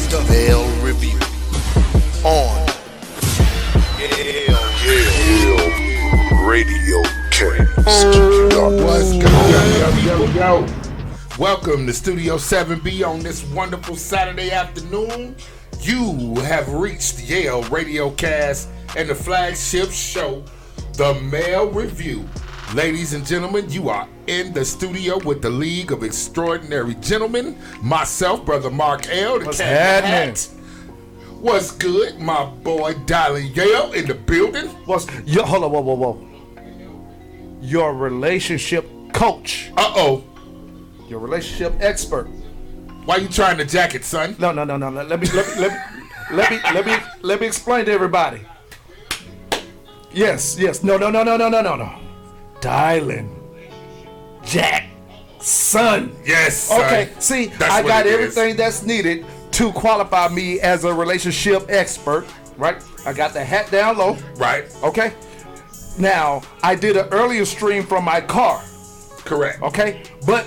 the Male Review on Yale Radiocast. What's good? Yo. Welcome to Studio 7B on this wonderful Saturday afternoon. You have reached Yale Radiocast and the flagship show, The Male Review. Ladies and gentlemen, you are in the studio with the League of Extraordinary Gentlemen. Myself, Brother Mark L. What's happening? What's good? My boy, Dylan Yale in the building. Hold on, whoa. Your relationship coach. Uh-oh. Your relationship expert. Why you trying to jack it, son? No. Let me explain to everybody. Yes. No. Dylan Jaxn. Yes, son. Okay, see, That's I what got it everything is. that's needed to qualify me as a relationship expert, right? I got the hat down low. Right. Okay. Now, I did an earlier stream from my car. Correct. Okay? But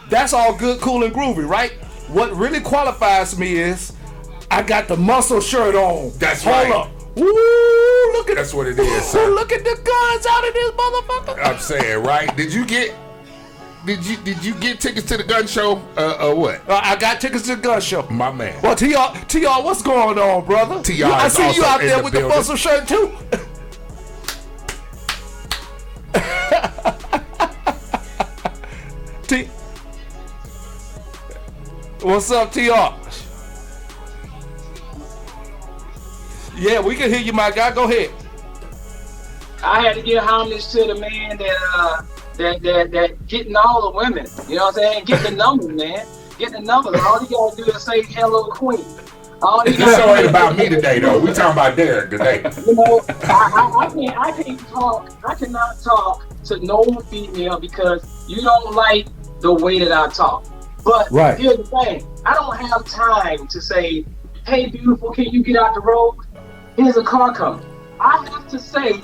that's all good, cool, and groovy, right? What really qualifies me is I got the muscle shirt on. That's Hold right. up. Woo, look at That's what it is, son. Look at the guns out of this motherfucker. I'm saying, right? Did you get tickets to the gun show? What? I got tickets to the gun show. My man. Well, TR, what's going on, brother? TR I is see you also out in there the with building. the muscle shirt too. What's up, TR? Yeah, we can hear you, my guy. Go ahead. I had to give homage to the man that getting all the women. You know what I'm saying? Get the numbers, man. Get the numbers. All you gotta do is say hello, queen. All you This show gotta ain't about me today, though. We talking about Derrick today. You know, I can't talk. I cannot talk to no female because you don't like the way that I talk. But Right. Here's the thing. I don't have time to say, hey, beautiful, can you get out the road? Here's a car coming. I have to say,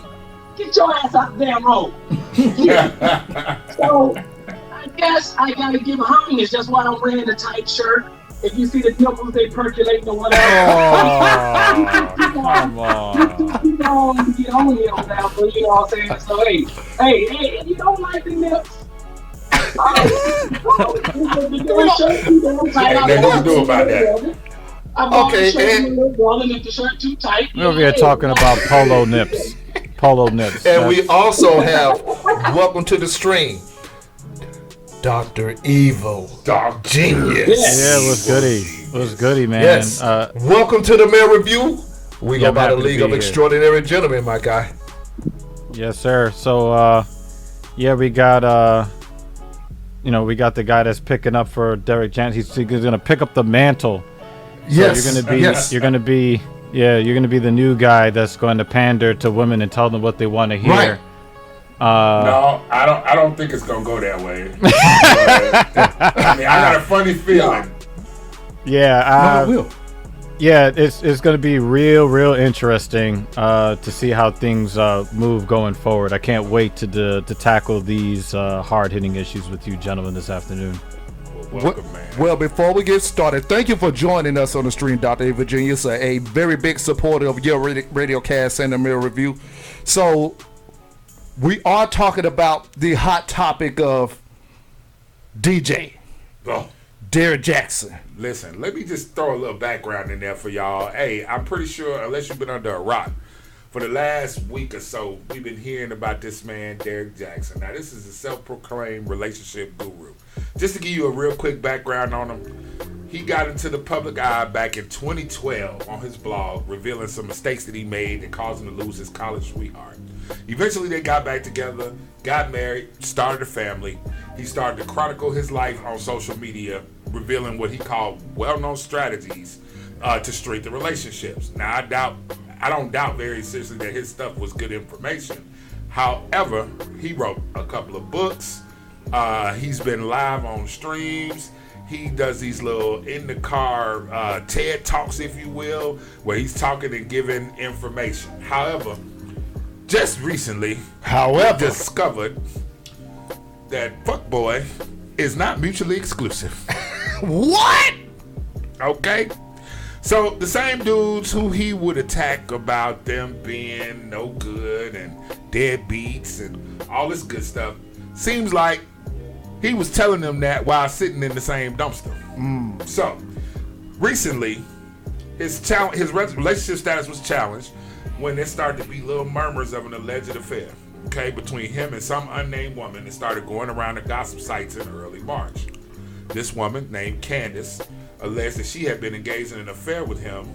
get your ass out the damn road. So I guess I gotta give homage. That's why I'm wearing the tight shirt. If you see the nipples, they percolating or whatever. Oh, come on. You know, get on here on that, but you know what I'm saying? So hey, if you don't like the nips, Ain't nothing you can do about that. Okay, If the shirt too tight, We're over here talking about polo nips. Polo nips. And we also have, welcome to the stream, Dr. Evil. Dog Genius. Yeah, it was goody. It was goody, man. Yes. Welcome to the Male Review. We Yeah, go I'm by the happy to League be of here. Extraordinary Gentlemen, my guy. Yes, sir. So, yeah, we got, we got the guy that's picking up for Derrick Jaxn. He's going to pick up the mantle. Yes. So you're going to be the new guy that's going to pander to women and tell them what they want to hear. Right. No, I don't think it's gonna go that way. I mean, I got a funny feeling. Yeah. No, it will. Yeah, it's going to be real interesting to see how things move going forward. I can't wait to tackle these hard-hitting issues with you gentlemen this afternoon. Welcome, man. Well, before we get started, thank you for joining us on the stream, Dr. A. Virginia. A very big supporter of your Radiocast and the Male Review. So, we are talking about the hot topic of DJ Oh, Derrick Jaxn. listen, let me just throw a little background in there for y'all. Hey, I'm pretty sure, unless you've been under a rock, for the last week or so, we've been hearing about this man, Derrick Jaxn. Now, this is a self-proclaimed relationship guru. Just to give you a real quick background on him, he got into the public eye back in 2012 on his blog, revealing some mistakes that he made that caused him to lose his college sweetheart. Eventually, they got back together, got married, started a family. He started to chronicle his life on social media, revealing what he called well-known strategies to strengthen relationships. Now, I don't doubt very seriously that his stuff was good information. However, he wrote a couple of books. He's been live on streams. He does these little in the car TED Talks, if you will, where he's talking and giving information. However, just recently, we discovered that fuckboy is not mutually exclusive. What? Okay? So the same dudes who he would attack about them being no good and deadbeats and all this good stuff, seems like he was telling them that while sitting in the same dumpster. So recently, his relationship status was challenged when there started to be little murmurs of an alleged affair, okay, between him and some unnamed woman that started going around the gossip sites in early March. This woman, named Candace, alleged that she had been engaged in an affair with him,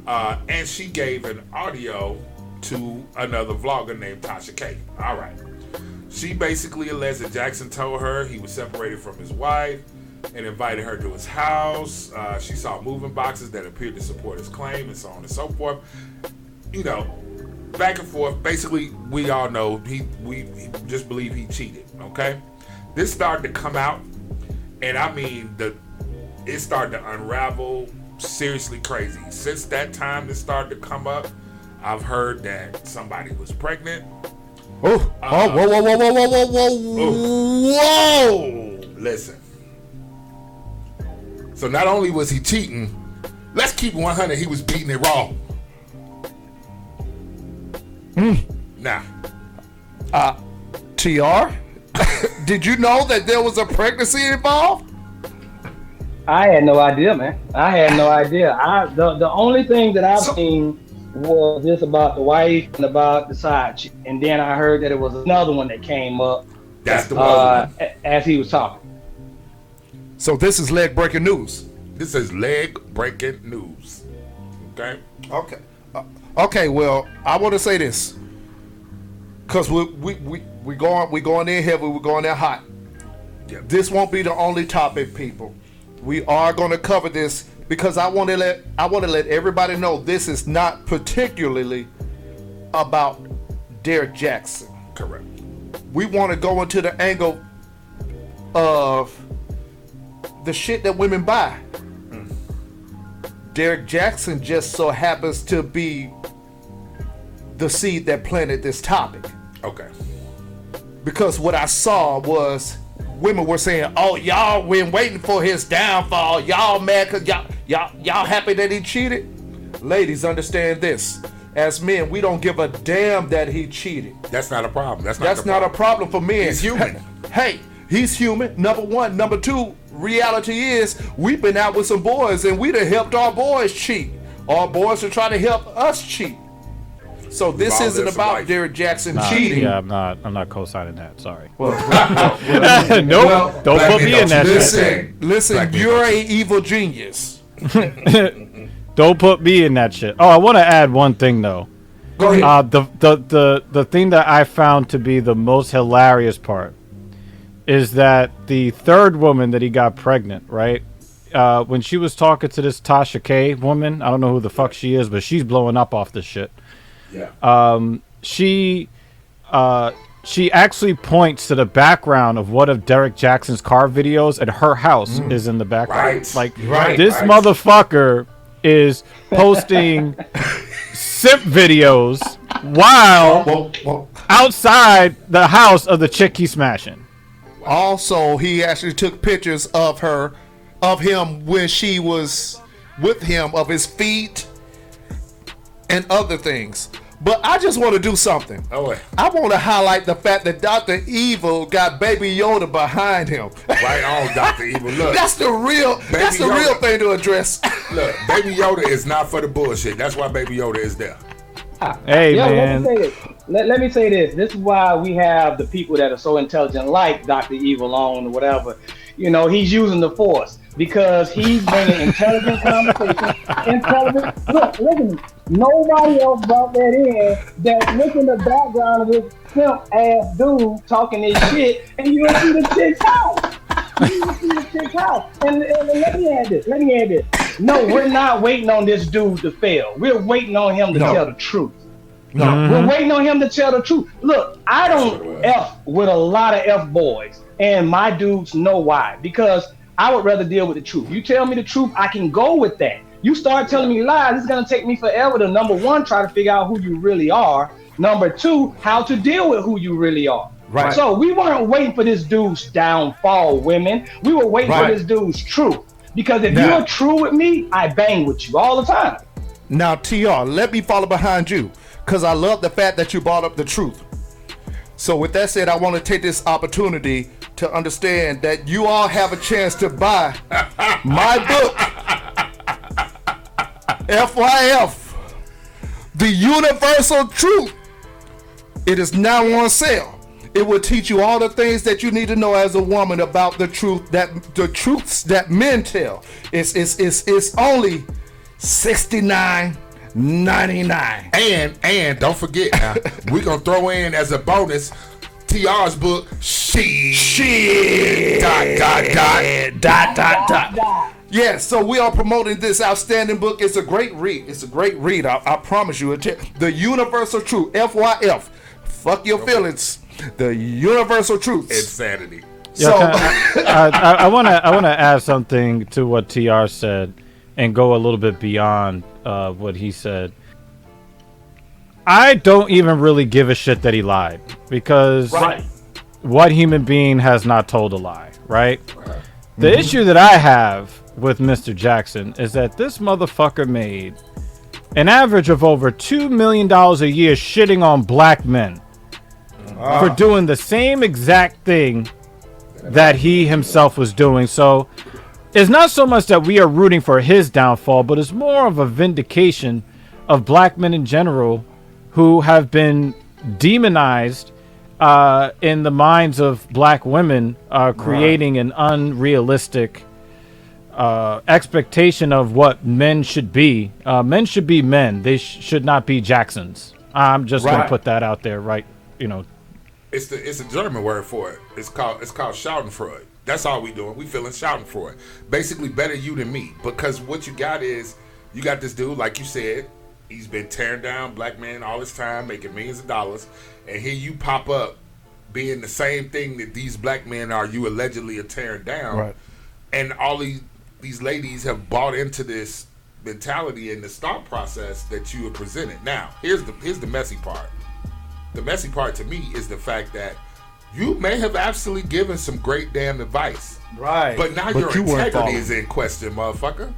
and she gave an audio to another vlogger named Tasha K. All right. She basically alleged that Jaxn told her he was separated from his wife and invited her to his house. She saw moving boxes that appeared to support his claim and so on and so forth. You know, back and forth. Basically, we all know we just believe he cheated, okay? This started to come out, and I mean, it started to unravel seriously crazy. Since that time this started to come up, I've heard that somebody was pregnant. Whoa. Listen. So not only was he cheating, let's keep 100, he was beating it raw. Now. TR, did you know that there was a pregnancy involved? I had no idea, man. I had no idea. The only thing that I've seen was just about the wife and about the side chick. And then I heard that it was another one that came up. That's the one. As he was talking. So this is leg breaking news. This is leg breaking news. Okay? Okay, well, I want to say this. Because we going in heavy, we're going in hot. Yep. This won't be the only topic, people. We are going to cover this because I want to let everybody know this is not particularly about Derrick Jaxn. Correct. We want to go into the angle of the shit that women buy. Derrick Jaxn just so happens to be the seed that planted this topic. Okay. Because what I saw was women were saying, "Oh, y'all been waiting for his downfall. Y'all mad because y'all happy that he cheated." Ladies, understand this. As men, we don't give a damn that he cheated. That's not a problem. That's not a problem for men. He's human. Hey, he's human. Number one. Number two, reality is we've been out with some boys and we done helped our boys cheat. Our boys are trying to help us cheat. So this isn't about Derrick Jaxn cheating. Yeah, I'm not co-signing that. Sorry. Well, Nope. Don't put me in that shit. Listen, you're a evil genius. Don't put me in that shit. Oh, I want to add one thing though. Go ahead. The thing that I found to be the most hilarious part is that the third woman that he got pregnant, right? When she was talking to this Tasha K woman, I don't know who the fuck she is, but she's blowing up off this shit. Yeah. She actually points to the background of one of Derrick Jaxn's car videos, and her house is in the background. Right. This motherfucker is posting simp videos while outside the house of the chick he's smashing. Also, he actually took pictures of him when she was with him, of his feet and other things. But I just want to do something. Oh, I want to highlight the fact that Dr. Evil got Baby Yoda behind him. right on, Dr. Evil. Look, That's the real thing to address. Look, Baby Yoda is not for the bullshit. That's why Baby Yoda is there. Hey, Yo, man. Let me say this. This is why we have the people that are so intelligent, like Dr. Evil on or whatever. You know, he's using the Force because he's bringing intelligent conversation. Look, listen, nobody else brought that in. That look in the background of this simp ass dude talking this shit, and you don't see the chick's house. You don't see the chick's house. And let me add this. No, we're not waiting on this dude to fail. We're waiting on him to tell the truth. No. We're waiting on him to tell the truth. Look, I don't F with a lot of F boys, and my dudes know why. Because I would rather deal with the truth. You tell me the truth, I can go with that. You start telling me lies, it's going to take me forever to, number one, try to figure out who you really are. Number two, how to deal with who you really are. Right. So we weren't waiting for this dude's downfall, women. We were waiting for this dude's truth. Because if Now- you're true with me, I bang with you all the time. Now, TR, let me follow behind you because I love the fact that you brought up the truth. So with that said, I want to take this opportunity to understand that you all have a chance to buy my book, FYF, The Universal Truth. It is now on sale. It will teach you all the things that you need to know as a woman about the truths that men tell. It's only $69.99. And don't forget now, we're gonna throw in as a bonus TR's book, Shit. Dot. Yeah, so we are promoting this outstanding book. It's a great read. I promise you. The Universal Truth, FYF. Fuck your feelings. The Universal Truth. Insanity. Yo, I want to add something to what TR said and go a little bit beyond what he said. I don't even really give a shit that he lied because what human being has not told a lie, right? The issue that I have with Mr. Jaxn is that this motherfucker made an average of over $2 million a year shitting on black men for doing the same exact thing that he himself was doing. So it's not so much that we are rooting for his downfall, but it's more of a vindication of black men in general who have been demonized in the minds of black women, creating an unrealistic expectation of what men should be. Men should be men. They should not be Jacksons. I'm just going to put that out there, right? You know, It's a German word for it. It's called Schadenfreude. That's all we doing. We feeling Schadenfreude. Basically, better you than me. Because what you got is, you got this dude, like you said, he's been tearing down black men all this time, making millions of dollars, and here you pop up being the same thing that these black men you allegedly are tearing down, and all these ladies have bought into this mentality and this thought process that you have presented. Now, here's the messy part. The messy part to me is the fact that you may have absolutely given some great damn advice. Right. But now your integrity is in question, motherfucker.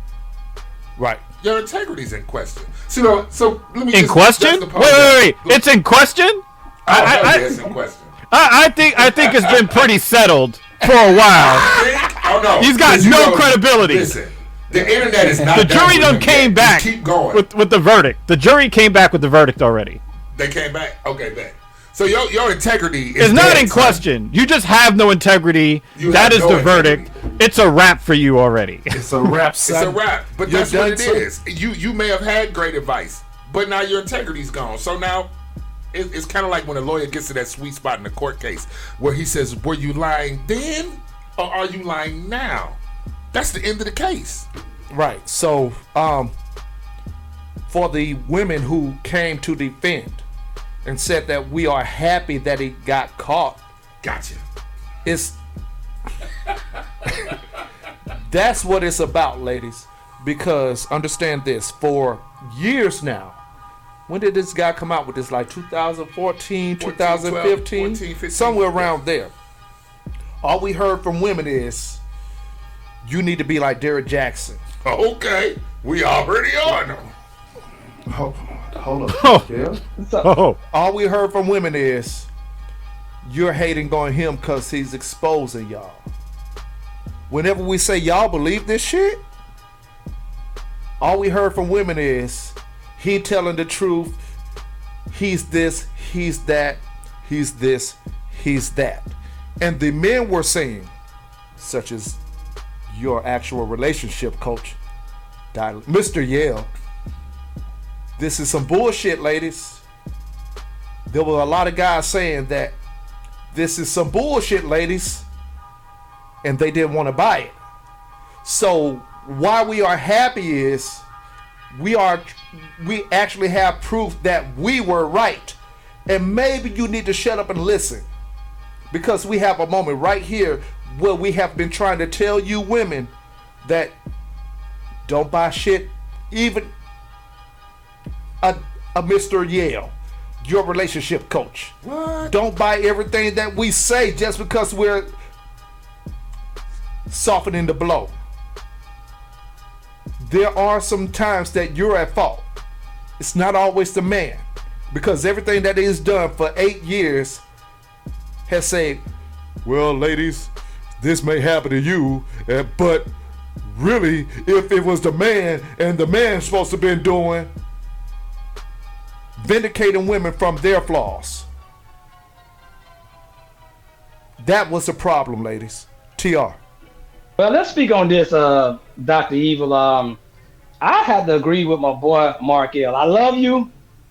Right. Your integrity is in question. So let me in question? Wait. It's in question? It's in question. I think it's been pretty settled for a while. He's got no credibility. Listen, the internet is not. The jury done came back. Keep going with the verdict. The jury came back with the verdict already. They came back. Okay, bet. So your integrity is not in question. You just have no integrity. That is the verdict. It's a wrap for you already. It's a wrap, son. It's a wrap. But that's what it is. You may have had great advice, but now your integrity's gone. So now it's kind of like when a lawyer gets to that sweet spot in a court case where he says, "Were you lying then, or are you lying now?" That's the end of the case. Right. So, for the women who came to defend and said that we are happy that he got caught. Gotcha. That's what it's about, ladies. Because understand this, for years now, when did this guy come out with this? Like 2014, 2015, 15, somewhere around there. All we heard from women is, you need to be like Derrick Jaxn. Okay, we already on them. Hold up. Yeah. Oh. All we heard from women is, you're hating on him because he's exposing y'all. Whenever we say y'all believe this shit, all we heard from women is, he telling the truth, he's this, he's that, he's this, he's that. And the men were saying, such as your actual relationship coach, Mr. Yale, this is some bullshit, ladies. There were a lot of guys saying that this is some bullshit, ladies, and they didn't want to buy it. So why we are happy is we actually have proof that we were right. And maybe you need to shut up and listen, because we have a moment right here where we have been trying to tell you women that don't buy shit, even a Mr. Yale, your relationship coach. What? Don't buy everything that we say just because we're softening the blow. there are some times that you're at fault. It's not always the man, because everything that is done for 8 years has said, well, ladies, this may happen to you, but really, if it was the man and the man's supposed to been doing, vindicating women from their flaws. That was the problem, ladies. TR. Well, let's speak on this, Dr. Evil. I have to agree with my boy Mark L. I love you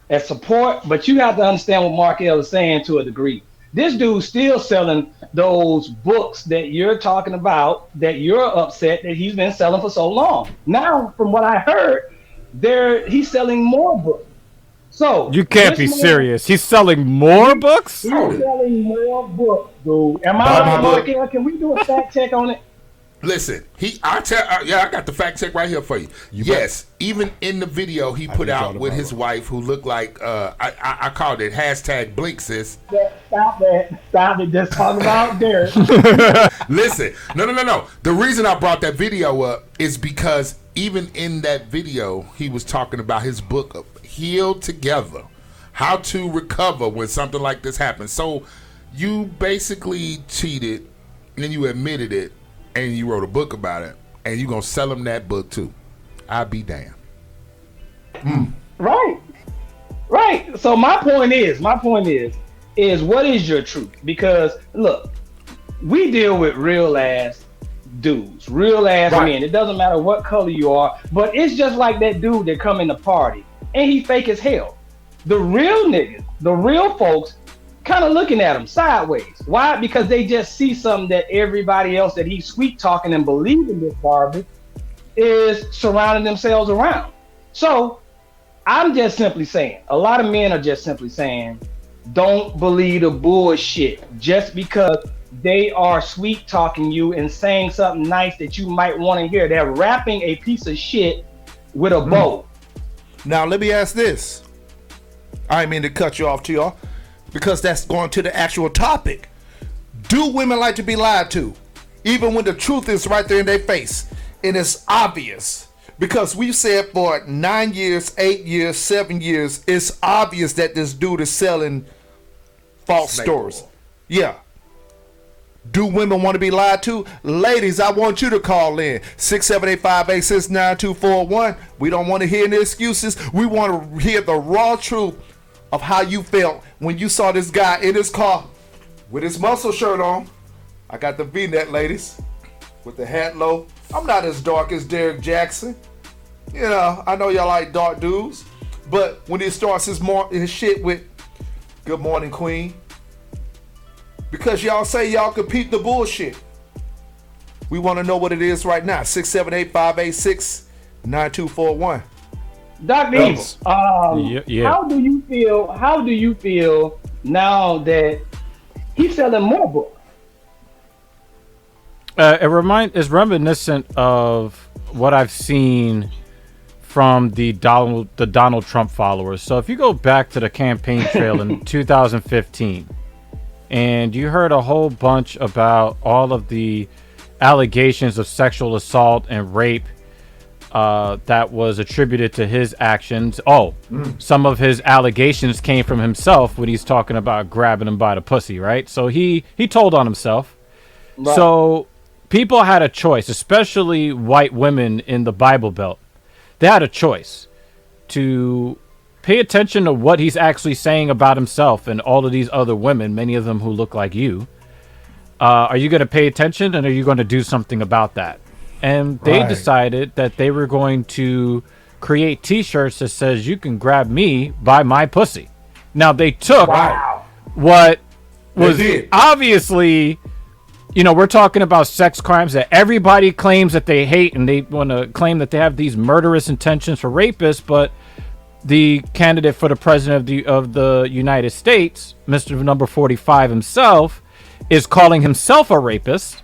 and support, but you have to understand what Mark L is saying to a degree. This dude's still selling those books that you're talking about, that you're upset that he's been selling for so long. Now, from what I heard, he's selling more books. So you can't be serious. He's selling more books? He's selling more books, dude. Am I right, Mark L? Can we do a fact check on it? Listen, I got the fact check right here for you. Yes, even in the video he put out with his wife, who looked like I called it #Blink Sis. Stop it. Just talking about Derrick. Listen, no. The reason I brought that video up is because even in that video he was talking about his book of Healed Together, how to recover when something like this happens. So you basically cheated, and you admitted it. And you wrote a book about it, and you gonna sell them that book too. I'll be damned. Right. So my point is, what is your truth? Because look, we deal with real ass dudes, real ass men. It doesn't matter what color you are, but it's just like that dude that come in the party and he fake as hell. The real niggas, the real folks, kind of looking at him sideways. Why? Because they just see something that everybody else that he's sweet talking and believing this garbage is surrounding themselves around. So I'm just simply saying, a lot of men are just simply saying, don't believe the bullshit just because they are sweet talking you and saying something nice that you might want to hear. They're wrapping a piece of shit with a bow. Now let me ask this. I didn't mean to cut you off, TR, because that's going to the actual topic. Do women like to be lied to, even when the truth is right there in their face and it's obvious? Because we've said for 9 years, 8 years, 7 years, it's obvious that this dude is selling false stories. Yeah. Do women want to be lied to? Ladies, I want you to call in 678-586-9241. We don't want to hear any excuses. We want to hear the raw truth of how you felt when you saw this guy in his car with his muscle shirt on. I got the V-neck, ladies, with the hat low. I'm not as dark as Derrick Jaxn. You know, I know y'all like dark dudes, but when he starts his shit with "Good morning, Queen," because y'all say y'all could peep the bullshit. We want to know what it is right now. 678-586-9241. Dr. Evil, how do you feel now that he's selling more books? It's reminiscent of what I've seen from the Donald Trump followers. So if you go back to the campaign trail in 2015, and you heard a whole bunch about all of the allegations of sexual assault and rape that was attributed to his actions. Some of his allegations came from himself when he's talking about grabbing him by the pussy, right? So he told on himself. Right. So people had a choice, especially white women in the Bible Belt. They had a choice to pay attention to what he's actually saying about himself and all of these other women, many of them who look like you. Are you going to pay attention, and are you going to do something about that? And they decided that they were going to create T-shirts that says, "You can grab me by my pussy." Now they took what was obviously, we're talking about sex crimes that everybody claims that they hate, and they want to claim that they have these murderous intentions for rapists. But the candidate for the president of the United States, Mr. Number 45 himself, is calling himself a rapist.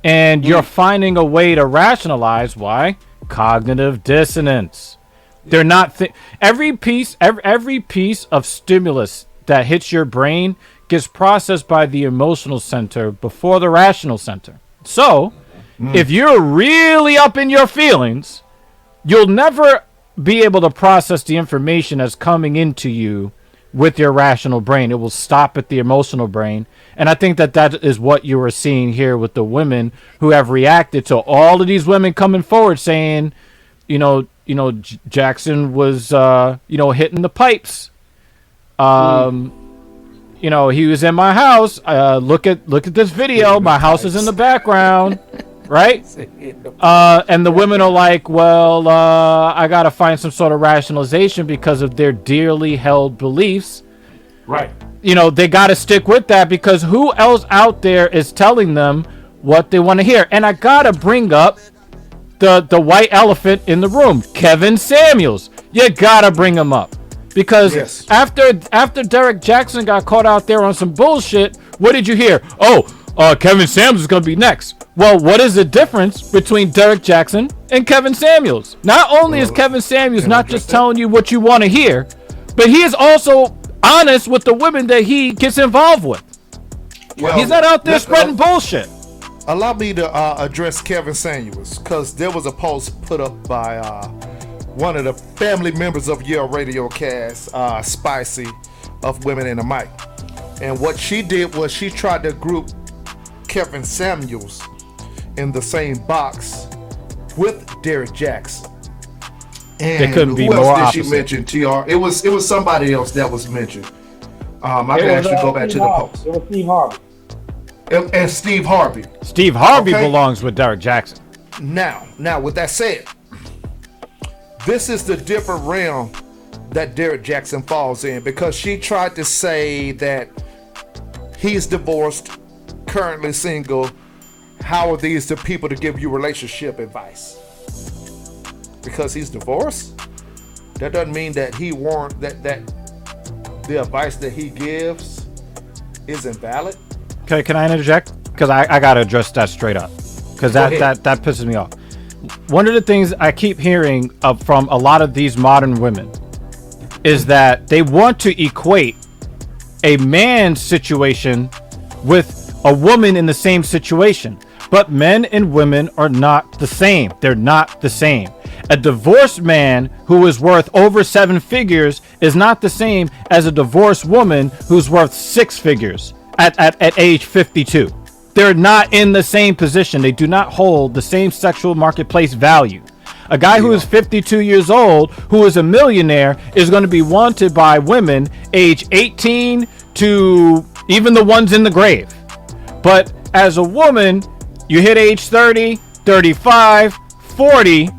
And you're finding a way to rationalize why. Cognitive dissonance. They're not every piece of stimulus that hits your brain gets processed by the emotional center before the rational center. So if you're really up in your feelings you'll never be able to process the information that's coming into you with your rational brain. It will stop at the emotional brain. And I think that is what you were seeing here with the women who have reacted to all of these women coming forward saying, Jaxn was, hitting the pipes. He was in my house. Look at this video. My house is in the background, right? And the women are like, well, I got to find some sort of rationalization because of their dearly held beliefs. Right. They got to stick with that because who else out there is telling them what they want to hear? And I got to bring up the white elephant in the room, Kevin Samuels. You got to bring him up. Because after Derrick Jaxn got caught out there on some bullshit, what did you hear? Kevin Samuels is going to be next. Well, what is the difference between Derrick Jaxn and Kevin Samuels? Not only is Kevin Samuels not just telling you what you want to hear, but he is also honest with the women that he gets involved with. He's not out there spreading bullshit. Allow me to address Kevin Samuels, because there was a post put up by one of the family members of Yale Radiocast, Spicy, of Women in the Mic. And what she did was she tried to group Kevin Samuels in the same box with Derrick Jaxn. And they couldn't be who more else did opposite. she mention, TR? It was somebody else that was mentioned. I can actually go back to the post. It was Steve Harvey. And Steve Harvey. Steve Harvey belongs with Derrick Jaxn. Now, with that said, this is the different realm that Derrick Jaxn falls in, because she tried to say that he's divorced, currently single. How are these the people to give you relationship advice? Because he's divorced? That doesn't mean that that the advice that he gives isn't valid. Okay, can I interject? Because I got to address that straight up. Because that pisses me off. One of the things I keep hearing from a lot of these modern women is that they want to equate a man's situation with a woman in the same situation. But men and women are not the same. They're not the same. A divorced man who is worth over 7 figures is not the same as a divorced woman who's worth 6 figures at age 52. They're not in the same position. They do not hold the same sexual marketplace value. A guy who is 52 years old, who is a millionaire, is going to be wanted by women age 18 to even the ones in the grave. But as a woman, you hit age 30, 35, 40,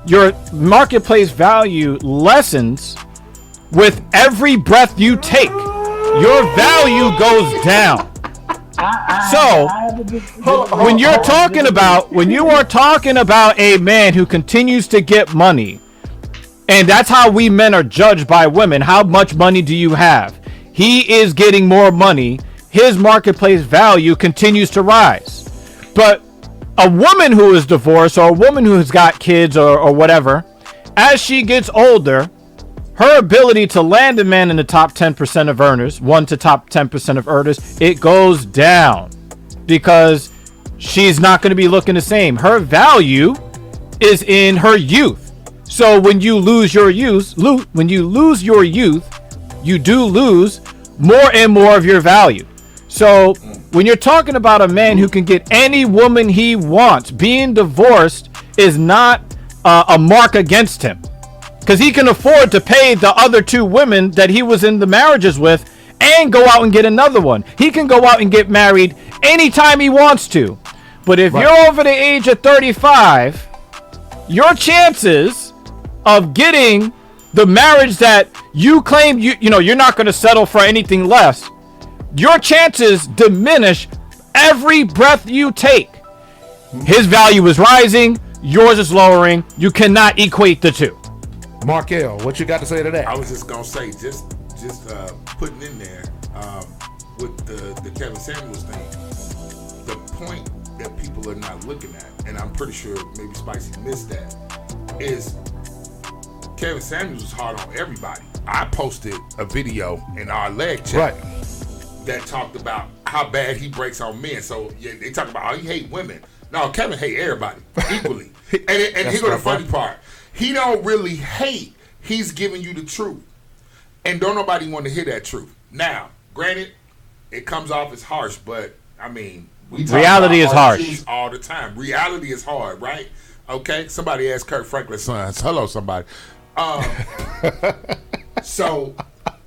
your marketplace value lessens with every breath you take. Your value goes down. So, when you are talking about a man who continues to get money, and that's how we men are judged by women, how much money do you have? He is getting more money. His marketplace value continues to rise. But a woman who is divorced, or a woman who has got kids or whatever, as she gets older, her ability to land a man in the top 10% of earners, 1 to top 10% of earners, it goes down because she's not going to be looking the same. Her value is in her youth. So when you lose your youth, you do lose more and more of your value. So when you're talking about a man who can get any woman he wants, being divorced is not a mark against him. Because he can afford to pay the other 2 women that he was in the marriages with and go out and get another one. He can go out and get married anytime he wants to. But if you're over the age of 35, your chances of getting the marriage that you claim you're not going to settle for anything less, your chances diminish every breath you take. His value is rising, yours is lowering. You cannot equate the two. Markel, what you got to say to that? I was just gonna say, just putting in there with the Kevin Samuels thing. The point that people are not looking at, and I'm pretty sure maybe Spicy missed that, is Kevin Samuels was hard on everybody. I posted a video in our leg chat that talked about how bad he breaks on men. So yeah, they talk about how he hate women. No, Kevin hate everybody equally. And here's the funny part. He don't really hate. He's giving you the truth. And don't nobody want to hear that truth. Now, granted, it comes off as harsh, but I mean, we talk reality about is harsh truths all the time. Reality is hard, right? Okay. Somebody asked Kurt Franklin's sons. Hello, somebody. So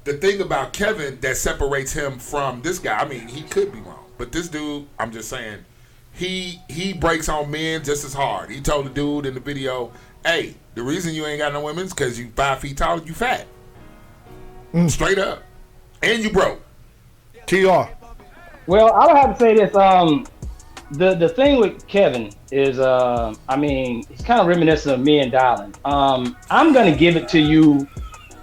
the thing about Kevin that separates him from this guy, I mean, he could be wrong, but this dude, I'm just saying, he breaks on men just as hard. He told the dude in the video, "Hey, the reason you ain't got no women is because you 5 feet tall, you fat, straight up, and you broke." TR. Well, I would have to say this. The thing with Kevin is, I mean, he's kind of reminiscent of me and Darlin. I'm gonna give it to you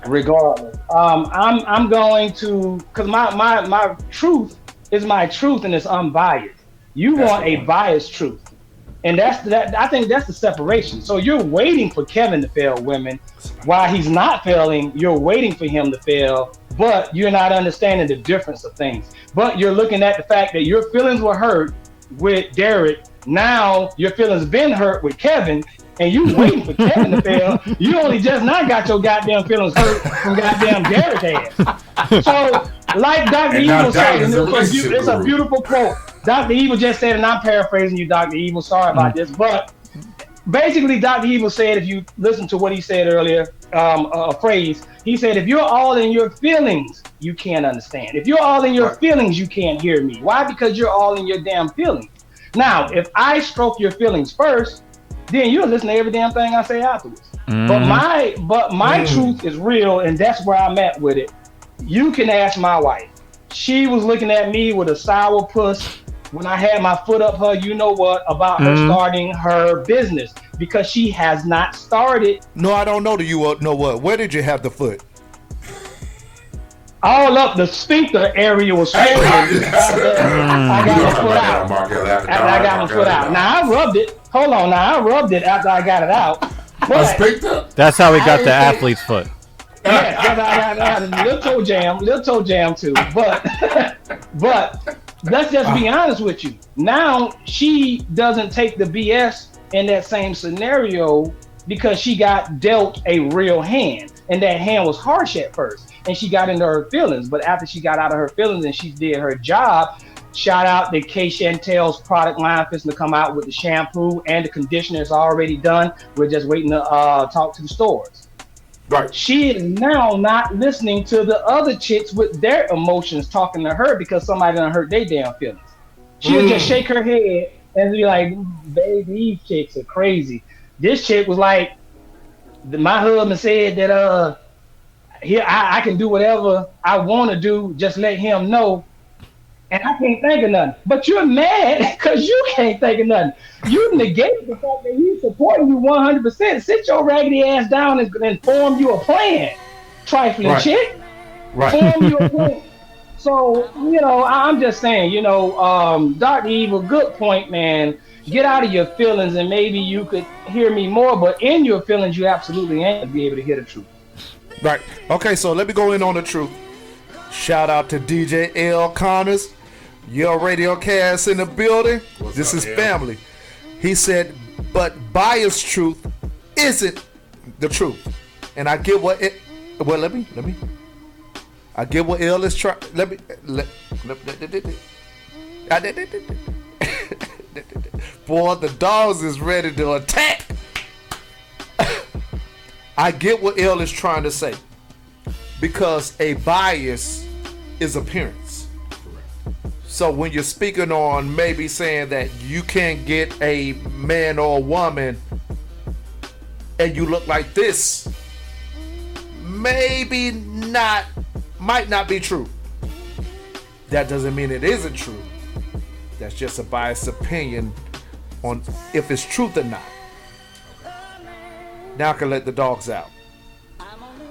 regardless. I'm going to, because my truth is my truth and it's unbiased. You want a biased truth, and I think that's the separation. So you're waiting for Kevin to fail women, while he's not failing. You're waiting for him to fail, but you're not understanding the difference of things. But you're looking at the fact that your feelings were hurt with Derrick. Now your feelings been hurt with Kevin, and you waiting for Kevin to fail. You only just not got your goddamn feelings hurt from goddamn Derrick ass. So, like Dr. Evil said, and it's a beautiful quote. Dr. Evil just said, and I'm paraphrasing you, Dr. Evil, sorry about this, but basically Dr. Evil said, if you listen to what he said earlier, a phrase, he said, if you're all in your feelings, you can't understand. If you're all in your feelings, you can't hear me. Why? Because you're all in your damn feelings. Now, if I stroke your feelings first, then you'll listen to every damn thing I say afterwards. But my truth is real, and that's where I'm at with it. You can ask my wife. She was looking at me with a sour puss when I had my foot up her, you know what, about her starting her business, because she has not started. No, I don't know. Do you know what? Where did you have the foot? All up the sphincter area was swollen. I got my foot out. I got my foot out. Now I rubbed it. Hold on. Now I rubbed it after I got it out. But that's how we got the athlete's foot. Yeah, I got a little toe jam too. But let's just be honest with you. Now she doesn't take the BS in that same scenario because she got dealt a real hand, and that hand was harsh at first, and she got into her feelings. But after she got out of her feelings and she did her job, shout out to K Chantel's product line fixing to come out with the shampoo and the conditioner is already done. We're just waiting to talk to the stores. Right. She is now not listening to the other chicks with their emotions talking to her because somebody done hurt their damn feelings. She'll just shake her head and be like, baby, these chicks are crazy. This chick was like, my husband said that here I can do whatever I want to do, just let him know. And I can't think of nothing. But you're mad because you can't think of nothing. You negate the fact that he's supporting you 100%. Sit your raggedy ass down and form you a plan. Trifling chick. Form you a plan. So, I'm just saying, Dr. Evil, good point, man. Get out of your feelings and maybe you could hear me more, but in your feelings, you absolutely ain't be able to hear the truth. Right. Okay, so let me go in on the truth. Shout out to DJ L. Connors. Your Radiocast in the building. This is family. He said, but biased truth isn't the truth. And I get what it. Well, let me. I get what L is trying. Boy, the dogs is ready to attack. I get what L is trying to say, because a bias is appearance. So when you're speaking on maybe saying that you can't get a man or a woman and you look like this, maybe not, might not be true. That doesn't mean it isn't true. That's just a biased opinion on if it's truth or not. Now I can let the dogs out.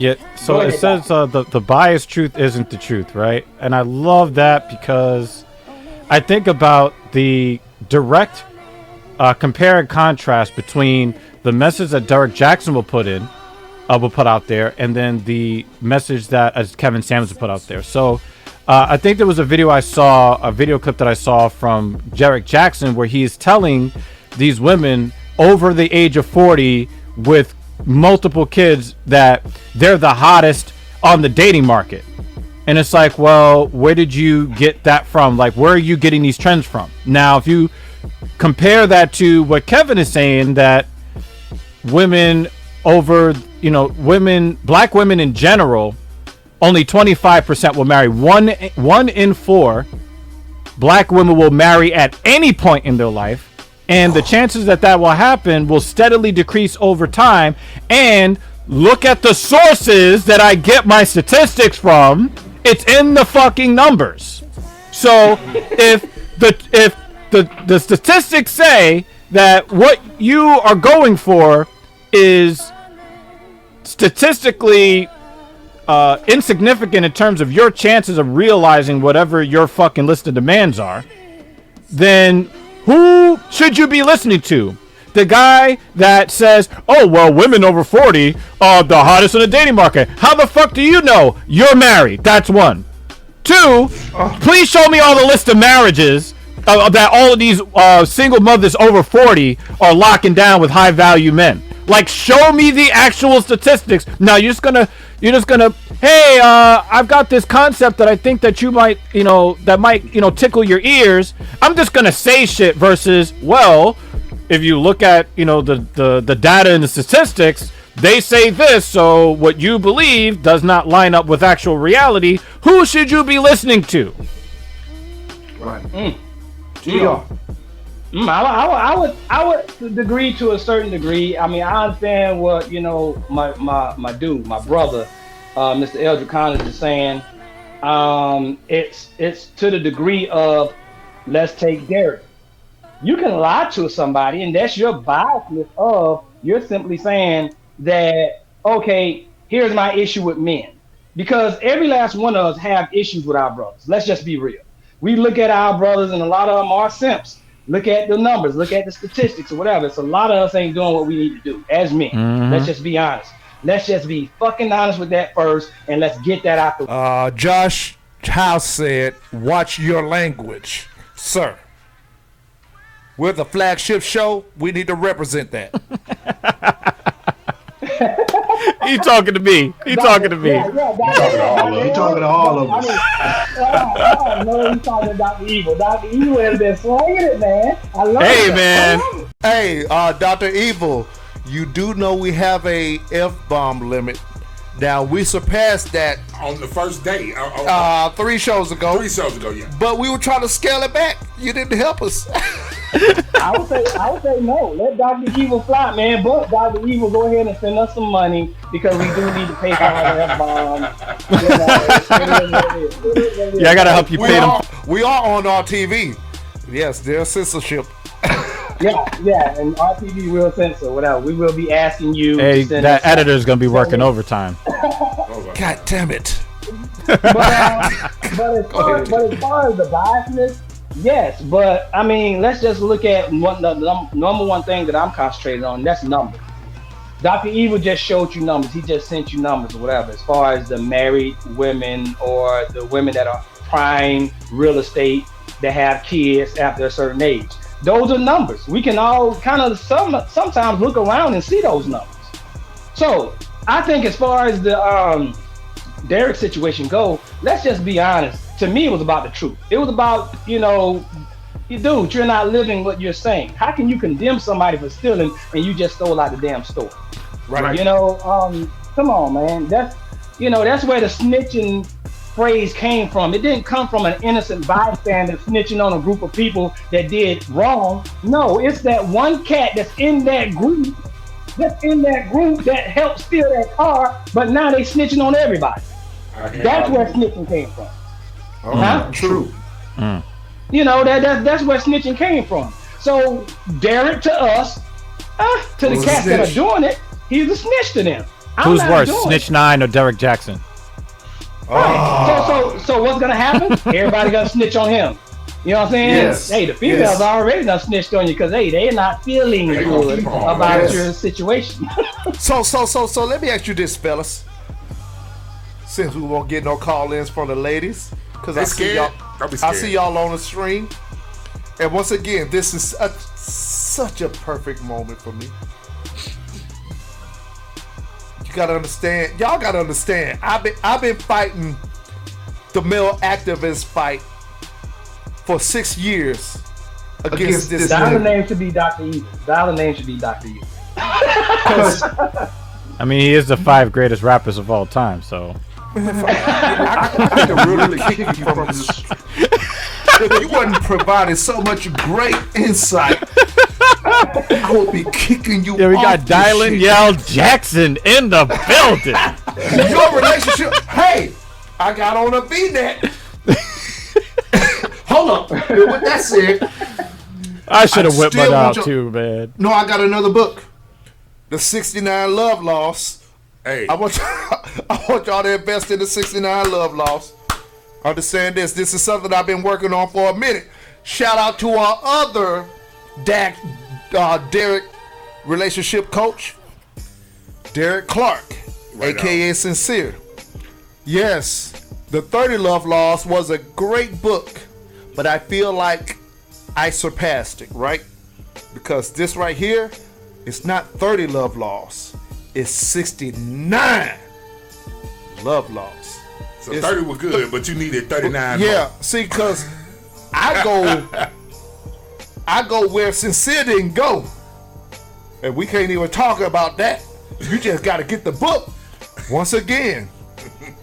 Yeah, so it says the biased truth isn't the truth, right? And I love that because I think about the direct compare and contrast between the message that Derrick Jaxn will put out there, and then the message that as Kevin Samuels will put out there. So I think there was a video clip that I saw from Derrick Jaxn where he is telling these women over the age of 40 with multiple kids that they're the hottest on the dating market. And it's like, well, where did you get that from? Like, where are you getting these trends from? Now, if you compare that to what Kevin is saying, that women over, black women in general, only 25% will marry. One in 4 black women will marry at any point in their life. And the chances that will happen will steadily decrease over time. And look at the sources that I get my statistics from. It's in the fucking numbers. So if the statistics say that what you are going for is statistically insignificant in terms of your chances of realizing whatever your fucking list of demands are, then who should you be listening to? The guy that says, oh, well, women over 40 are the hottest in the dating market. How the fuck do you know? You're married. That's one. 2, please show me all the list of marriages that all of these single mothers over 40 are locking down with high value men. Like, show me the actual statistics. Now you're just gonna, hey, I've got this concept that I think that you might, that might, tickle your ears. I'm just gonna say shit versus, well, if you look at, the data and the statistics, they say this, so what you believe does not line up with actual reality. Who should you be listening to? Right. I would agree to a certain degree. I mean, I understand what my dude, my brother, Mr. Eldrick Connors is saying. It's to the degree of, let's take Derrick. You can lie to somebody, and that's your biasness of, you're simply saying that, okay, here's my issue with men. Because every last one of us have issues with our brothers. Let's just be real. We look at our brothers, and a lot of them are simps. Look at the numbers, look at the statistics or whatever. So a lot of us ain't doing what we need to do as men. Mm-hmm. Let's just be honest. Let's just be fucking honest with that first, and let's get that out the way. Josh House said, watch your language, sir. We're the flagship show. We need to represent that. He talking to me. He talking to me. Yeah, He talking to all of us. No, he's talking to Dr. Evil. Dr. Evil has been slanging it, man. I love it. Hey, man. Hey, Dr. Evil, you do know we have a F-bomb limit. Now, we surpassed that on the first day. 3 shows ago. 3 shows ago, yeah. But we were trying to scale it back. You didn't help us. I would say no. Let Dr. Evil fly, man. But Dr. Evil, go ahead and send us some money because we do need to pay for all the F-bombs. Yeah, I gotta help you pay them. We are on our TV. Yes, there's censorship. Yeah, and RTV will censor, whatever. We will be asking you. Hey, that editor's gonna be working overtime. God damn it. But as far as the biasness, yes. But I mean, let's just look at the number one thing that I'm concentrating on. That's numbers. Dr. Evil just showed you numbers. He just sent you numbers or whatever. As far as the married women or the women that are prime real estate that have kids after a certain age. Those are numbers. We can all kind of sometimes look around and see those numbers. So I think as far as the Derrick situation go, let's just be honest. To me, it was about the truth. It was about, dude, you're not living what you're saying. How can you condemn somebody for stealing and you just stole out the damn store? Right. Come on, man. That's where the snitching phrase came from. It didn't come from an innocent bystander snitching on a group of people that did wrong. No, it's that one cat that's in that group that helped steal that car, but now they snitching on everybody. That's where snitching came from. True. That's where snitching came from. So Derrick to us, to the cats that are doing it, he's a snitch to them. Who's worse, Snitch 9 or Derrick Jaxn? Right. So what's gonna happen? Everybody gonna snitch on him. You know what I'm saying? Yes. Hey, the females already done snitched on you because they're not feeling good about your situation. So let me ask you this, fellas. Since we won't get no call-ins from the ladies, because I see y'all on the stream, and once again, this is such a perfect moment for me. You gotta understand. Y'all gotta understand. I've been fighting the male activist fight for 6 years against this. Dollar name should be Dr. Evil. Dollar name should be Dr. Evil. I mean, he is the 5 greatest rappers of all time, so. I can really kick you from this. If you wasn't providing so much great insight, I would be kicking you. Yeah, we off got this Dylan shit. Yale Jackson in the building. Your relationship. Hey, I got on a V-neck. Hold on. With that said, I should have whipped still mine want out too, man. no, I got another book, The 69 Love Laws. Hey, I want y'all to invest in the 69 Love Laws. Understand this. This is something I've been working on for a minute. Shout out to our other Derrick relationship coach, Derrick Clark, Right aka on. Sincere. Yes, the 30 Love Laws was a great book, but I feel like I surpassed it, right? Because this right here, it's not 30 Love Laws. It's 69 love laws. so 30 was good, but you needed 39. Yeah, see, cause I go where Sincere didn't go, and we can't even talk about that. You just got to get the book. Once again,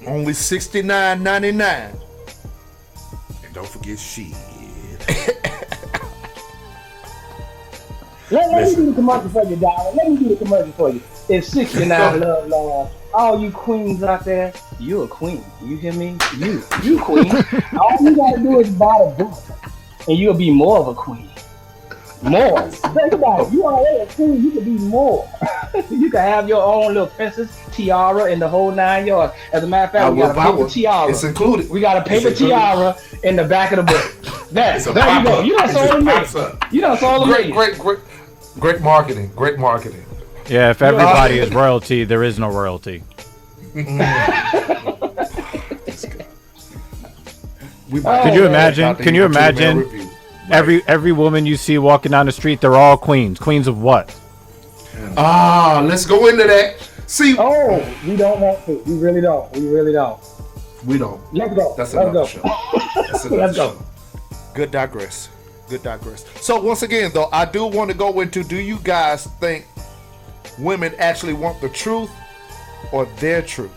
only $69.99. And don't forget shit. Let me Listen. do the commercial for you, Dollar. Let me do the commercial for you. It's 69 love laws. All you queens out there, you a queen. You hear me? You queen. All you gotta do is buy the book, and you'll be more of a queen. More. Think about it. You already a queen. You can be more. You can have your own little princess tiara and the whole 9 yards. As a matter of fact, we got a paper tiara. It's included. We got a paper tiara in the back of the book. There you go. You done sold them. You done sold them. Great marketing. Great marketing. Yeah, if everybody is royalty, there is no royalty. Could you imagine? Can you imagine? Every woman you see walking down the street, they're all queens. Queens of what? Let's go into that. See, Oh, we don't want to. We really don't. We really don't. we don't. Let's go. That's Let's another go. show. That's another Let's go. show. Good digress. Good digress. So once again, though, I do want to go into: do you guys think women actually want the truth or their truth?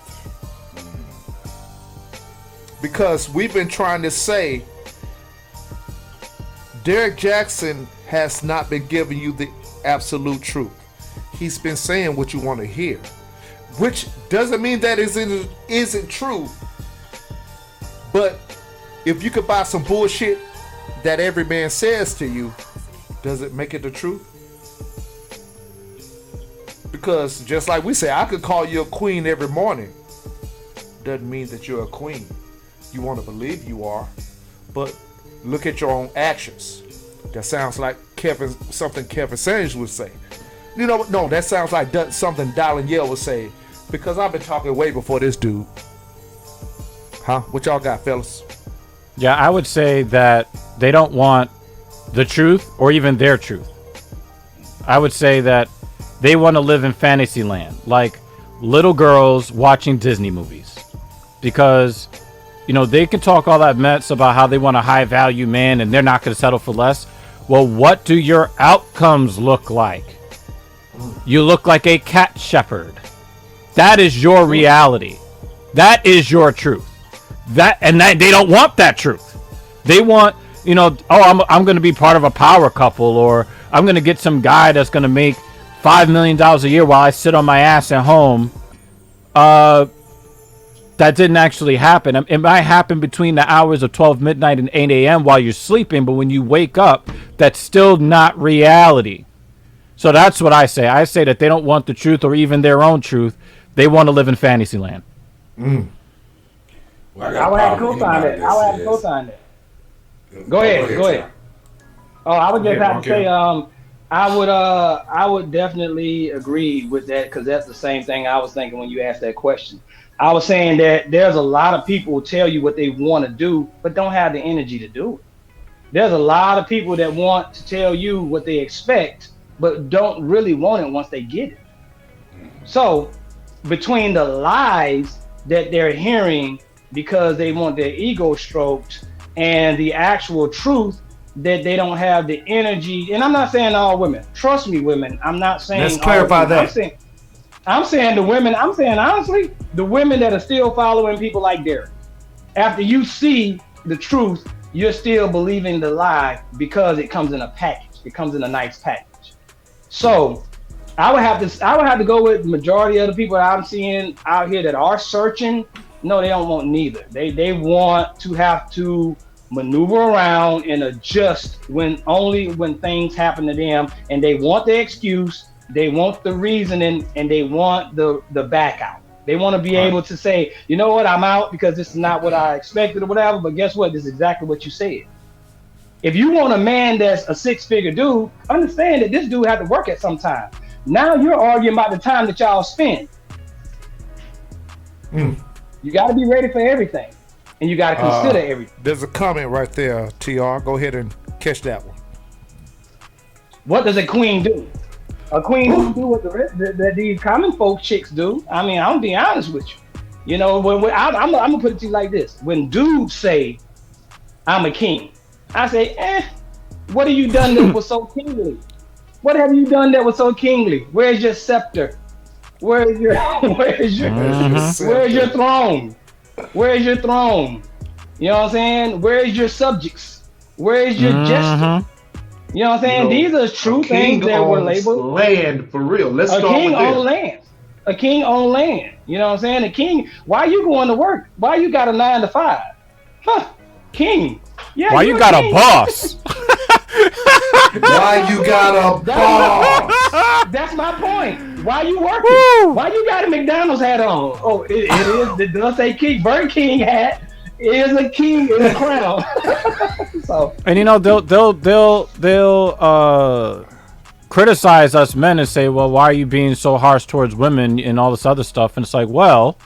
Because we've been trying to say Derrick Jaxn has not been giving you the absolute truth. He's been saying what you want to hear, which doesn't mean that isn't true. But if you could buy some bullshit that every man says to you, does it make it the truth? Because just like we say, I could call you a queen every morning. Doesn't mean that you're a queen. You want to believe you are, but look at your own actions. That sounds like something Kevin Sanders would say. You know, no, that sounds like something Dylan Yale would say, because I've been talking way before this dude. Huh? What y'all got, fellas? Yeah, I would say that they don't want the truth or even their truth. I would say that they want to live in fantasy land, like little girls watching Disney movies. Because, you know, they can talk all that mess about how they want a high value man and they're not going to settle for less. Well, what do your outcomes look like? You look like a cat shepherd. That is your reality. That is your truth. That they don't want that truth. They want, you know, I'm going to be part of a power couple, or I'm going to get some guy that's going to make $5 million a year while I sit on my ass at home. That didn't actually happen. It might happen between the hours of 12 midnight and 8 a.m. while you're sleeping, but when you wake up, that's still not reality. So that's what I say. I say that they don't want the truth or even their own truth. They want to live in fantasy land. Well, I would have to co-sign it. I would have to co-sign it. Go ahead. Oh, I would just have to say, I would definitely agree with that, because that's the same thing I was thinking when you asked that question. I was saying that there's a lot of people who tell you what they want to do, but don't have the energy to do it. There's a lot of people that want to tell you what they expect, but don't really want it once they get it. So between the lies that they're hearing because they want their ego stroked and the actual truth that they don't have the energy. And I'm not saying all women. Trust me, women. I'm not saying. Let's clarify that. I'm saying the women. I'm saying honestly, the women that are still following people like Derrick. After you see the truth, you're still believing the lie because it comes in a package. It comes in a nice package. So I would have to go with the majority of the people that I'm seeing out here that are searching. No, they don't want neither. They want to have to maneuver around and adjust when things happen to them, and they want the excuse, they want the reasoning, and they want the back out. They want to be able to say, you know what, I'm out because this is not what I expected or whatever. But guess what? This is exactly what you said. If you want a man that's a 6-figure dude, understand that this dude had to work at some time. Now you're arguing about the time that y'all spend. You got to be ready for everything, and you got to consider everything. There's a comment right there, TR. Go ahead and catch that one. What does a queen do? A queen doesn't do what the rest that these common folk chicks do. I mean, I'm gonna be honest with you. You know, when I'm gonna put it to you like this: when dudes say, "I'm a king," I say, what have you done that was so kingly? What have you done that was so kingly? Where's your scepter? Where's your throne? Where's your throne? You know what I'm saying? Where's your subjects? Where's your gesture? You know what I'm saying? These are true things that were labeled. Land, for real. Let's start with king on land. A king on land. You know what I'm saying? A king. Why you going to work? Why you got a 9 to 5? Huh? King. Yeah. Why you got a boss? Why you got a boss? That's my point. Why you working? Woo! Why you got a McDonald's hat on? Oh, it does say king. Burger King hat is a king in a crown. So, and you know they'll criticize us men and say, well, why are you being so harsh towards women and all this other stuff? And it's like, well,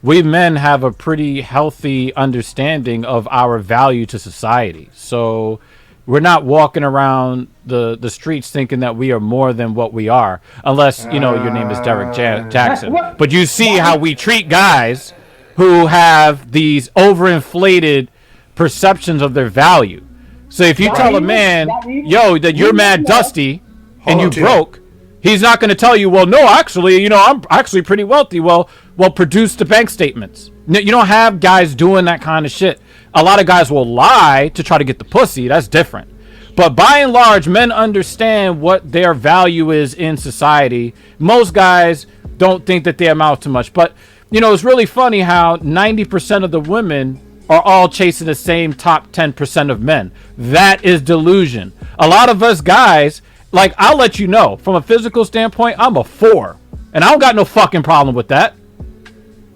we men have a pretty healthy understanding of our value to society. So we're not walking around the streets thinking that we are more than what we are, unless, you know, your name is Derrick Jaxn. But you see how we treat guys who have these overinflated perceptions of their value. So if you tell a man, yo, that you're mad dusty and you broke, he's not going to tell you, well, no, actually, you know, I'm actually pretty wealthy. Well, produce the bank statements. You don't have guys doing that kind of shit. A lot of guys will lie to try to get the pussy. That's different. But by and large, men understand what their value is in society. Most guys don't think that they amount to much. But, you know, it's really funny how 90% of the women are all chasing the same top 10% of men. That is delusion. A lot of us guys, like, I'll let you know, from a physical standpoint, I'm a 4. And I don't got no fucking problem with that.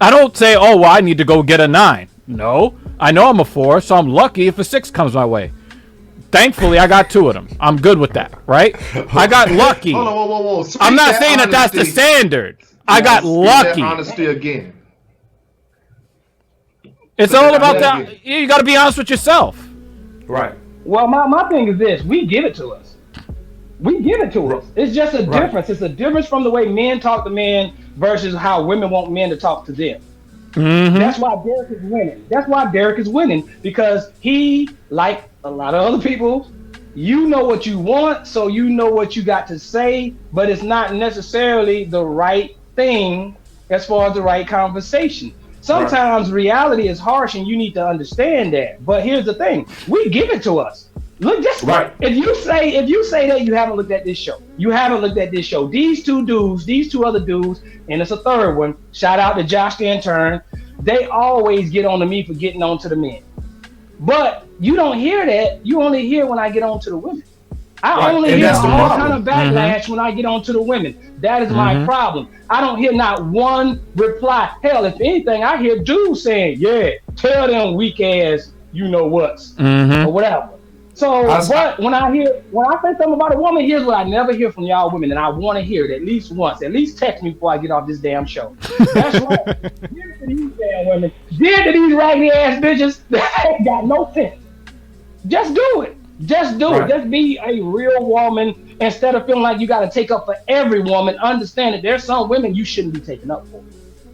I don't say, oh, well, I need to go get a 9. No, I know I'm a 4, so I'm lucky if a 6 comes my way. Thankfully, I got 2 of them. I'm good with that, right? I got lucky. Hold on, whoa. I'm not saying that that's the standard. I got lucky. Honesty again. It's all about that. You got to be honest with yourself. Right. Well, my thing is this: we give it to us. We give it to us. It's just a difference. It's a difference from the way men talk to men versus how women want men to talk to them. Mm-hmm. That's why Derrick is winning. That's why Derrick is winning, because he, like a lot of other people, you know what you want, so you know what you got to say, but it's not necessarily the right thing as far as the right conversation. Sometimes reality is harsh, and you need to understand that. But here's the thing: we give it to us. Look, just if you say that you haven't looked at this show, you haven't looked at this show. These 2 dudes, these 2 other dudes, and it's a third one. Shout out to Josh the intern. They always get on to me for getting on to the men. But you don't hear that. You only hear when I get on to the women. I only hear all kind of backlash when I get on to the women. That is my problem. I don't hear not one reply. Hell, if anything, I hear dudes saying, yeah, tell them weak ass, you know what's, or whatever. So, but when I say something about a woman, here's what I never hear from y'all women, and I want to hear it at least once. At least text me before I get off this damn show. That's right. Give it to these damn women. Give it to these raggedy ass bitches that ain't got no sense. Just do it. Just do it. Just be a real woman instead of feeling like you got to take up for every woman. Understand that there's some women you shouldn't be taking up for.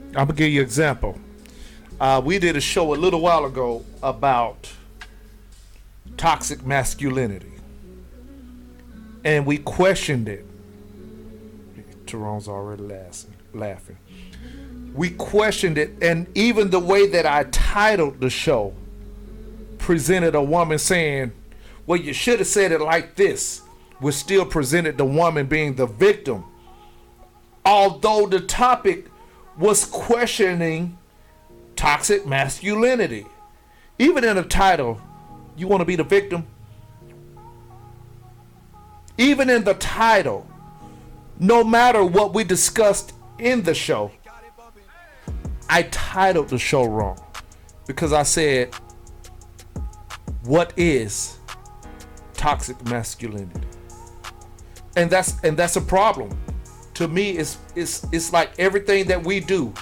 I'm gonna give you an example. We did a show a little while ago about toxic masculinity, and we questioned it. Teron's already laughing. We questioned it, and even the way that I titled the show presented a woman saying, well, you should have said it like this, which still presented the woman being the victim. Although the topic was questioning toxic masculinity. Even in the title, you want to be the victim? Even in the title, no matter what we discussed in the show, I titled the show wrong because I said, what is toxic masculinity? And that's a problem. To me, it's like everything that we do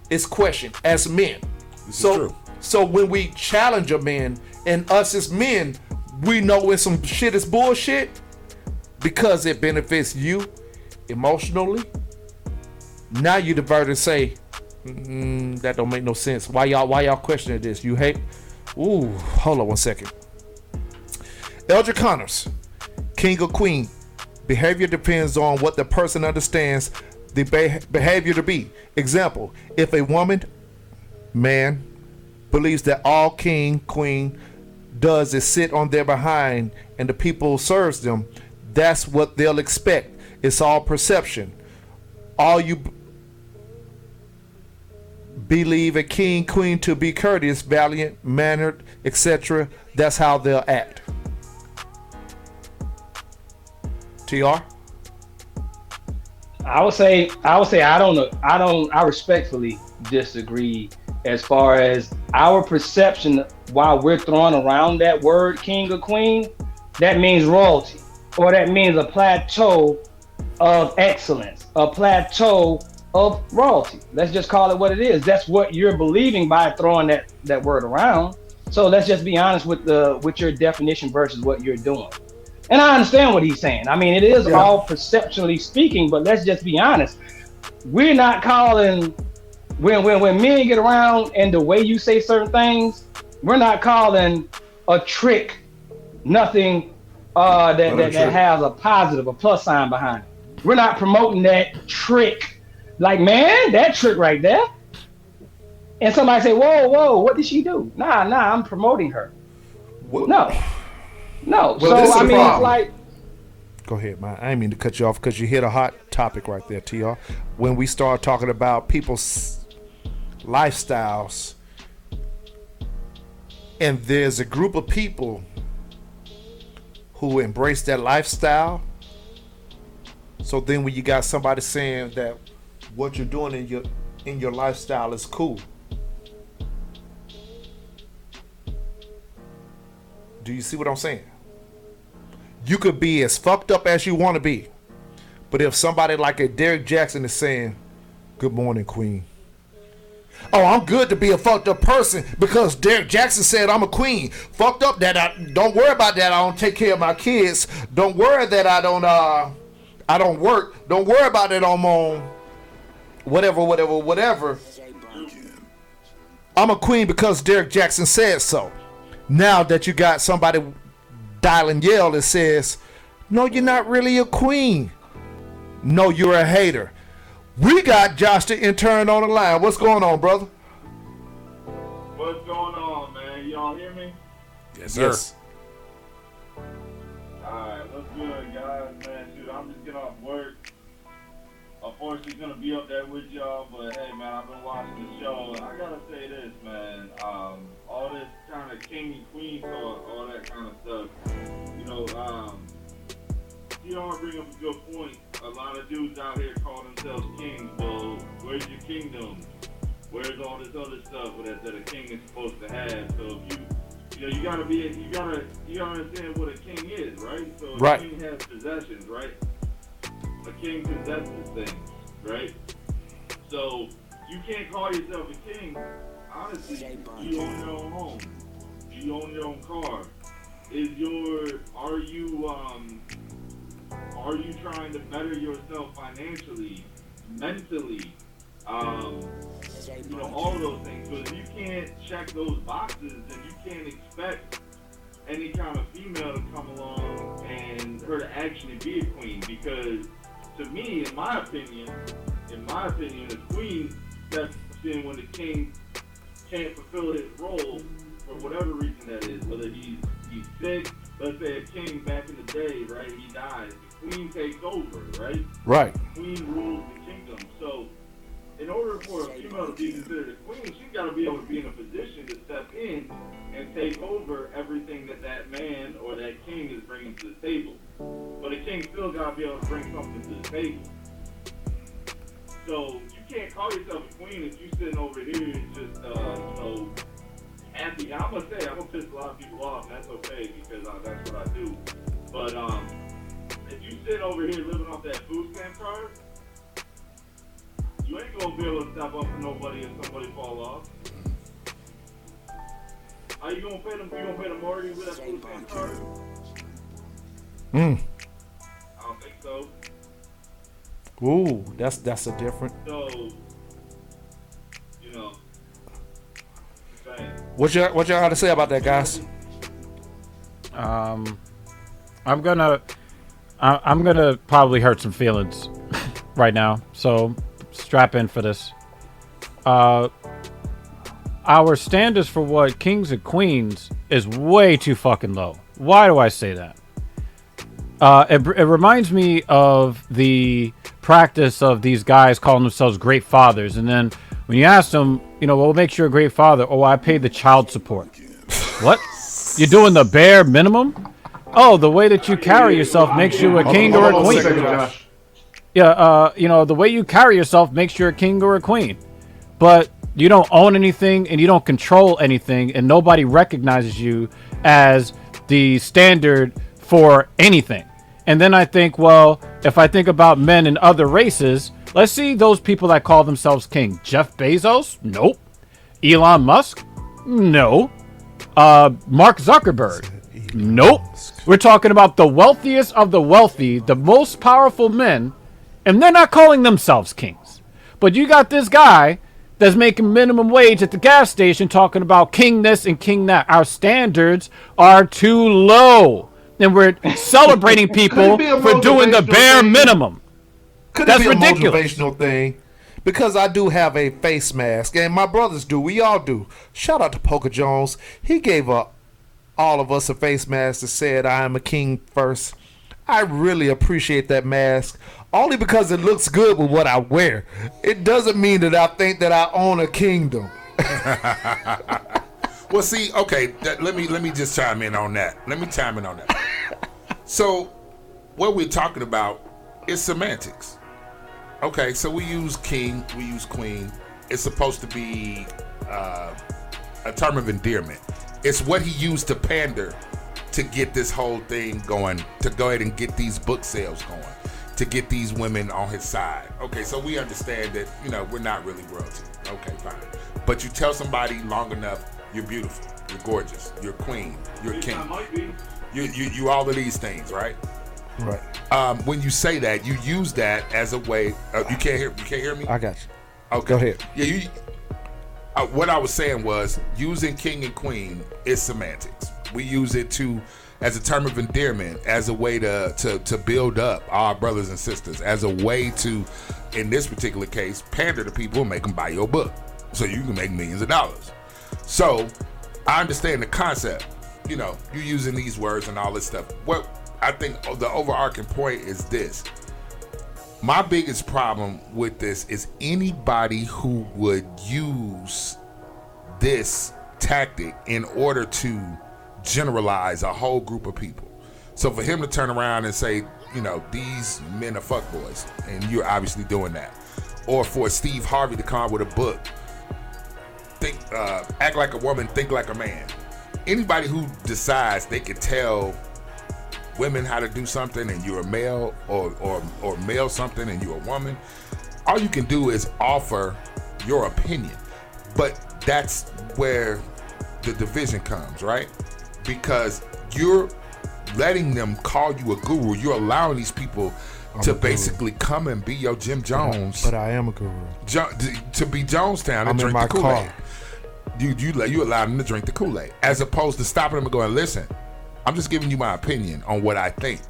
is questioned as men. So when we challenge a man, and us as men, we know when some shit is bullshit because it benefits you emotionally. Now you divert and say, that don't make no sense. Why y'all questioning this? You hate? Ooh, hold on one second. Eldrick Connors, king or queen. Behavior depends on what the person understands the behavior to be. Example, if a woman, man, believes that all king, queen does is sit on their behind and the people serves them, that's what they'll expect. It's all perception. All you believe a king, queen to be courteous, valiant, mannered, etc., that's how they'll act. TR? I would say I respectfully disagree as far as our perception while we're throwing around that word king or queen. That means royalty, or that means a plateau of excellence, a plateau of royalty. Let's just call it what it is. That's what you're believing by throwing that word around. So let's just be honest with your definition versus what you're doing. And I understand what he's saying. I mean, it is all perceptually speaking, but let's just be honest. We're not calling, when men get around and the way you say certain things, we're not calling a trick nothing that has a positive, a plus sign behind it. We're not promoting that trick. Like, man, that trick right there. And somebody say, whoa, what did she do? Nah, I'm promoting her. What? No. Well, So I mean, it's like. Go ahead, man. I didn't mean to cut you off because you hit a hot topic right there, TR. When we start talking about people's lifestyles, and there's a group of people who embrace that lifestyle. So then when you got somebody saying that what you're doing in your lifestyle is cool, do you see what I'm saying? You could be as fucked up as you want to be, but if somebody like a Derrick Jaxn is saying, "Good morning, queen." Oh, I'm good to be a fucked up person because Derrick Jaxn said I'm a queen. Fucked up that I don't worry about that. I don't take care of my kids. Don't worry that I don't work. Don't worry about that I'm on whatever. I'm a queen because Derrick Jaxn said so. Now that you got somebody dialing Yale that says, no, you're not really a queen. No, you're a hater. We got Josh the intern on the line. What's going on, brother? What's going on, man? Y'all hear me? Yes, sir. Yes. Alright, what's good, guys? Man, shoot, I'm just getting off work. Unfortunately, gonna be up there with y'all, but hey, man, I've been watching the show. I gotta say this, man. All this kind of king and queen talk, all that kind of stuff. You know, you don't bring up a good point. A lot of dudes out here call themselves kings. Well, where's your kingdom? Where's all this other stuff that a king is supposed to have? So if you gotta understand what a king is, right? So a king has possessions, right? A king possesses things, right? So you can't call yourself a king. Honestly, you own your own home. You own your own car. are you trying to better yourself financially, mentally, all of those things? So if you can't check those boxes, then you can't expect any kind of female to come along and her to actually be a queen. Because to me, in my opinion, a queen steps in when the king can't fulfill his role for whatever reason that is, whether he's sick. Let's say a king back in the day, right? He dies. The queen takes over, right? Right. The queen rules the kingdom. So, in order for a female to be considered a queen, she's got to be able to be in a position to step in and take over everything that man or that king is bringing to the table. But a king still got to be able to bring something to the table. So, you can't call yourself a queen if you're sitting over here and just, happy. I'm gonna piss a lot of people off, and that's okay because that's what I do. But if you sit over here living off that food stamp card, you ain't gonna be able to step up for nobody if somebody fall off. How you gonna pay them? You gonna pay the mortgage with that food stamp card? I don't think so. Ooh, that's a different. So, What y'all got to say about that, guys? I'm gonna probably hurt some feelings right now, so strap in for this. Our standards for what kings and queens is way too fucking low. Why do I say that? It reminds me of the practice of these guys calling themselves great fathers, and then when you ask them, what makes you a great father? Oh, I pay the child support. What? You're doing the bare minimum? Oh, the way that you carry yourself makes you a king or a queen. Yeah, the way you carry yourself makes you a king or a queen. But you don't own anything and you don't control anything, and nobody recognizes you as the standard for anything. And then I think, well, if I think about men in other races, let's see those people that call themselves king. Jeff Bezos? Nope. Elon Musk? No. Mark Zuckerberg? Nope. We're talking about the wealthiest of the wealthy, the most powerful men, and they're not calling themselves kings. But you got this guy that's making minimum wage at the gas station talking about king this and king that. Our standards are too low. And we're celebrating people for doing the bare minimum. Could That's it be ridiculous. A motivational thing? Because I do have a face mask, and my brothers do. We all do. Shout out to Poker Jones. He gave all of us a face mask that said, I am a king first. I really appreciate that mask, only because it looks good with what I wear. It doesn't mean that I think that I own a kingdom. Well, see, okay, let me just chime in on that. So, what we're talking about is semantics. Okay, so we use king, we use queen. It's supposed to be a term of endearment. It's what he used to pander to get this whole thing going, to go ahead and get these book sales going, to get these women on his side. Okay, so we understand that, we're not really royalty. Okay, fine. But you tell somebody long enough, you're beautiful, you're gorgeous, you're queen, you're king. You all of these things, right? Right. When you say that, you use that as a way. You can't hear me? I got you. Okay. Go ahead. Yeah. What I was saying was using king and queen is semantics. We use it as a term of endearment, as a way to build up our brothers and sisters, as a way to, in this particular case, pander to people and make them buy your book, so you can make millions of dollars. So I understand the concept. You using these words and all this stuff. What I think the overarching point is this. My biggest problem with this is anybody who would use this tactic in order to generalize a whole group of people. So for him to turn around and say, these men are fuckboys, and you're obviously doing that. Or for Steve Harvey to come out with a book, act like a woman, think like a man. Anybody who decides they could tell women how to do something and you're a male, or male something and you're a woman, all you can do is offer your opinion. But that's where the division comes, right? Because you're letting them call you a guru. You're allowing these people to basically come and be your Jim Jones. But I am a guru. To be Jonestown and I'm in drink my the Kool-Aid. car. You allow them to drink the Kool-Aid, as opposed to stopping them and going, listen, I'm just giving you my opinion on what I think.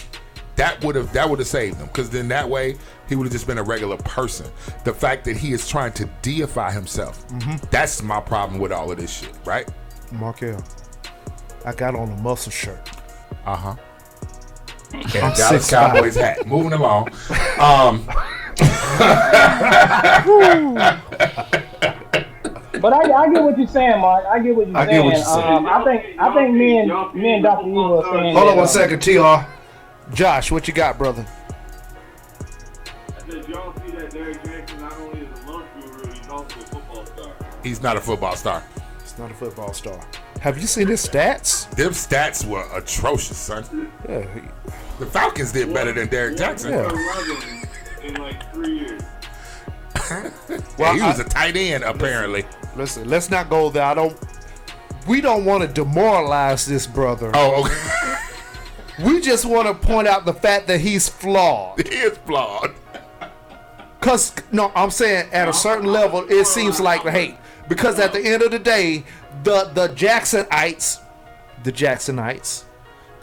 That would have saved him, because then that way he would have just been a regular person. The fact that he is trying to deify himself, that's my problem with all of this shit, right? Markel, I got on a muscle shirt. Uh-huh. And I'm Dallas 6'5". Cowboys hat. Moving along. But I get what you're saying, Mark. I get what you're saying. I think me and Dr. Evil are saying. Hold on 1 second, TR. Josh, what you got, brother? I said, y'all see that Derrick Jaxn not only is a lunch guru, he's also a football star. He's not a football star. He's not a football star. Have you seen his stats? Them stats were atrocious, son. Yeah. The Falcons did better than Derrick Jaxn. Yeah. In like 3 years. Well, he was a tight end, apparently. Listen, let's not go there. We don't want to demoralize this brother. Oh, okay. We just want to point out the fact that he's flawed. He is flawed. Cause no, I'm saying at a certain level, it seems like hate. Because at the end of the day, the Jacksonites,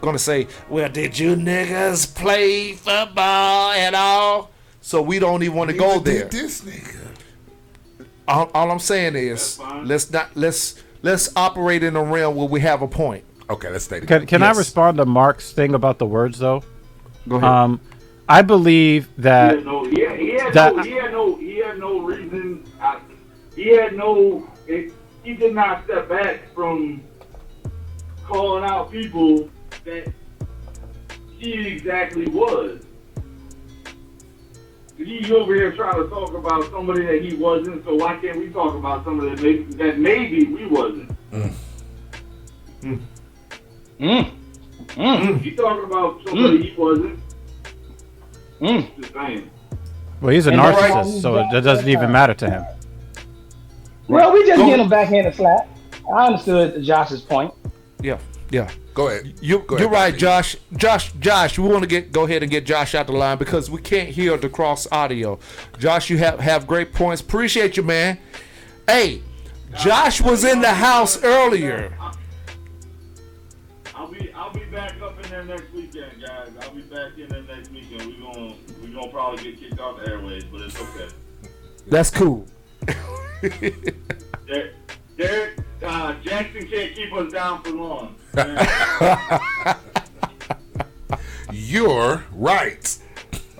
gonna say, well, did you niggas play football at all? So we don't even want to go there. This nigga. All I'm saying is, let's operate in a realm where we have a point. Okay, let's stay together. Can I respond to Mark's thing about the words though? Go ahead. I believe that He did not step back from calling out people that he exactly was. He's over here trying to talk about somebody that he wasn't, so why can't we talk about somebody that maybe we wasn't? He's talking about somebody he wasn't. Just saying. well, he's a narcissist, so it doesn't even matter to him. Well, we just getting him backhanded slap. I understood Josh's point. Yeah. Go ahead. You're right, Josh. Josh, we want to go ahead and get Josh out the line because we can't hear the cross audio. Josh, you have great points. Appreciate you, man. Hey, Josh was in the house earlier. I'll be back up in there next weekend, guys. I'll be back in there next weekend. We're gonna probably get kicked off the airways, but it's okay. That's cool. Derrick Jaxn can't keep us down for long. You're right.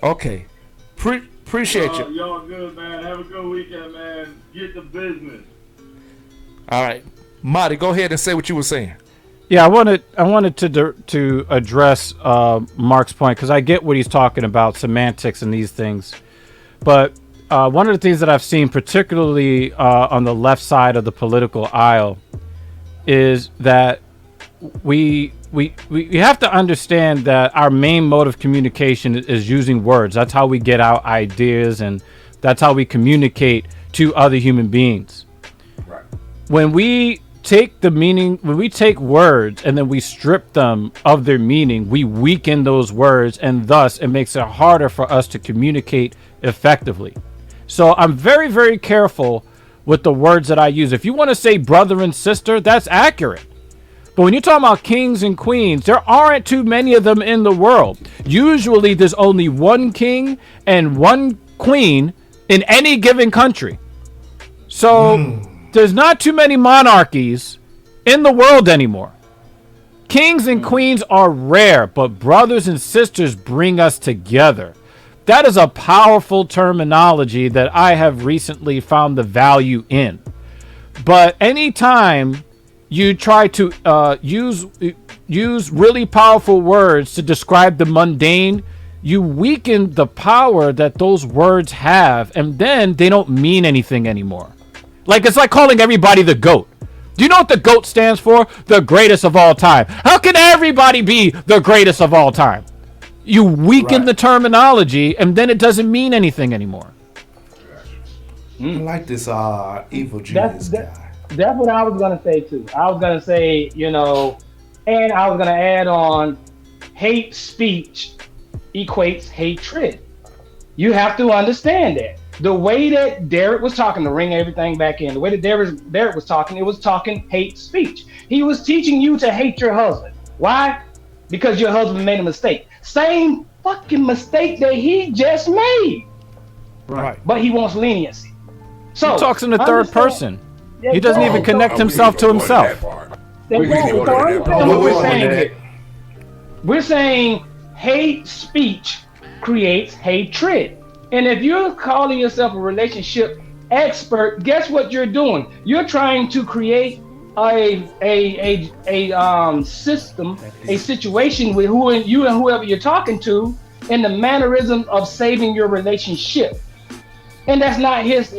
Okay. Appreciate you. Y'all good, man. Have a good weekend, man. Get the business. All right. Marty, go ahead and say what you were saying. Yeah, I wanted to address Mark's point because I get what he's talking about, semantics and these things. But one of the things that I've seen, particularly on the left side of the political aisle, is that we have to understand that our main mode of communication is using words. That's how we get out ideas, and that's how we communicate to other human beings. Right. When we take the meaning, when we take words and then we strip them of their meaning, we weaken those words, and thus it makes it harder for us to communicate effectively. So I'm very, very careful with the words that I use. If you want to say brother and sister, that's accurate. But when you're talking about kings and queens, there aren't too many of them in the world. Usually there's only one king and one queen in any given country. So there's not too many monarchies in the world anymore. Kings and queens are rare, but brothers and sisters bring us together. That is a powerful terminology that I have recently found the value in. But anytime you try to use really powerful words to describe the mundane, you weaken the power that those words have, and then they don't mean anything anymore. Like, it's like calling everybody the GOAT. Do you know what the GOAT stands for? The greatest of all time. How can everybody be the greatest of all time? You weaken the terminology, and then it doesn't mean anything anymore. I like this evil genius guy. That's what I was gonna say too. I was gonna say, And I was gonna add on, hate speech equates hatred. You have to understand that. The way that Derrick was talking, to ring everything back in, the way that Derrick was talking, it was talking hate speech. He was teaching you to hate your husband. Why? Because your husband made a mistake. Same fucking mistake that he just made. Right. But he wants leniency. So He talks in the third person. He doesn't even connect himself to himself. We're saying hate speech creates hatred. And if you're calling yourself a relationship expert, guess what you're doing? You're trying to create a system, a situation with you and whoever you're talking to, in the mannerism of saving your relationship. And that's not his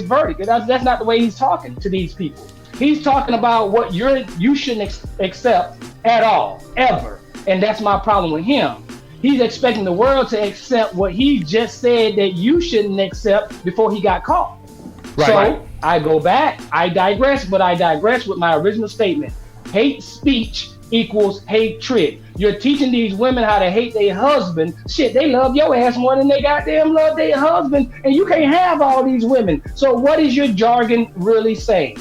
verdict. That's not the way he's talking to these people. He's talking about what you shouldn't accept at all, ever. And that's my problem with him. He's expecting the world to accept what he just said that you shouldn't accept before he got caught. Right. So I go back, I digress, but I digress with my original statement. Hate speech equals hatred. You're teaching these women how to hate their husband. Shit, they love your ass more than they goddamn love their husband, and you can't have all these women. So what is your jargon really saying?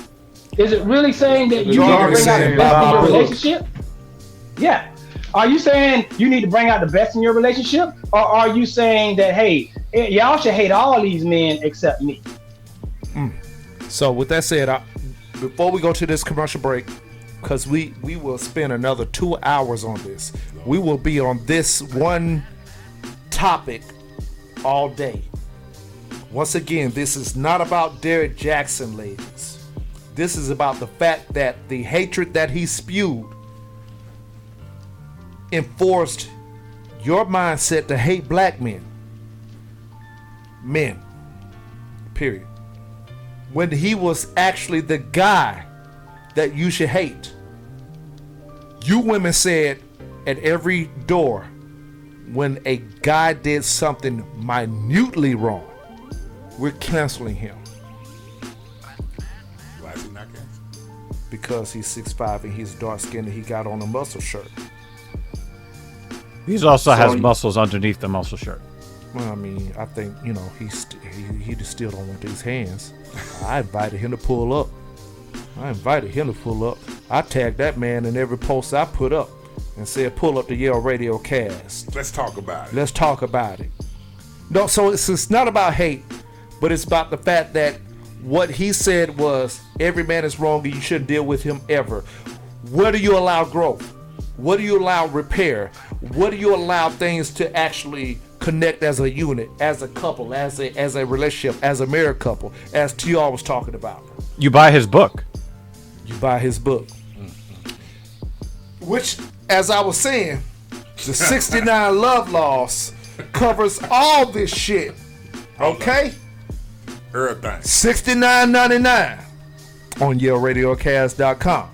Is it really saying that you need to bring out the best in your relationship? Yeah. Are you saying you need to bring out the best in your relationship? Or are you saying that, hey, y'all should hate all these men except me? So with that said, before we go to this commercial break, because we will spend another 2 hours on this. We will be on this one topic all day. Once again, this is not about Derrick Jaxn, ladies. This is about the fact that the hatred that he spewed enforced your mindset to hate black men. Men. Period. When he was actually the guy that you should hate. You women said at every door, when a guy did something minutely wrong, we're canceling him. Why is he not canceled? Because he's 6'5" and he's dark skinned and he got on a muscle shirt. He also has muscles underneath the muscle shirt. Well, I mean, I think, he still don't want these hands. I invited him to pull up. I tagged that man in every post I put up and said, pull up the Yale Radiocast. Let's talk about it. No, so it's not about hate, but it's about the fact that what he said was every man is wrong and you shouldn't deal with him ever. Where do you allow growth? What do you allow repair? What do you allow things to actually connect as a unit, as a couple, as a relationship, as a married couple, as TR was talking about? You buy his book. Which, as I was saying, the 69 Love Laws covers all this shit. Okay? Everything. $69.99 on YaleRadiocast.com.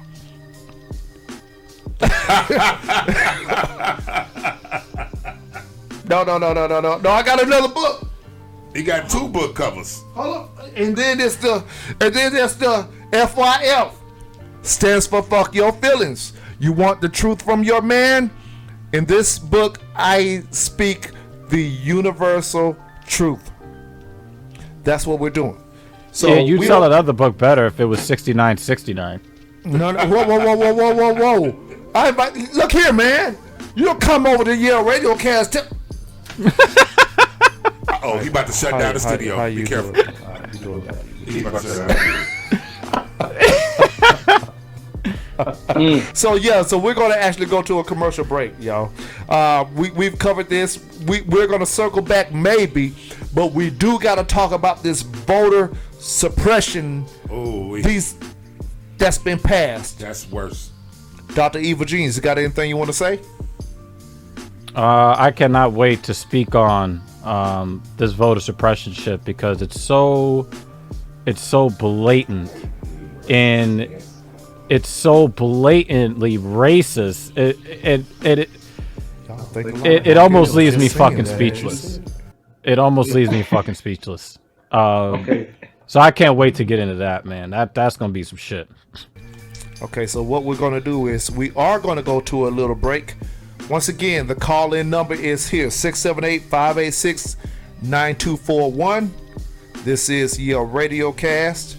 No. I got another book. He got 2 book covers. Hold up. And then there's the FYF. Stands for fuck your feelings. You want the truth from your man? In this book, I speak the universal truth. That's what we're doing. So yeah, you'd sell that other book better if it was $69.69. No. Whoa. Look here, man. You don't come over to Yale Radiocast. Uh-oh, he about to shut down the studio. Be careful. He about to shut down. So we're going to actually go to a commercial break, y'all. We've covered this. We're going to circle back maybe, but we do got to talk about this voter suppression. That's been passed. That's worse. Dr. Eva Jeans, you got anything you want to say? I cannot wait to speak on this voter suppression shit because it's so blatant and it's so blatantly racist. It almost leaves me fucking speechless. It almost leaves me fucking speechless. Okay. So I can't wait to get into that, man. That's gonna be some shit. Okay, so what we're going to do is we are going to go to a little break. Once again, the call-in number is here, 678-586-9241. This is Yale Radiocast.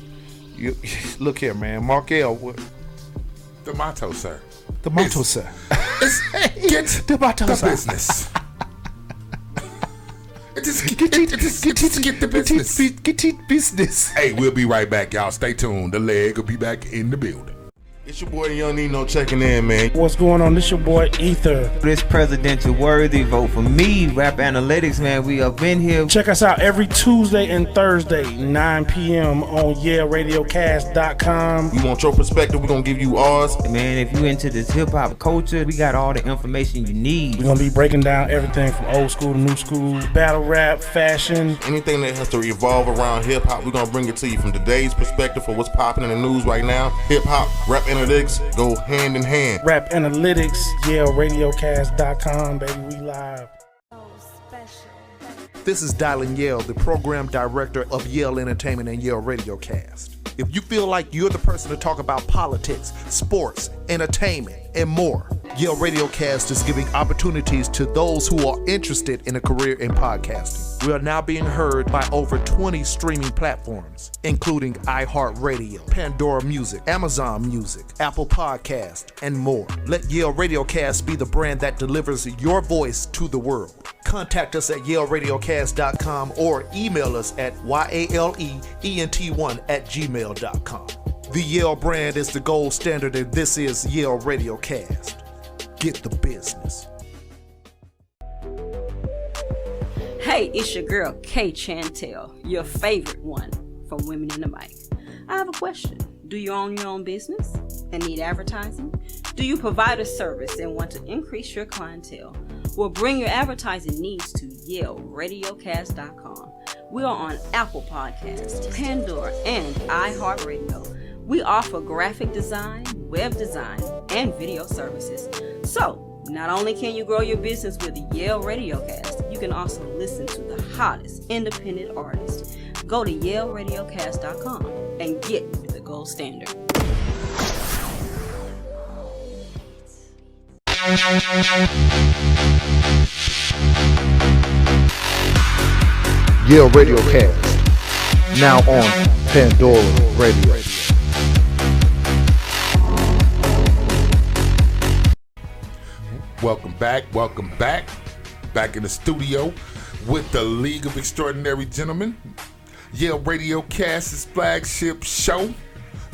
You look here, man. Markel. The motto, sir. The motto, sir. Get the motto, the sir. business. Get the business. Get it business. Hey, we'll be right back, y'all. Stay tuned. The leg will be back in the building. It's your boy Young Nino checking in, man. What's going on? This your boy Ether. This presidential worthy, vote for me. Rap Analytics, man. We up in here. Check us out every Tuesday and Thursday, 9 p.m. on YaleRadiocast.com. You want your perspective, we're going to give you ours. Man, if you into this hip-hop culture, we got all the information you need. We're going to be breaking down everything from old school to new school, battle rap, fashion. Anything that has to revolve around hip-hop, we're going to bring it to you from today's perspective for what's popping in the news right now. Hip-hop, rap analytics go hand in hand. Rap Analytics, YaleRadiocast.com, baby, we live. This is Dylan Yale, the program director of Yale Entertainment and Yale Radiocast. If you feel like you're the person to talk about politics, sports, entertainment, and more, Yale Radiocast is giving opportunities to those who are interested in a career in podcasting. We are now being heard by over 20 streaming platforms, including iHeartRadio, Pandora Music, Amazon Music, Apple Podcast, and more. Let Yale Radiocast be the brand that delivers your voice to the world. Contact us at YaleRadiocast.com or email us at yaleent1@gmail.com. The Yale brand is the gold standard, and this is Yale Radiocast. Get the business. Hey, it's your girl Kay Chantel, your favorite one from Women in the Mic. I have a question. Do you own your own business and need advertising? Do you provide a service and want to increase your clientele? Well, bring your advertising needs to YaleRadiocast.com. We are on Apple Podcasts, Pandora, and iHeartRadio. We offer graphic design, web design, and video services. So, not only can you grow your business with Yale Radiocast, you can also listen to the hottest independent artists. Go to YaleRadiocast.com and get the gold standard. Yale Radiocast, now on Pandora Radio. Welcome back. Back in the studio with the League of Extraordinary Gentlemen. Yale Radiocast's flagship show,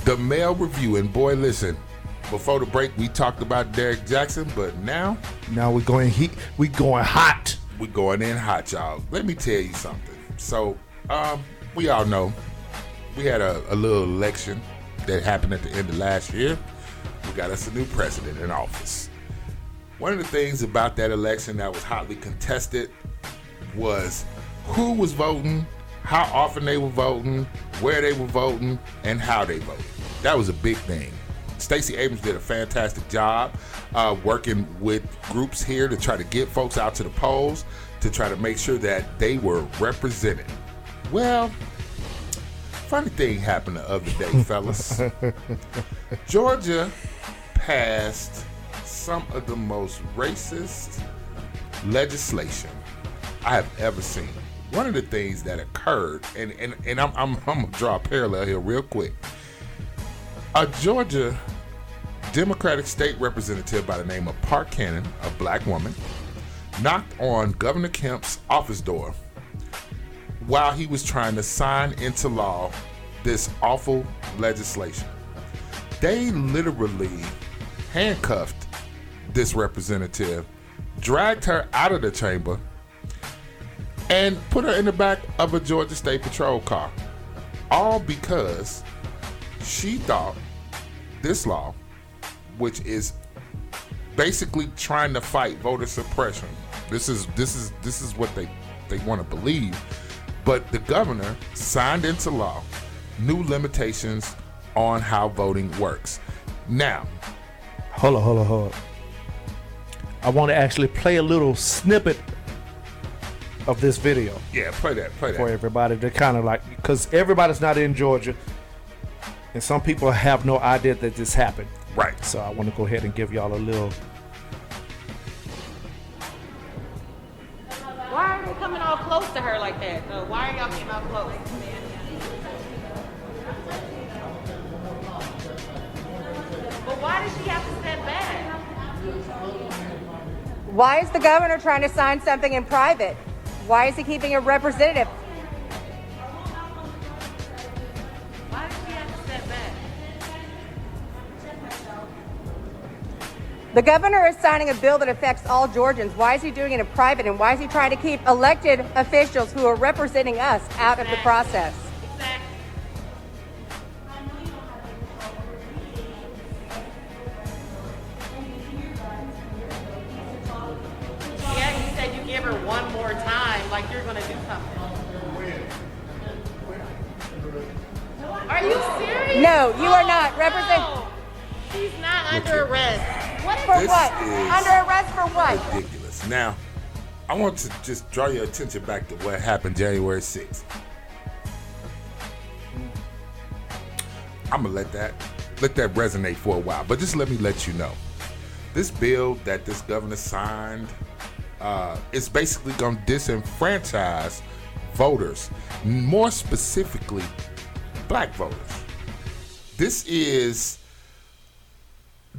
the Male Review. And boy, listen, before the break, we talked about Derrick Jaxn, but now we're going heat. We going hot. We going in hot, y'all. Let me tell you something. So, we all know we had a little election that happened at the end of last year. We got us a new president in office. One of the things about that election that was hotly contested was who was voting, how often they were voting, where they were voting, and how they voted. That was a big thing. Stacey Abrams did a fantastic job working with groups here to try to get folks out to the polls to try to make sure that they were represented. Well, funny thing happened the other day, fellas. Georgia passed some of the most racist legislation I have ever seen. One of the things that occurred, and I'm gonna draw a parallel here real quick. A Georgia Democratic state representative by the name of Park Cannon, a black woman, knocked on Governor Kemp's office door while he was trying to sign into law this awful legislation. They literally handcuffed this representative, dragged her out of the chamber, and put her in the back of a Georgia State Patrol car. All because she thought this law, which is basically trying to fight voter suppression. This is what they want to believe. But the governor signed into law new limitations on how voting works. Now, hold on. I want to actually play a little snippet of this video. Yeah, play that. For everybody to kind of like, because everybody's not in Georgia. And some people have no idea that this happened. Right. So I want to go ahead and give y'all a little. Why are they coming all close to her like that? Why are y'all getting all close? But why does she have to step back? Why is the governor trying to sign something in private? Why is he keeping a representative? Why does she have to step back? The governor is signing a bill that affects all Georgians. Why is he doing it in private? And why is he trying to keep elected officials who are representing us out of the process? Yeah, you said you give her one more time, like you're gonna do something. Are you serious? No, you are not. No. She's not under arrest. What is For This what? is Under arrest for what? ridiculous. Now, I want to just draw your attention back to what happened January 6th. I'm gonna let that resonate for a while, but just let me let you know. This bill that this governor signed is basically gonna disenfranchise voters, more specifically black voters. This is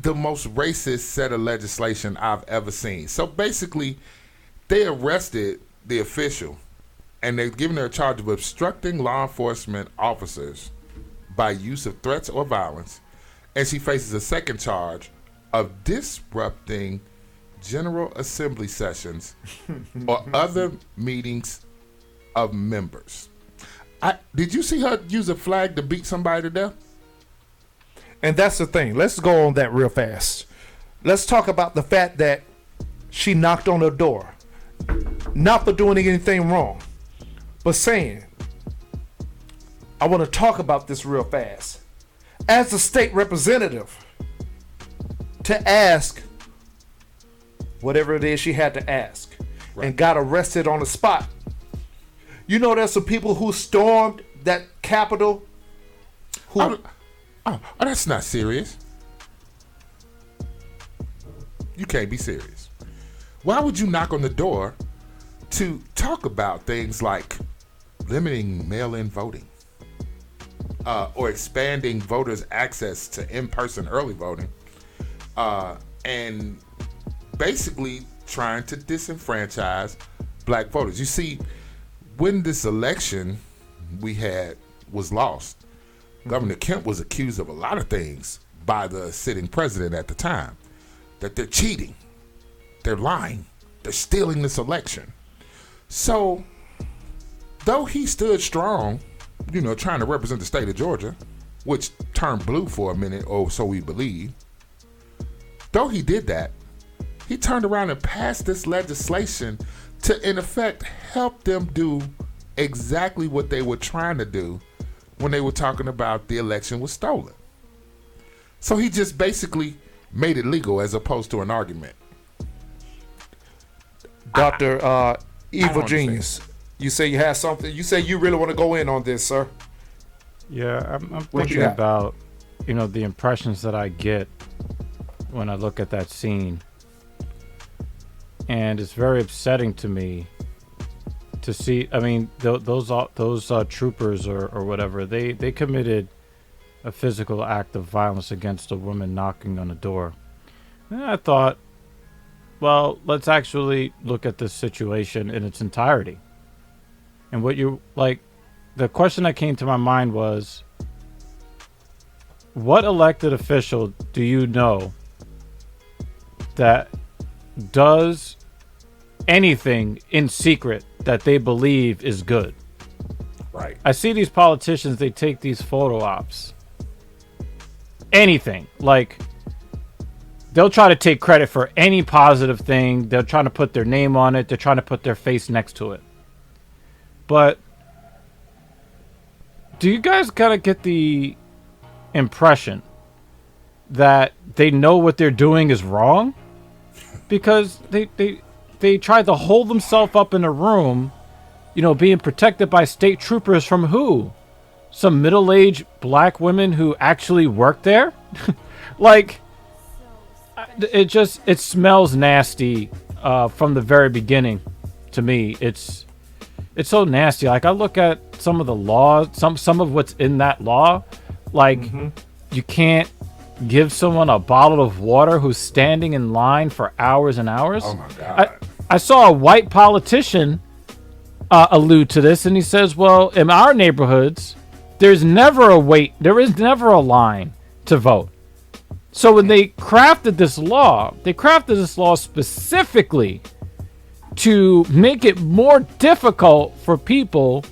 the most racist set of legislation I've ever seen. So basically, they arrested the official and they've given her a charge of obstructing law enforcement officers by use of threats or violence, and she faces a second charge of disrupting General Assembly sessions or other meetings of members. Did you see her use a flag to beat somebody to death? And that's the thing. Let's go on that real fast. Let's talk about the fact that she knocked on her door. Not for doing anything wrong, but saying, I want to talk about this real fast. As a state representative, to ask whatever it is she had to ask, and got arrested on the spot. You know, there's some people who stormed that Capitol. Oh, that's not serious. You can't be serious. Why would you knock on the door to talk about things like limiting mail-in voting or expanding voters' access to in-person early voting and basically trying to disenfranchise black voters? You see, when this election we had was lost, Governor Kemp was accused of a lot of things by the sitting president at the time. That they're cheating, they're lying, they're stealing this election. So, though he stood strong, you know, trying to represent the state of Georgia, which turned blue for a minute, or so we believe, though he did that, he turned around and passed this legislation to, in effect, help them do exactly what they were trying to do when they were talking about the election was stolen. So he just basically made it legal as opposed to an argument. Dr. Evil Genius, you say you have something. You say you really want to go in on this, sir. Yeah, I'm thinking about, you know, the impressions that I get when I look at that scene. And it's very upsetting to me to see. I mean, those troopers or whatever, they committed a physical act of violence against a woman knocking on a door. And I thought, well, let's actually look at this situation in its entirety. And the question that came to my mind was, what elected official do you know that does anything in secret that they believe is good? Right. I see these politicians, they take these photo ops. Anything. Like, they'll try to take credit for any positive thing. They're trying to put their name on it. They're trying to put their face next to it. But do you guys kind of get the impression that they know what they're doing is wrong? Because they tried to hold themselves up in a room, you know, being protected by state troopers from who? some middle-aged black women who actually work there. Like, it smells nasty from the very beginning. To me, it's so nasty. Like, I look at some of the laws, some of what's in that law, like you can't give someone a bottle of water who's standing in line for hours and hours. Oh my God. I saw a white politician allude to this, and he says, well, in our neighborhoods, there is never a line to vote. So when they crafted this law specifically to make it more difficult for people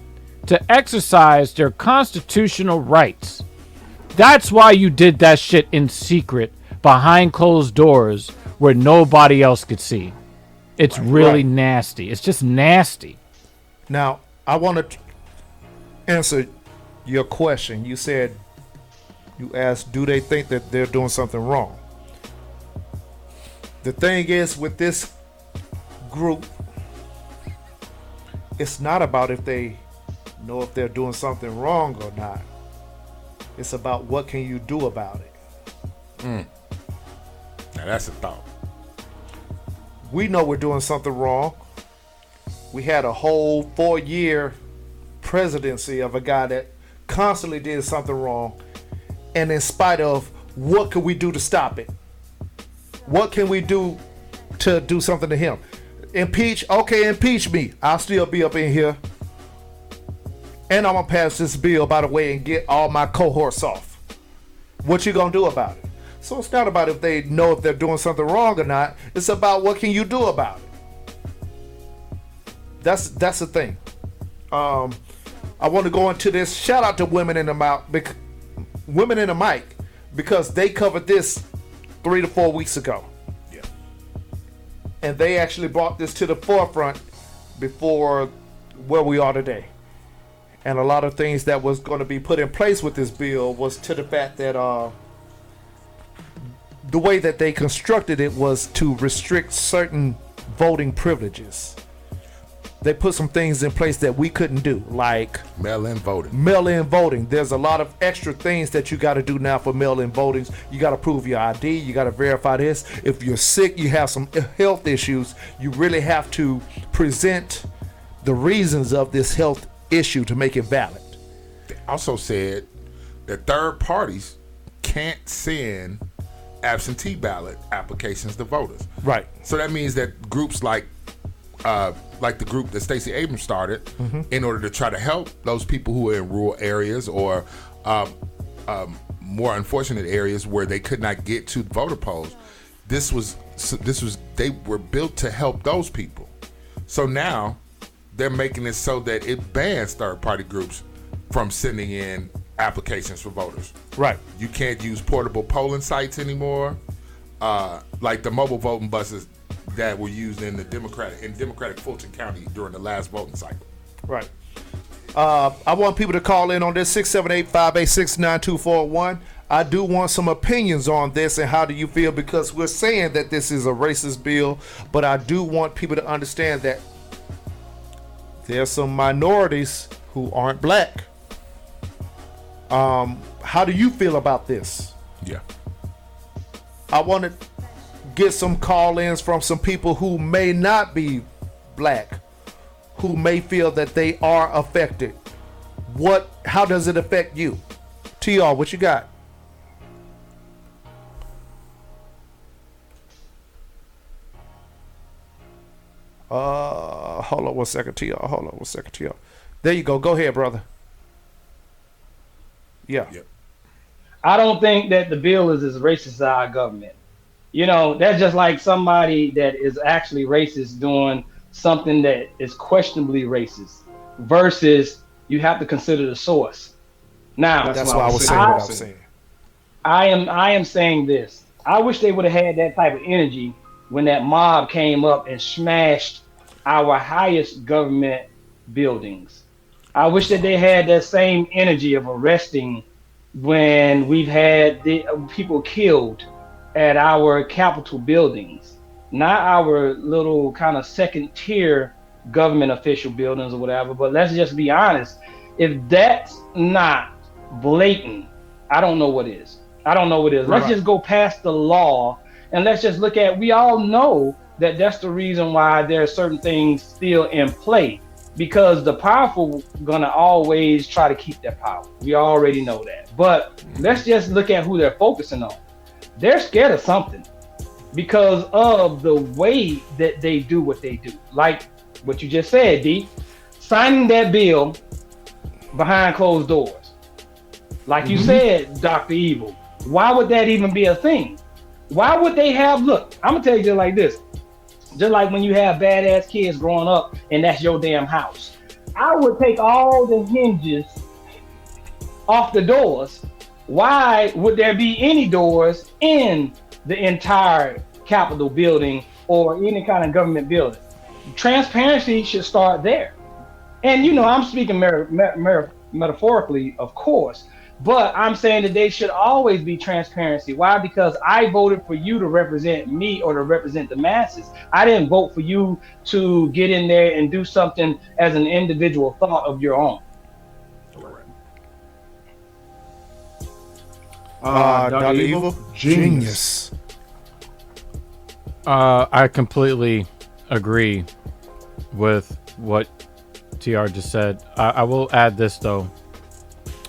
to exercise their constitutional rights. That's why you did that shit in secret, behind closed doors, where nobody else could see. It's really nasty. It's just nasty. Now, I want to answer your question. You asked, do they think that they're doing something wrong? The thing is, with this group, it's not about if they know if they're doing something wrong or not. It's about what can you do about it. Now that's a thought. We know we're doing something wrong. We had a whole 4-year presidency of a guy that constantly did something wrong. And in spite of, what can we do to stop it? What can we do to do something to him? Impeach? Okay, impeach me. I'll still be up in here. And I'm going to pass this bill, by the way, and get all my cohorts off. What you going to do about it? So it's not about if they know if they're doing something wrong or not. It's about what can you do about it. That's the thing. I want to go into this. Shout out to Women in the Mic, because they covered this 3 to 4 weeks ago. Yeah. And they actually brought this to the forefront before where we are today. And a lot of things that was going to be put in place with this bill was to the fact that the way that they constructed it was to restrict certain voting privileges. They put some things in place that we couldn't do, like mail-in voting. Mail-in voting. There's a lot of extra things that you got to do now for mail-in voting. You got to prove your ID. You got to verify this. If you're sick, you have some health issues, you really have to present the reasons of this health issue to make it valid. They also said that third parties can't send absentee ballot applications to voters. Right. So that means that groups like the group that Stacey Abrams started, in order to try to help those people who are in rural areas or more unfortunate areas where they could not get to voter polls. They were built to help those people. So now they're making it so that it bans third-party groups from sending in applications for voters. Right. You can't use portable polling sites anymore, like the mobile voting buses that were used in Democratic Fulton County during the last voting cycle. Right. I want people to call in on this 678-586-9241. I do want some opinions on this and how do you feel, because we're saying that this is a racist bill, but I do want people to understand that there's some minorities who aren't black. How do you feel about this? Yeah. I want to get some call-ins from some people who may not be black, who may feel that they are affected. How does it affect you? TR, what you got? Hold on one second, TR. There you go. Go ahead, brother. Yeah. Yep. I don't think that the bill is as racist as our government. You know, that's just like somebody that is actually racist doing something that is questionably racist, versus you have to consider the source. Now, that's why I was saying what I was saying. I am saying this. I wish they would have had that type of energy when that mob came up and smashed our highest government buildings. I wish that they had that same energy of arresting when we've had the people killed at our Capitol buildings, not our little kind of second tier government official buildings or whatever. But let's just be honest. If that's not blatant, I don't know what is. I don't know what is. Let's just go past the law and let's just look at, we all know that that's the reason why there are certain things still in play, because the powerful gonna always try to keep their power. We already know that. But let's just look at who they're focusing on. They're scared of something because of the way that they do what they do. Like what you just said, D, signing that bill behind closed doors. Like you said, Dr. Evil, why would that even be a thing? Why would they have, look, I'm gonna tell you just like this. Just like when you have badass kids growing up and that's your damn house. I would take all the hinges off the doors. Why would there be any doors in the entire Capitol building or any kind of government building? Transparency should start there. And you know, I'm speaking metaphorically, of course, but I'm saying that they should always be transparency. Why? Because I voted for you to represent me or to represent the masses. I didn't vote for you to get in there and do something as an individual thought of your own. Dr. Evil? Genius. I completely agree with what TR just said. I will add this though.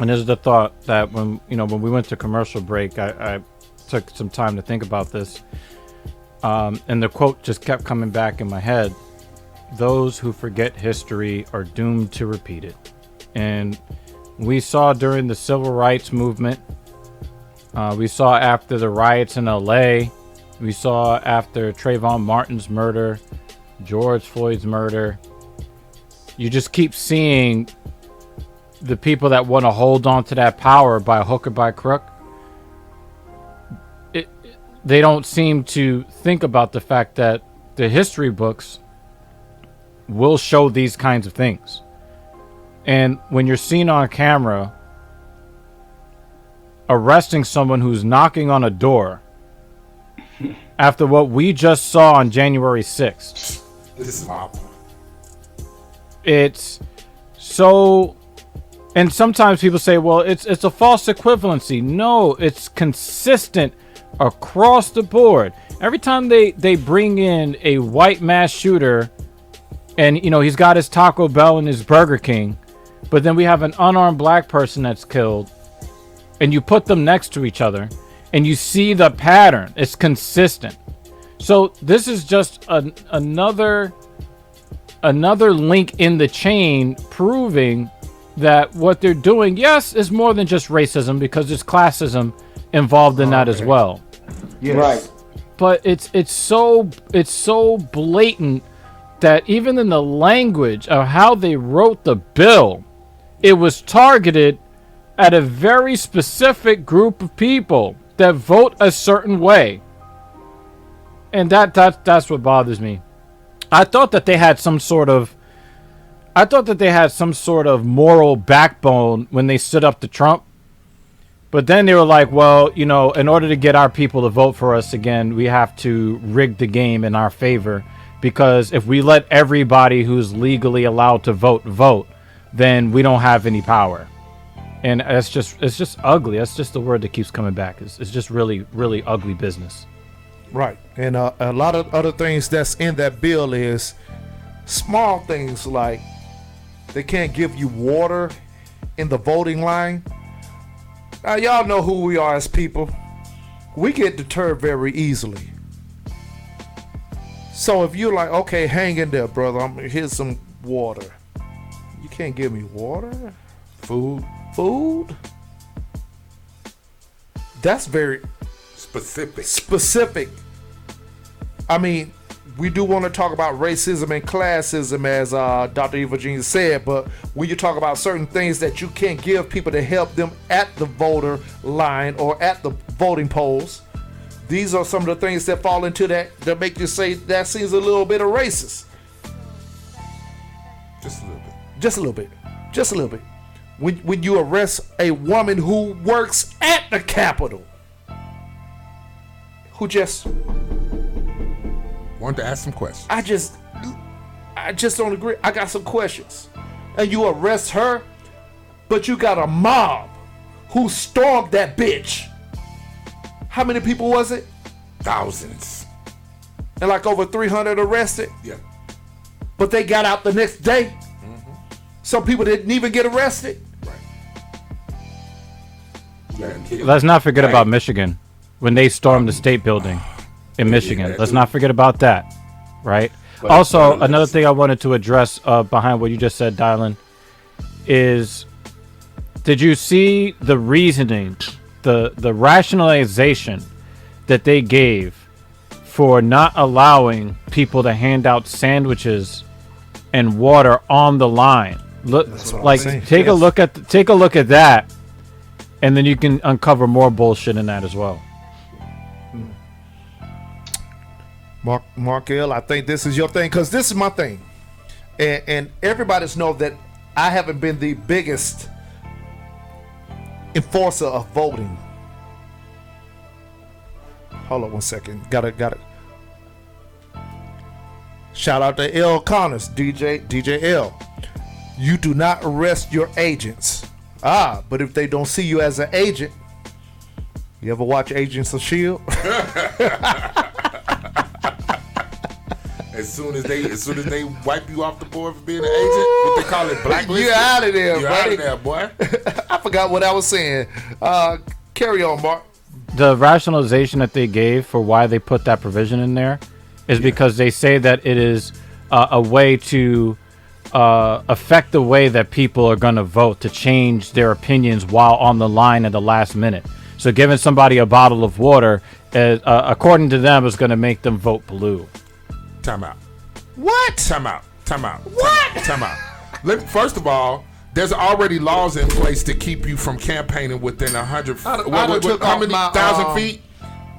And this is the thought that when we went to commercial break, I took some time to think about this. And the quote just kept coming back in my head. Those who forget history are doomed to repeat it. And we saw during the civil rights movement, we saw after the riots in LA, we saw after Trayvon Martin's murder, George Floyd's murder, you just keep seeing the people that want to hold on to that power by hook or by crook. They don't seem to think about the fact that the history books will show these kinds of things. And when you're seen on camera arresting someone who's knocking on a door after what we just saw on January 6th. This is my point. It's so, and sometimes people say, well, it's a false equivalency. No, it's consistent across the board. Every time they bring in a white mass shooter and, he's got his Taco Bell and his Burger King, but then we have an unarmed black person that's killed, and you put them next to each other and you see the pattern. It's consistent. So this is just another link in the chain proving that what they're doing, yes, is more than just racism, because there's classism involved in that as well. Yes. Right. But it's so blatant that even in the language of how they wrote the bill, it was targeted at a very specific group of people that vote a certain way. And that's what bothers me. I thought that they had some sort of moral backbone when they stood up to Trump. But then they were like, well, in order to get our people to vote for us again, we have to rig the game in our favor. Because if we let everybody who's legally allowed to vote, then we don't have any power. And it's just ugly. That's just the word that keeps coming back. It's just really, really ugly business. Right. And a lot of other things that's in that bill is small things like they can't give you water in the voting line. Now, y'all know who we are as people. We get deterred very easily. So if you're like, okay, hang in there, brother, here's some water. You can't give me water? Food? That's very specific. I mean, we do want to talk about racism and classism, as Dr. Evil Genius said, but when you talk about certain things that you can't give people to help them at the voter line or at the voting polls, these are some of the things that fall into that make you say that seems a little bit of racist. Just a little bit. When you arrest a woman who works at the Capitol, who just wanted to ask some questions. I just don't agree. I got some questions. And you arrest her, but you got a mob who stormed that bitch. How many people was it? Thousands. And like over 300 arrested? Yeah. But they got out the next day. Mm-hmm. Some people didn't even get arrested. Let's not forget about Michigan when they stormed the state building in Michigan. Let's not forget about that, right? Also, another thing I wanted to address behind what you just said, Dylan, is did you see the reasoning, the rationalization that they gave for not allowing people to hand out sandwiches and water on the line? Look, like take a look at that. And then you can uncover more bullshit in that as well. Mark L, I think this is your thing, because this is my thing. And everybody's know that I haven't been the biggest enforcer of voting. Hold on 1 second. Got it. Shout out to L Connors, DJ L. You do not arrest your agents. But if they don't see you as an agent, you ever watch Agents of S.H.I.E.L.D.? As soon as they wipe you off the board for being an agent, what they call it, blacklisted. You're out of there, You're buddy. out of there, boy. I forgot what I was saying. Carry on, Mark. The rationalization that they gave for why they put that provision in there is because they say that it is a way to affect the way that people are going to vote, to change their opinions while on the line at the last minute. So giving somebody a bottle of water, according to them, is going to make them vote blue. Time out. What? Time out. What? Time out. First of all, there's already laws in place to keep you from campaigning within 100. How many thousand feet?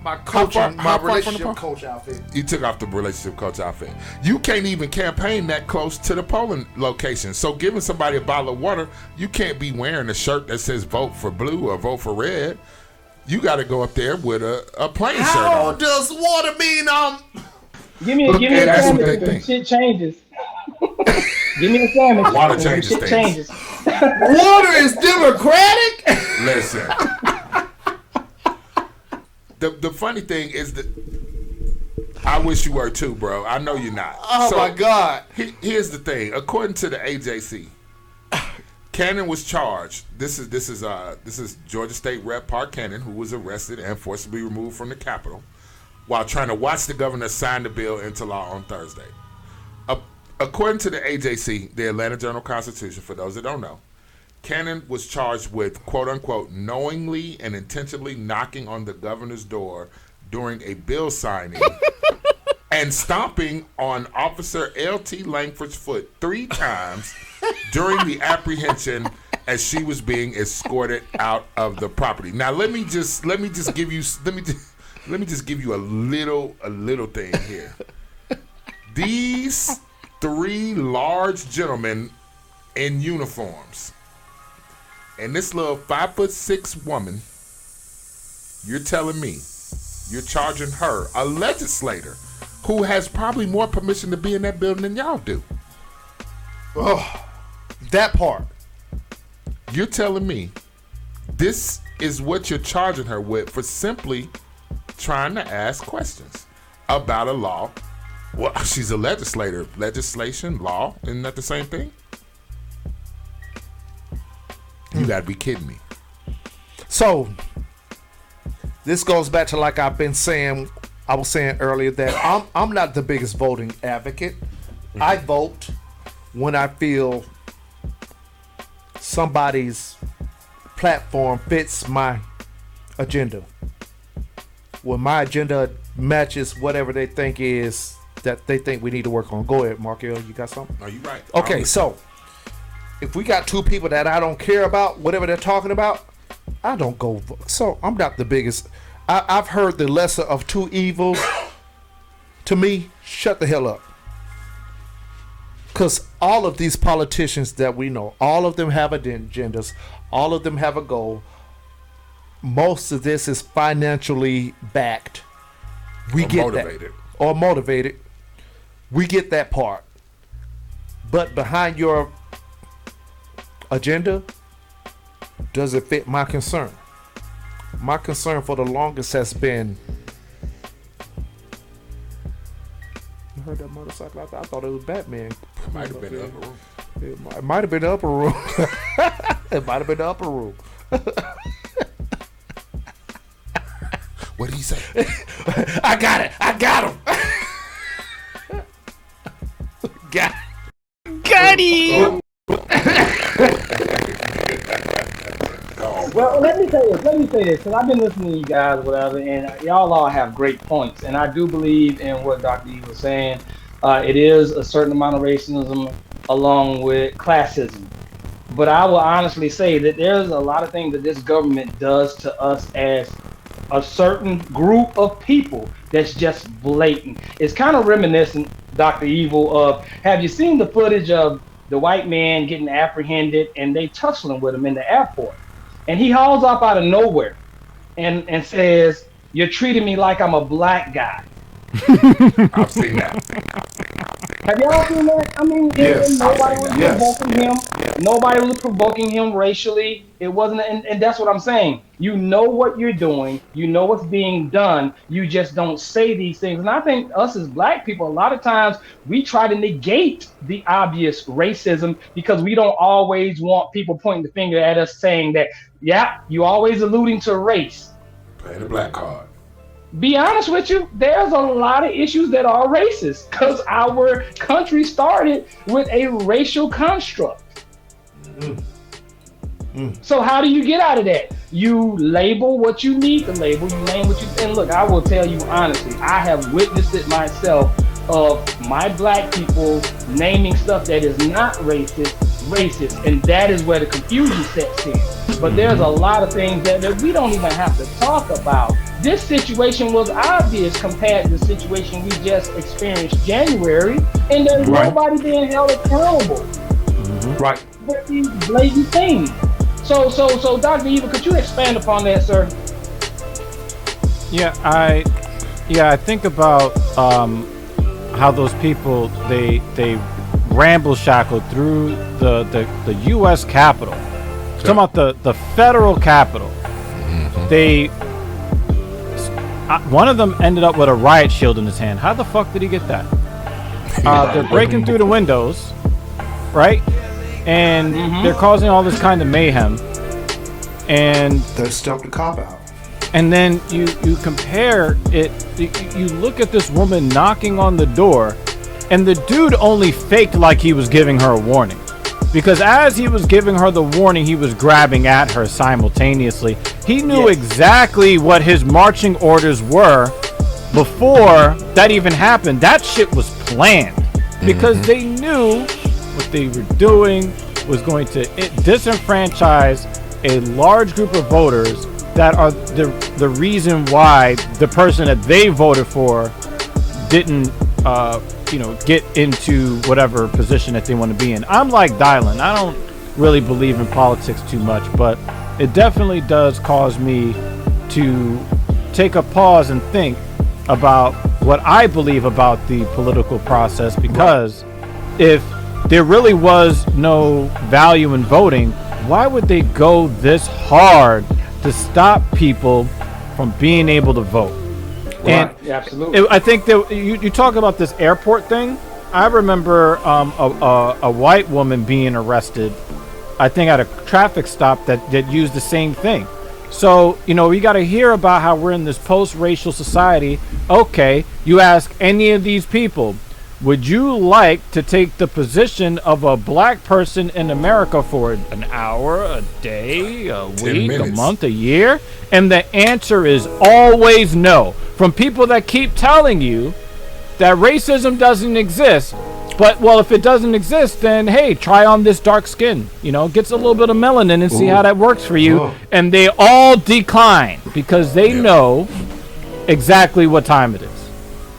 My coaching, how far relationship coach outfit. You took off the relationship coach outfit. You can't even campaign that close to the polling location. So giving somebody a bottle of water, you can't be wearing a shirt that says vote for blue or vote for red. You got to go up there with a plain shirt on. How does water mean Give me a sandwich when shit changes. Give me a sandwich. Water changes shit things. changes. Water is democratic? Listen. The funny thing is that I wish you were too, bro. I know you're not. Oh my God. Here's the thing. According to the AJC, Cannon was charged. This is Georgia State Rep. Park Cannon, who was arrested and forcibly removed from the Capitol while trying to watch the governor sign the bill into law on Thursday. According to the AJC, the Atlanta Journal-Constitution, for those that don't know, Cannon was charged with, quote-unquote, knowingly and intentionally knocking on the governor's door during a bill signing and stomping on Officer L.T. Langford's foot 3 times during the apprehension as she was being escorted out of the property. Now, let me just give you a little thing here. These 3 large gentlemen in uniforms and this little 5'6" woman, you're telling me you're charging her, a legislator who has probably more permission to be in that building than y'all do. Oh, that part. You're telling me this is what you're charging her with for simply trying to ask questions about a law. Well, she's a legislator. Legislation, law, isn't that the same thing? You gotta be kidding me. So this goes back to like I was saying earlier that I'm not the biggest voting advocate. Mm-hmm. I vote when I feel somebody's platform fits my agenda. When my agenda matches whatever they think is that they think we need to work on. Go ahead, Mark L. You got something? No, you're right. Okay, so if we got 2 people that I don't care about, whatever they're talking about, I don't go. So I'm not the biggest. I've heard the lesser of 2 evils. To me, shut the hell up. Because all of these politicians that we know, all of them have agendas, all of them have a goal. Most of this is financially backed. We get motivated. that. Or motivated. We get that part. But behind your agenda, does it fit my concern? My concern for the longest has been. You heard that motorcycle? I thought it was Batman. Might have been the upper room. It might have been the upper room. It might have been the upper room. What did he say? I got it. I got him. Got him. Well, let me say this, because I've been listening to you guys, whatever, and y'all all have great points, and I do believe in what Dr. E was saying. It is a certain amount of racism along with classism, but I will honestly say that there's a lot of things that this government does to us as a certain group of people that's just blatant. It's kind of reminiscent, Dr. Evil, of, have you seen the footage of the white man getting apprehended and they tussling with him in the airport? And he hauls up out of nowhere and says, "You're treating me like I'm a black guy." I've seen that. Have y'all seen that? I mean, Yes, nobody was provoking him. Nobody was provoking him racially. It wasn't, and that's what I'm saying. You know what you're doing. You know what's being done. You just don't say these things. And I think us as black people, a lot of times we try to negate the obvious racism because we don't always want people pointing the finger at us saying that, yeah, you always alluding to race. Play the black card. Be honest with you, there's a lot of issues that are racist because our country started with a racial construct. So how do you get out of that? You label what you need to label, you name what you, and look, I will tell you honestly, I have witnessed it myself of my black people naming stuff that is not racist, and that is where the confusion sets in. But there's a lot of things that we don't even have to talk about. This situation was obvious compared to the situation we just experienced January, and there's nobody being held accountable. Right. For these blatant things. So, Dr. Eva, could you expand upon that, sir? Yeah, I think about how those people they ramble shackled through the U.S. Capitol. Sure. Talking about the federal Capitol. They one of them ended up with a riot shield in his hand. How the fuck did he get that? They're breaking through the windows, right? And they're causing all this kind of mayhem. And they stumped the cop out. And then you compare it, you look at this woman knocking on the door, and the dude only faked like he was giving her a warning. Because as he was giving her the warning, he was grabbing at her simultaneously. He knew exactly what his marching orders were before that even happened. That shit was planned. Because they knew what they were doing was going to disenfranchise a large group of voters that are the reason why the person that they voted for didn't get into whatever position that they want to be in. I'm like Dylan. I don't really believe in politics too much, but it definitely does cause me to take a pause and think about what I believe about the political process, because if there really was no value in voting, why would they go this hard to stop people from being able to vote? Right. And absolutely. I think that you talk about this airport thing. I remember a white woman being arrested, I think at a traffic stop that used the same thing. So, we got to hear about how we're in this post-racial society. Okay, you ask any of these people, would you like to take the position of a black person in America for an hour, a day, a week, a month, a year? And the answer is always no. From people that keep telling you that racism doesn't exist. But, well, if it doesn't exist, then, hey, try on this dark skin. Gets a little bit of melanin and see how that works for you. And they all decline because they know exactly what time it is.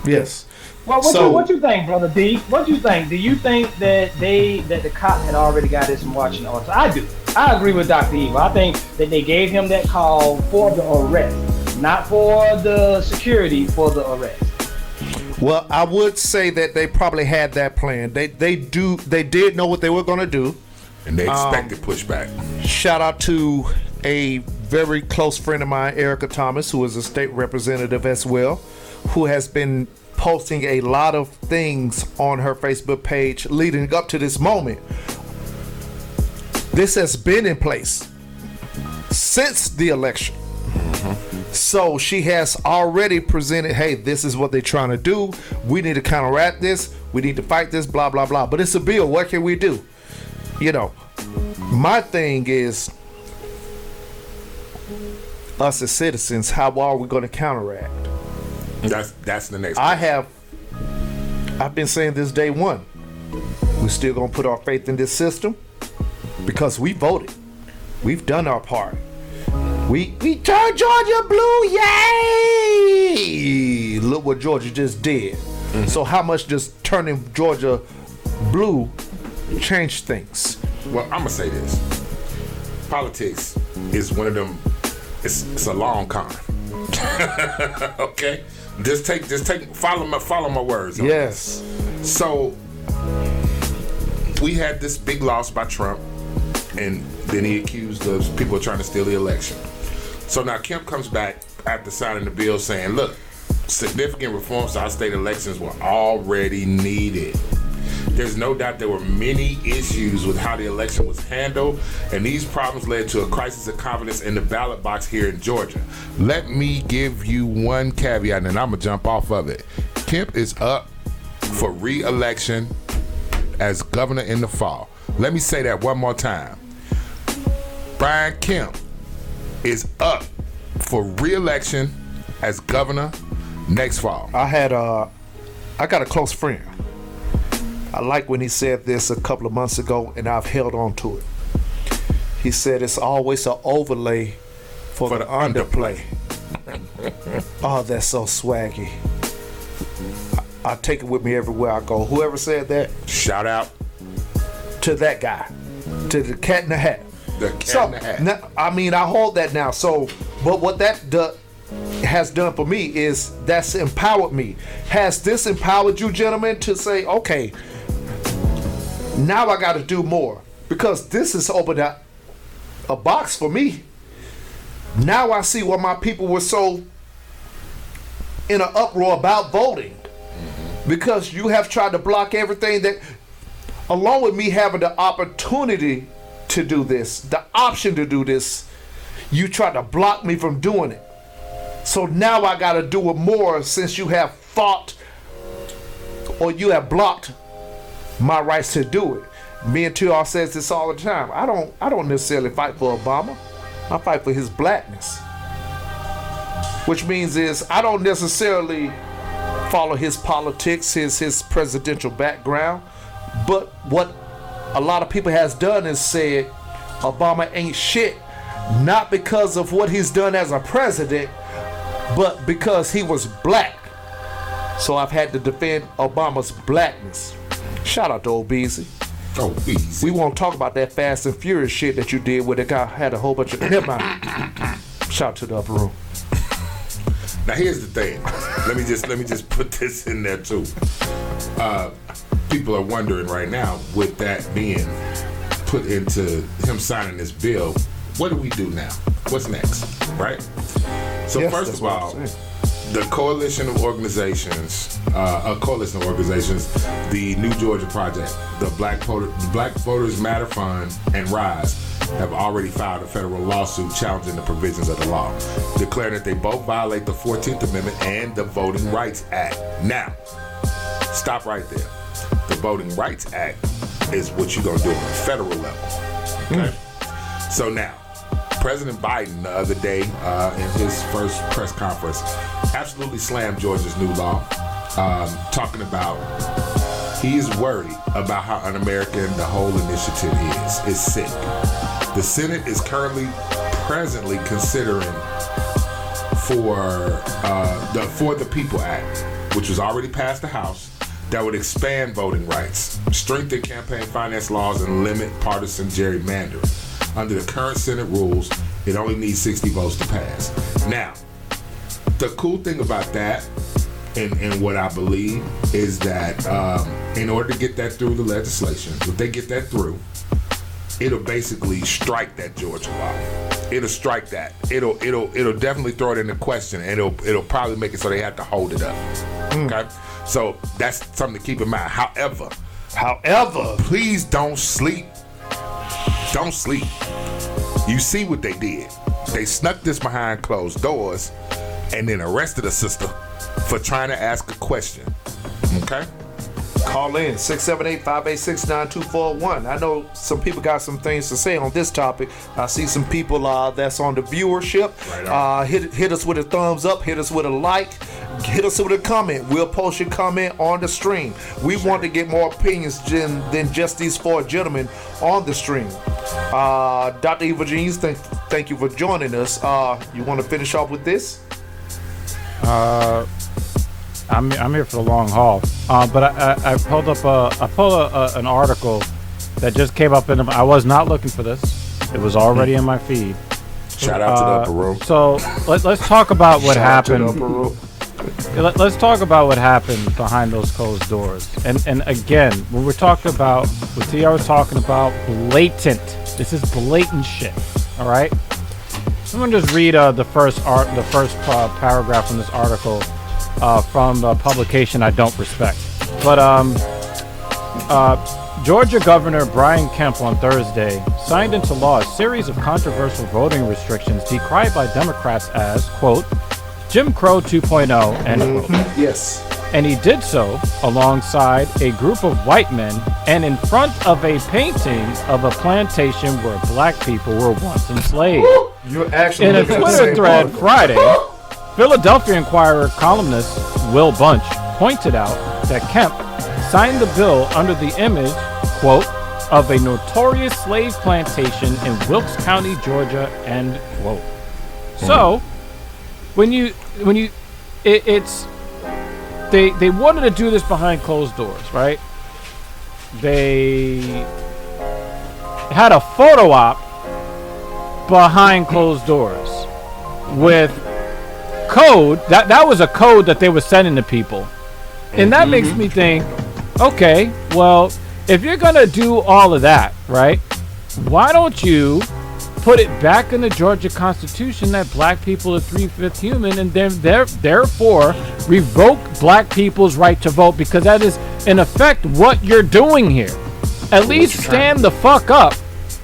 Yes. Well, what you think, Brother D? What you think? Do you think that the cop had already got this from watching the auto? I do. I agree with Dr. Evil. I think that they gave him that call for the arrest, not for the security, for the arrest. Well, I would say that they probably had that plan. They did know what they were going to do. And they expected pushback. Shout out to a very close friend of mine, Erica Thomas, who is a state representative as well, who has been posting a lot of things on her Facebook page leading up to this moment. This has been in place since the election. So she has already presented, hey, this is what they're trying to do. We need to counteract this. We need to fight this, blah, blah, blah. But it's a bill. What can we do? You know, my thing is, us as citizens, how are we going to counteract? That's the next. I've been saying this day one. We're still going to put our faith in this system because we voted. We've done our part. We turned Georgia blue, yay! Look what Georgia just did. So how much does turning Georgia blue change things? Well, I'm gonna say this: politics is one of them. It's a long con. Okay, just follow my words. Yes. So we had this big loss by Trump, and then he accused us people of trying to steal the election. So now Kemp comes back after signing the bill saying, look, significant reforms to our state elections were already needed. There's no doubt there were many issues with how the election was handled, and these problems led to a crisis of confidence in the ballot box here in Georgia. Let me give you one caveat, and I'm going to jump off of it. Kemp is up for re-election as governor in the fall. Let me say that one more time. Brian Kemp is up for re-election as governor next fall. I got a close friend. I like when he said this a couple of months ago, and I've held on to it. He said it's always an overlay for the underplay. Oh, that's so swaggy. I take it with me everywhere I go. Whoever said that, shout out to that guy, to the cat in the hat. The cat in the hat. Now, I mean, I hold that now. So, but what that has done for me is that's empowered me. Has this empowered you, gentlemen, to say, okay, now I got to do more? Because this has opened up a box for me. Now I see why my people were so in an uproar about voting. Because you have tried to block everything that, along with me having the opportunity to do this, the option to do this, you tried to block me from doing it. So now I got to do it more since you have fought or you have blocked my rights to do it. Me and TR says this all the time. I don't necessarily fight for Obama. I fight for his blackness. Which means is I don't necessarily follow his politics, his presidential background. But what a lot of people has done is said Obama ain't shit, not because of what he's done as a president, but because he was black. So I've had to defend Obama's blackness. Shout out to Obeezy. Obeezy. We won't talk about that Fast and Furious shit that you did where the guy had a whole bunch of... Never mind. Shout out to the upper room. Now here's the thing. Let me just put this in there too. People are wondering right now, with that being put into him signing this bill, what do we do now? What's next? Right? So Yes, first that's of what I'm all, saying. the coalition of organizations, the New Georgia Project, the Black Voters Matter Fund, and RISE have already filed a federal lawsuit challenging the provisions of the law, declaring that they both violate the 14th Amendment and the Voting Rights Act. Now, stop right there. The Voting Rights Act is what you're going to do on the federal level. Okay? So now, President Biden the other day in his first press conference absolutely slammed Georgia's new law, talking about he is worried about how un-American the whole initiative is. It's sick. The Senate is presently considering for the People Act, which was already passed the House, that would expand voting rights, strengthen campaign finance laws, and limit partisan gerrymandering. Under the current Senate rules, it only needs 60 votes to pass. Now, the cool thing about that, and what I believe, is that in order to get that through the legislation, if they get that through, it'll basically strike that Georgia law. It'll strike that. It'll definitely throw it into question, and it'll probably make it so they have to hold it up. Okay, so that's something to keep in mind. However, please don't sleep. Don't sleep. You see what they did? They snuck this behind closed doors, and then arrested a sister for trying to ask a question. Okay. Call in 678-586-9241. I know some people got some things to say on this topic. I see some people that's on the viewership. Right hit us with a thumbs up. Hit us with a like. Hit us with a comment. We'll post your comment on the stream. We want to get more opinions than just these four gentlemen on the stream. Dr. Eva Jeans, thank you for joining us. You want to finish off with this? I'm here for the long haul, but I pulled up an article that just came up in. I was not looking for this. It was already in my feed. Shout out to the upper room. So let's talk about what happened. Let's talk about what happened behind those closed doors. And again, when we're talking about what TR was talking about, blatant. This is blatant shit. All right. I'm gonna just read the first paragraph from this article. From a publication I don't respect. But Georgia Governor Brian Kemp on Thursday signed into law a series of controversial voting restrictions decried by Democrats as, quote, Jim Crow 2.0, end quote. Yes. And he did so alongside a group of white men and in front of a painting of a plantation where black people were once enslaved. You're actually in a Twitter thread Friday, Philadelphia Inquirer columnist Will Bunch pointed out that Kemp signed the bill under the image, quote, of a notorious slave plantation in Wilkes County, Georgia, end quote. So, they wanted to do this behind closed doors, right? They had a photo op behind closed doors with code that was a code that they were sending to people, and that makes me think, okay, well, if you're gonna do all of that, right, why don't you put it back in the Georgia Constitution that black people are 3/5 human, and then therefore revoke black people's right to vote, because that is in effect what you're doing here. At least stand the fuck up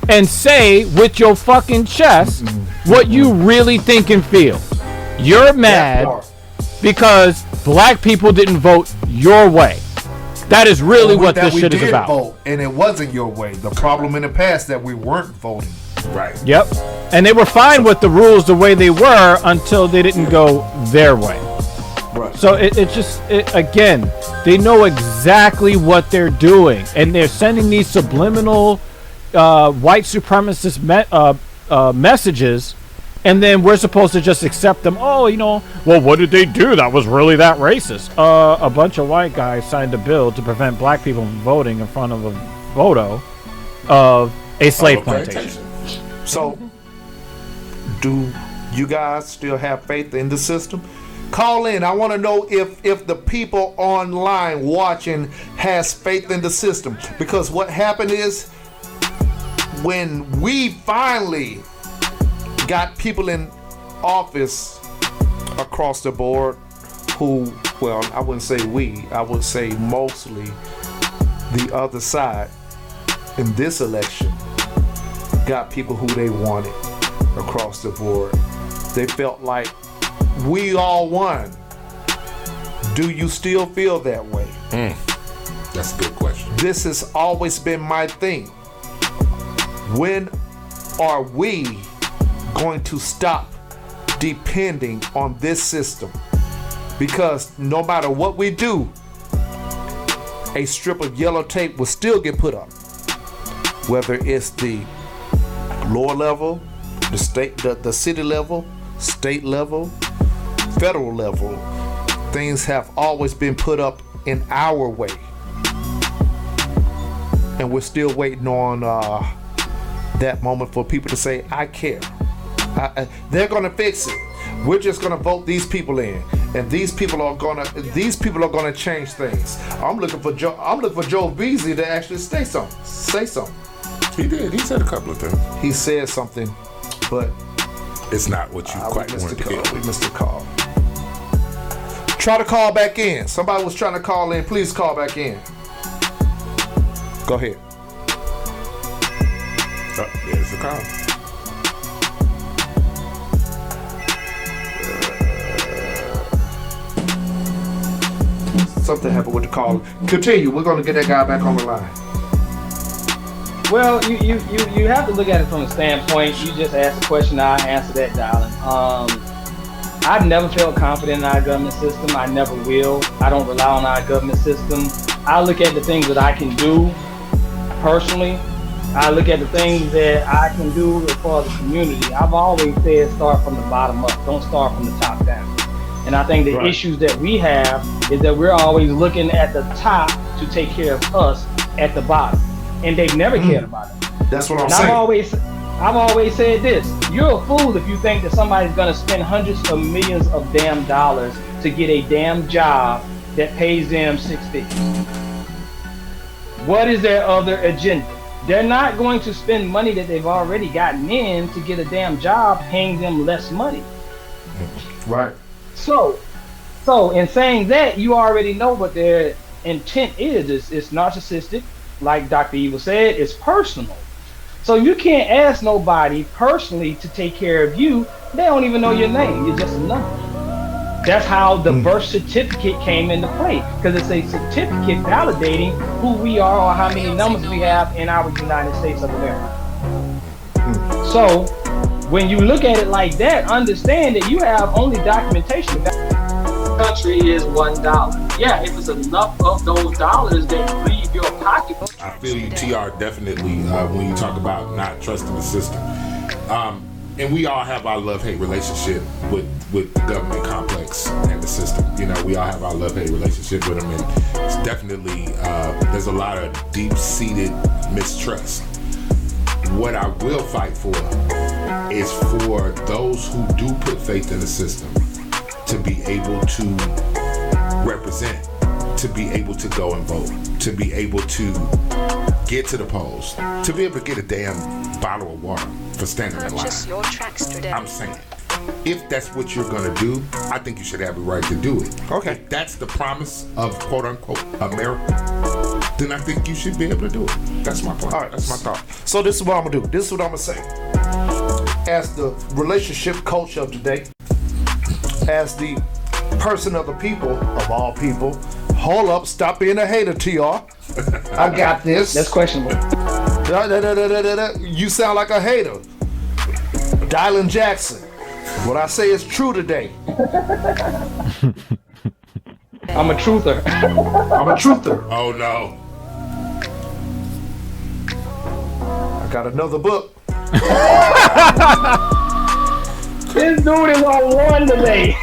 and say with your fucking chest what you really think and feel. You're mad because black people didn't vote your way. That is really what this shit is about. Vote, and it wasn't your way. The problem in the past that we weren't voting. Right. Yep. And they were fine with the rules the way they were until they didn't go their way. Right. So again, they know exactly what they're doing, and they're sending these subliminal white supremacist messages. And then we're supposed to just accept them. Oh, well, what did they do that was really that racist? A bunch of white guys signed a bill to prevent black people from voting in front of a photo of a slave plantation. So, do you guys still have faith in the system? Call in. I want to know if the people online watching has faith in the system. Because what happened is, when we finally got people in office across the board who, well, I wouldn't say we, I would say mostly the other side in this election got people who they wanted across the board. They felt like we all won. Do you still feel that way? That's a good question. This has always been my thing. When are we going to stop depending on this system? Because no matter what we do, a strip of yellow tape will still get put up. Whether it's the lower level, the state, the city level, state level, federal level, things have always been put up in our way. And we're still waiting on that moment for people to say, I care. They're gonna fix it. We're just gonna vote these people in, and these people are gonna change things. I'm looking for Joe Beasley to actually say something. He did. He said a couple of things. He said something, but it's not what you quite wanted to hear. We missed the call. Try to call back in. Somebody was trying to call in. Please call back in. Go ahead. Oh, there's the call. Something happened with the call. Continue. We're going to get that guy back on the line. Well, you have to look at it from a standpoint. You just asked a question, I answered that, darling. I've never felt confident in our government system. I never will. I don't rely on our government system. I look at the things that I can do personally. I look at the things that I can do as far as the community. I've always said start from the bottom up. Don't start from the top down. And I think the issues that we have is that we're always looking at the top to take care of us at the bottom. And they've never cared about it. That's what I'm saying. I've always said this. You're a fool if you think that somebody's going to spend hundreds of millions of damn dollars to get a damn job that pays them $6 figures. What is their other agenda? They're not going to spend money that they've already gotten in to get a damn job paying them less money. Right. So in saying that, you already know what their intent is. It's narcissistic. Like Dr. Evil said, it's personal. So you can't ask nobody personally to take care of you. They don't even know your name. You're just a number. That's how the birth certificate came into play, because it's a certificate validating who we are or how many numbers we have in our United States of America. So when you look at it like that, understand that you have only documentation. Country is $1. Yeah, if it's enough of those dollars that leave your pocket. I feel you, TR, definitely, when you talk about not trusting the system. And we all have our love-hate relationship with the government complex and the system. You know, we all have our love-hate relationship with them, and it's definitely, there's a lot of deep-seated mistrust. What I will fight for is for those who do put faith in the system to be able to represent, to be able to go and vote, to be able to get to the polls, to be able to get a damn bottle of water for standing in line. I'm saying, if that's what you're gonna do, I think you should have the right to do it. Okay. If that's the promise of quote unquote America, then I think you should be able to do it. That's my point. All right. That's my thought. So this is what I'm gonna do. This is what I'm gonna say. As the relationship coach of today, as the person of the people, of all people, hold up, stop being a hater, TR. I got this. That's questionable. You sound like a hater. Derrick Jaxn. What I say is true today. I'm a truther. I'm a truther. Oh no. I got another book. This dude is on one today.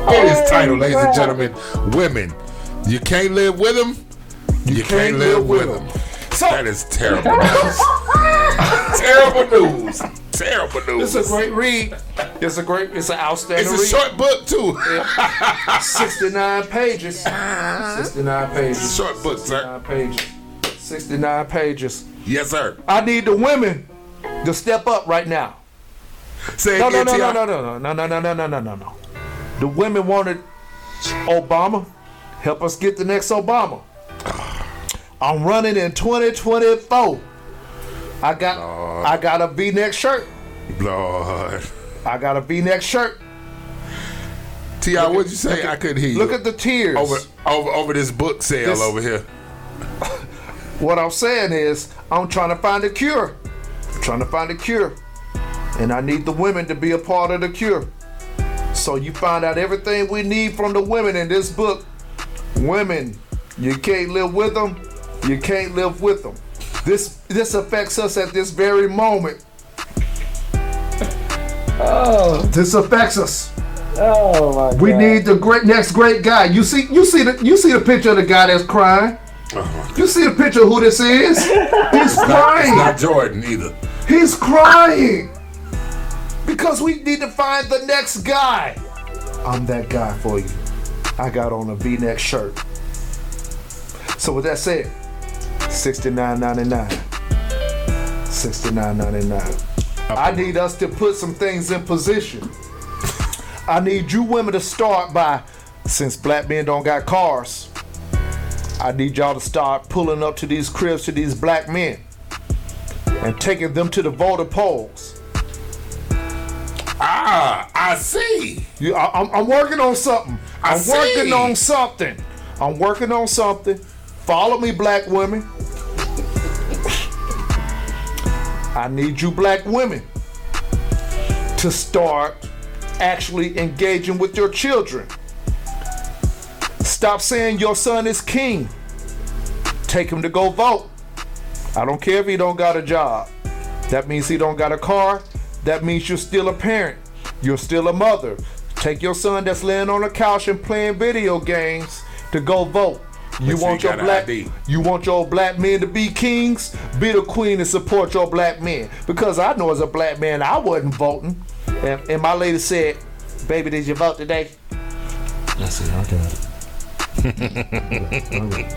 His title, ladies and gentlemen, Women. You can't live with them. You can't live with them. So, that is terrible news. Terrible news. Terrible news. It's a great read. It's an outstanding read. It's a short book too. 69 pages. 69 pages. Short book, sir. 69 pages. Yes, sir. I need the women to step up right now. Say No. The women wanted Obama. Help us get the next Obama. I'm running in 2024. I got a V-neck shirt. Lord. I got a V-neck shirt. T.I., what'd you say? I couldn't hear you. Look at the tears. Over this book sale over here. What I'm saying is, I'm trying to find a cure. And I need the women to be a part of the cure. So you find out everything we need from the women in this book. Women, you can't live with them. You can't live with them. This affects us at this very moment. Oh. This affects us. Oh my God. We need the next great guy. You see the picture of the guy that's crying. You see the picture of who this is? He's crying. It's not Jordan either. He's crying because we need to find the next guy. I'm that guy for you. I got on a V-neck shirt. So with that said, $69.99. $69.99. I need us to put some things in position. I need you women to start by, since black men don't got cars, I need y'all to start pulling up to these cribs to these black men and taking them to the voter polls. I see. I'm working on something. I'm working on something. Follow me, black women. I need you black women to start actually engaging with your children. Stop saying your son is king. Take him to go vote. I don't care if he don't got a job. That means he don't got a car. That means you're still a parent. You're still a mother. Take your son that's laying on a couch and playing video games to go vote. You want your black men to be kings? Be the queen and support your black men. Because I know as a black man, I wasn't voting. And my lady said, baby, did you vote today? I said, I got it.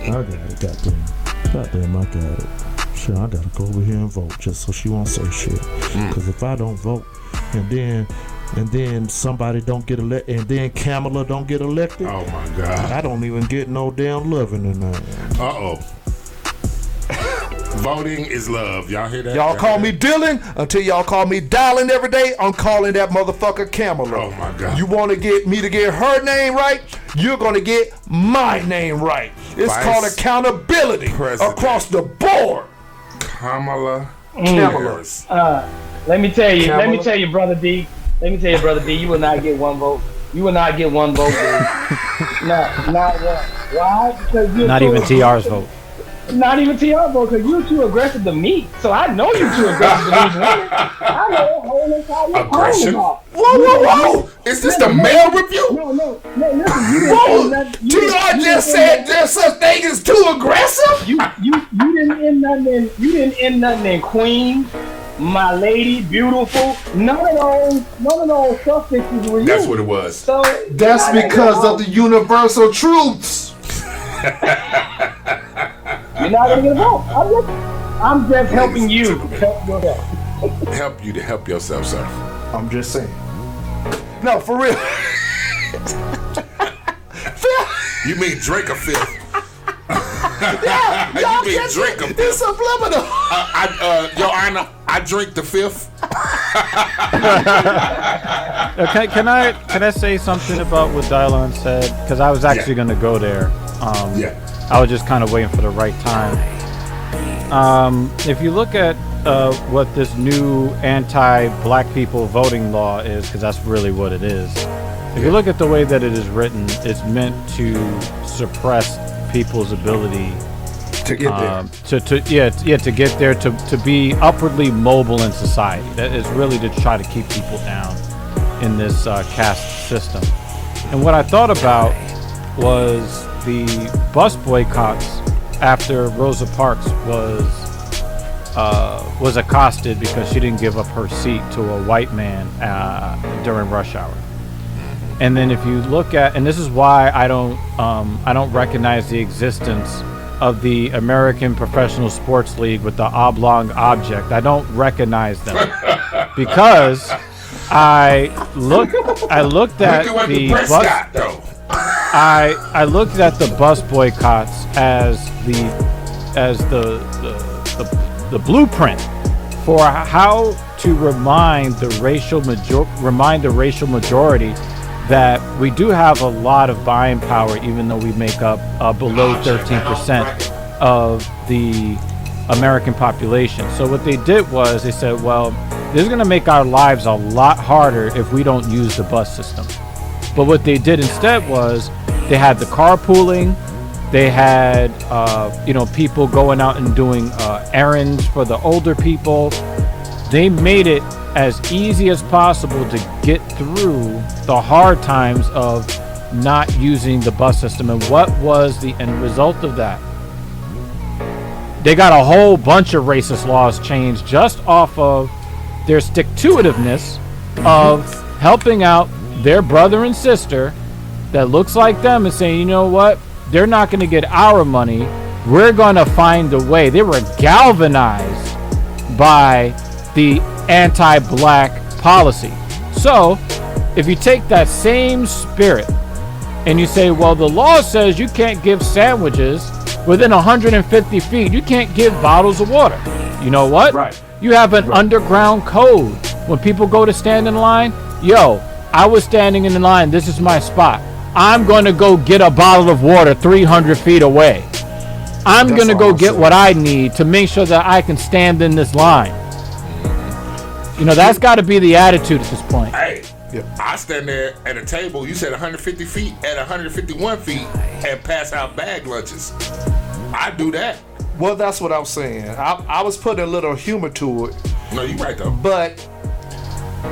I got it, goddamn, I got it. Sure, I gotta go over here and vote just so she won't say shit. Cause if I don't vote, and then somebody don't get elected, and then Kamala don't get elected. Oh my God! I don't even get no damn loving in there. Voting is love. Y'all hear that? Y'all call me Dylan until y'all call me Dylan every day. I'm calling that motherfucker Kamala. Oh my God! You want to get me to get her name right? You're gonna get my name right. It's called accountability across the board. Kamala. Harris. Let me tell you, brother D. You will not get one vote. You will not get one vote, dude. Not one. Why? Because you're not even TR's vote. Not even TR vote, because you're too aggressive to me. So I know you're too aggressive to these women. I know the whole entire aggression. Whoa! Is this the male review? No, listen. TR just said there's such thing as too aggressive. You didn't end nothing. You didn't end nothing in queen, my lady, beautiful. None of those suffixes were you. That's what it was. So that's because of the universal truths. You're not gonna get a vote. I'm just helping you help yourself. Help you to help yourself, sir. I'm just saying. No, for real. You mean drink a fifth? Yeah, you mean drink a fifth? It's subliminal. Your Honor, I drink the fifth. Can I say something about what Dylan said? Because I was actually going to go there. I was just kind of waiting for the right time. If you look at what this new anti-black people voting law is, because that's really what it is. If you look at the way that it is written, it's meant to suppress people's ability to get there. to get there, to be upwardly mobile in society. That is really to try to keep people down in this caste system. And what I thought about was the bus boycotts after Rosa Parks was accosted because she didn't give up her seat to a white man during rush hour. And then if you look at, and this is why I don't recognize the existence of the American Professional Sports League with the oblong object. I don't recognize them because I looked at the bus. I looked at the bus boycotts as the blueprint for how to remind the racial majority that we do have a lot of buying power, even though we make up below 13% of the American population. So what they did was they said, well, this is going to make our lives a lot harder if we don't use the bus system. But what they did instead was they had the carpooling, they had people going out and doing errands for the older people. They made it as easy as possible to get through the hard times of not using the bus system. And what was the end result of that? They got a whole bunch of racist laws changed just off of their stick-to-itiveness of helping out their brother and sister that looks like them and saying, you know what, they're not going to get our money, we're going to find a way. They were galvanized by the anti-black policy. So if you take that same spirit and you say, well, the law says you can't give sandwiches within 150 feet. You can't give bottles of water. You know what? Right. You have an underground code. When people go to stand in line, yo, I was standing in the line. This is my spot. I'm going to go get a bottle of water 300 feet away. I'm going to go get what I need to make sure that I can stand in this line. You know, that's got to be the attitude at this point. Hey, I stand there at a table, you said 150 feet, at 151 feet, and pass out bag lunches. I do that. Well, that's what I was saying. I was putting a little humor to it. No, you're right, though. But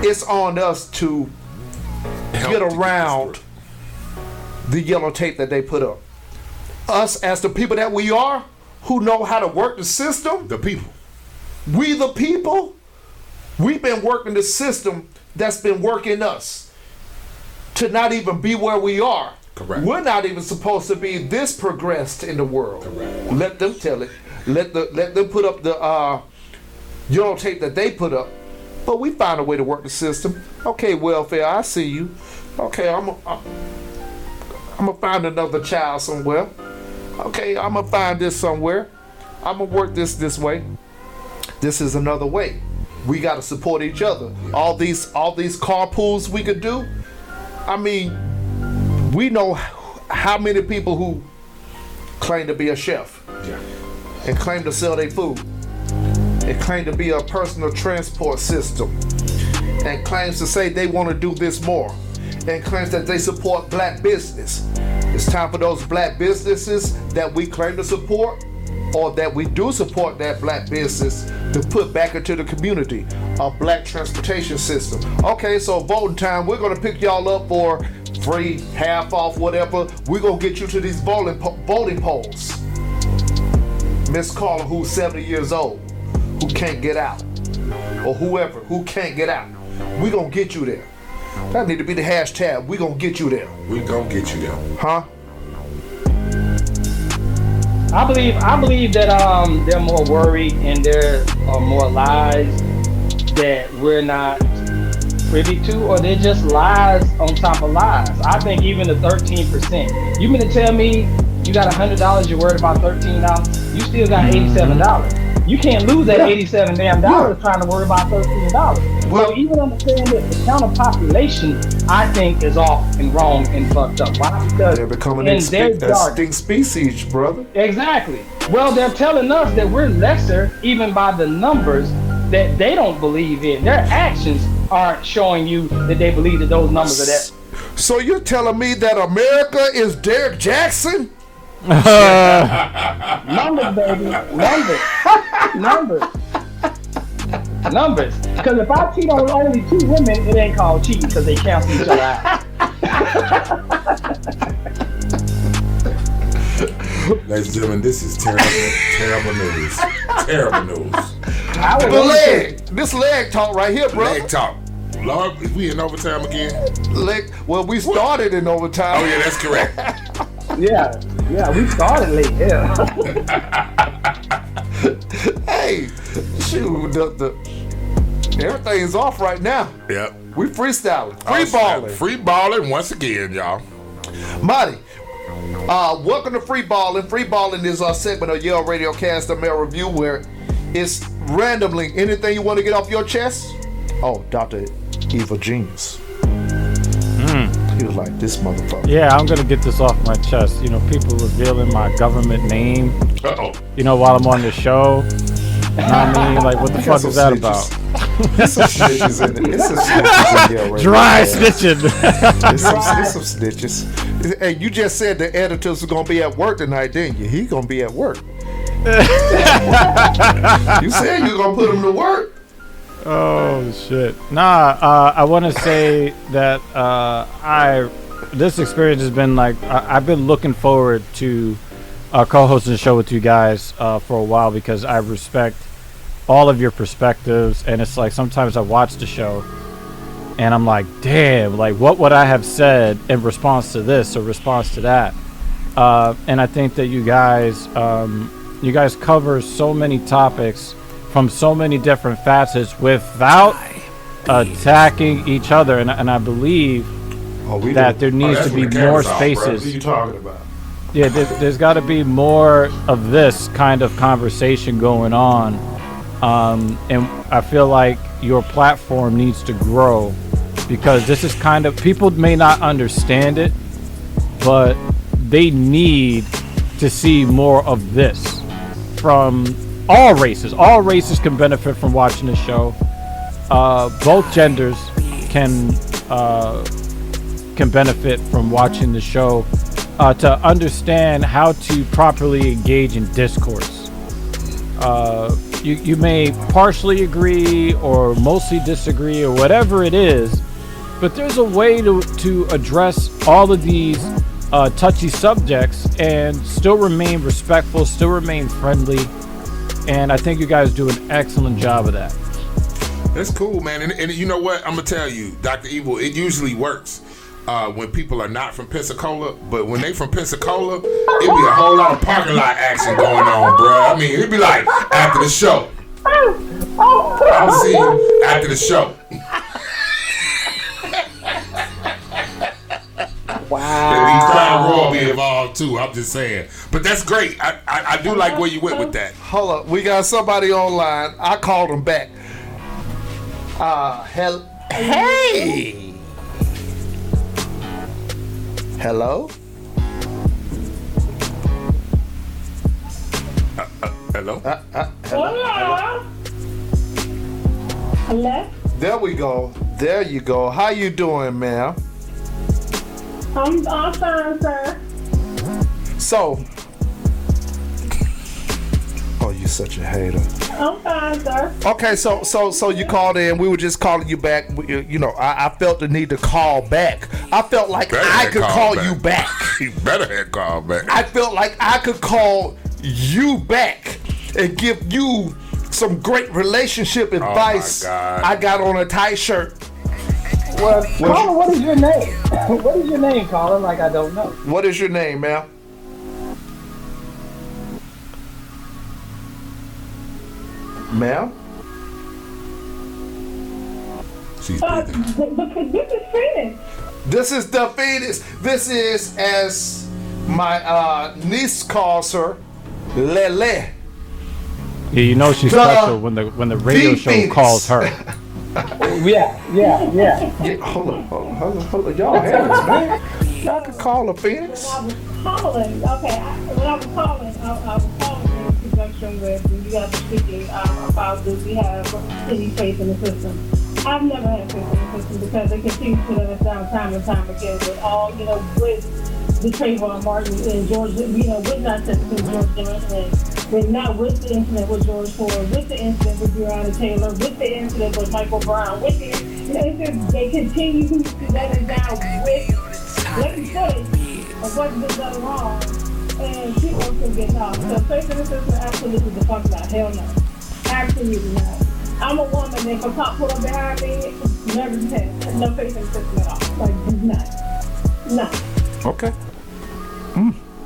it's on us to get around the yellow tape that they put up. Us, as the people that we are, who know how to work the system. The people. We the people. We've been working the system that's been working us to not even be where we are. Correct. We're not even supposed to be this progressed in the world. Correct. Let them tell it. Let them put up the yellow tape that they put up. But we find a way to work the system. Okay, welfare, I see you. Okay, I'm gonna find another child somewhere. Okay, I'm gonna find this somewhere. I'm gonna work this way. This is another way. We gotta support each other. All these carpools we could do. I mean, we know how many people who claim to be a chef and claim to sell their food and claim to be a personal transport system and claims to say they want to do this more and claims that they support black business. It's time for those black businesses that we claim to support or that we do support that black business to put back into the community a black transportation system. Okay, so voting time, we're gonna pick y'all up for free, half off, whatever. We're gonna get you to these voting polls. Miss Carla, who's 70 years old, who can't get out, or whoever who can't get out, we gonna get you there. That need to be the hashtag. We gonna get you there. We gonna get you there. Huh? I believe that they're more worried and there are more lies that we're not privy to, or they're just lies on top of lies. I think even the 13%. You mean to tell me you got $100, you're worried about $13? You still got $87. You can't lose that $87 damn dollars trying to worry about $13. Well, so even understand that the count of population, I think, is off and wrong and fucked up. Why? Because they're becoming extinct species, brother. Exactly. Well, they're telling us that we're lesser even by the numbers that they don't believe in. Their actions aren't showing you that they believe that those numbers are that. So you're telling me that America is Derrick Jaxn? Numbers, baby. Numbers. Because if I cheat on only 2 women, it ain't called cheating because they cancel each other out. Ladies and gentlemen, this is terrible news. Terrible news. This leg talk right here, bro. Leg talk. Lord, is we in overtime again? Well, we started in overtime. Oh yeah, that's correct. Yeah, we started late. Yeah. Hey, shoot, everything's off right now. Yep. We freestyling, free balling once again, y'all. Marty, welcome to Free Ballin'. Free Ballin' is our segment of Yale Radiocast, the Mail Review, where it's randomly anything you want to get off your chest. Oh, Dr. Evil Genius. He was like, this motherfucker. Yeah, I'm gonna get this off my chest. You know, people revealing my government name. You know, while I'm on the show. You know what I mean? Like, what the fuck is that about? There's some snitches in it. It's some snitches in here. Dry snitching. There's some snitches. Hey, you just said the editors are gonna be at work tonight, didn't you? He gonna be at work. You said you gonna put him to work. Oh shit! Nah, I want to say that this experience has been like I've been looking forward to co-hosting the show with you guys for a while because I respect all of your perspectives, and it's like sometimes I watch the show and I'm like, damn, like what would I have said in response to this or response to that? And I think that you guys cover so many topics from so many different facets without attacking each other. And I believe that there needs to be more spaces. What are you talking about? Yeah, there's got to be more of this kind of conversation going on. And I feel like your platform needs to grow, because this is kind of, people may not understand it, but they need to see more of this from all races. All races can benefit from watching the show. Both genders can benefit from watching the show, to understand how to properly engage in discourse. You may partially agree or mostly disagree or whatever it is, but there's a way to address all of these touchy subjects and still remain respectful, still remain friendly, and I think you guys do an excellent job of that. That's cool, man. And you know what? I'm gonna tell you, Dr. Evil, it usually works when people are not from Pensacola, but when they from Pensacola, it be a whole lot of parking lot action going on, bro. I mean, it'd be like after the show. I'll see you after the show. Wow. Crown Royal be involved too. I'm just saying, but that's great. I do like where you went with that. Hold up, we got somebody online. I called him back. Hey. Hello. Hello. Hello. Hello. There we go. There you go. How you doing, ma'am? I'm fine, sir. So, oh, you such a hater. I'm fine, sir. Okay, so you called in. We were just calling you back. You know, I felt the need to call back. I felt like I could call you back. You better have called back. I felt like I could call you back and give you some great relationship advice. Oh my God. I got on a tight shirt. Well, Colin, what is your name? What is your name, Colin? Like I don't know. What is your name, ma'am? Ma'am? She's this is Phoenix. This is the Phoenix. This is, as my niece calls her, Lele. Yeah, you know she's special when the radio show Phoenix. calls her. Yeah. Hold on. Y'all hands, man. Y'all can call her Phoenix. When I was calling, when I was calling in conjunction with when you guys were speaking about do we have any faith in the system. I've never had faith in the system because they continue to let us down time and time again with all, with the Trayvon Martin and George, with not just George Johnson, with not with the incident with George Ford, with the incident with Breonna Taylor, with the incident with Michael Brown, with the, they continue to let us down with blatant footage of what's been done wrong, and people are still getting off. So faith in the system, absolutely the fuck not. Hell no. Absolutely not. I'm a woman, if a cop pull up behind me, never had no faith in the system at all. Like, none. Okay.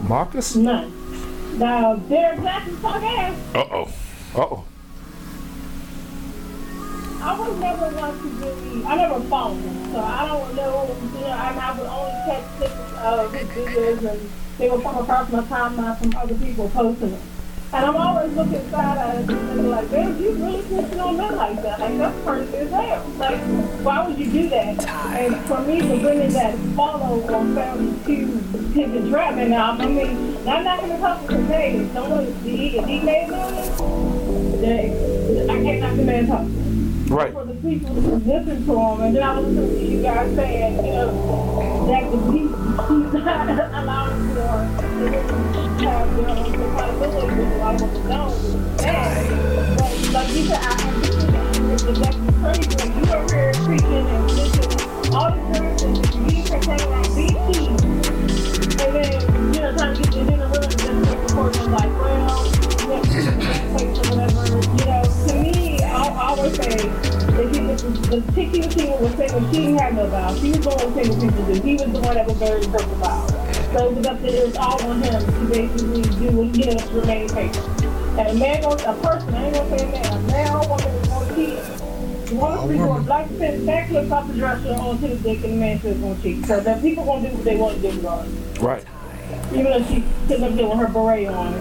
Marcus? None. Now, Derrick Jaxn talk ass. Uh-oh. I would never want to really, I never followed him, so I don't know, I would only catch snippets of his videos and they would come across my timeline from other people posting them. And I'm always looking side at it and thinking like, man, you really pushing on men like that? Like, that's crazy as hell. Like, why would you do that? And for me to bring in that follow on Family 2 Pivot Trapman album, I mean, I'm not going to talk because, hey, someone, if he made millions, I can't knock the man talk. Right. For the people to listen to him, and then I was listening to you guys saying, that he's not allowing for to have their own compatibility with a lot of what they don't. But like you said, I think it's exactly crazy. Like you over here preaching and listening all these different things. You can turn around BT, and then trying to get your dinner with them, and then reporting like, well, place or whatever. To me, I always say the chick he was was saying what she didn't have no vows. She was the one saying what people do. He was the one that was very versatile. So it was all on him to basically do what remain faithful. And a man, a person, I ain't gonna say a man, a man or woman is gonna cheat. The woman is going to backflip off the dresser onto the dick, and the man says gonna cheat. So that people gonna do what they want to do regardless. Right. Even though she's sitting up there with her beret on,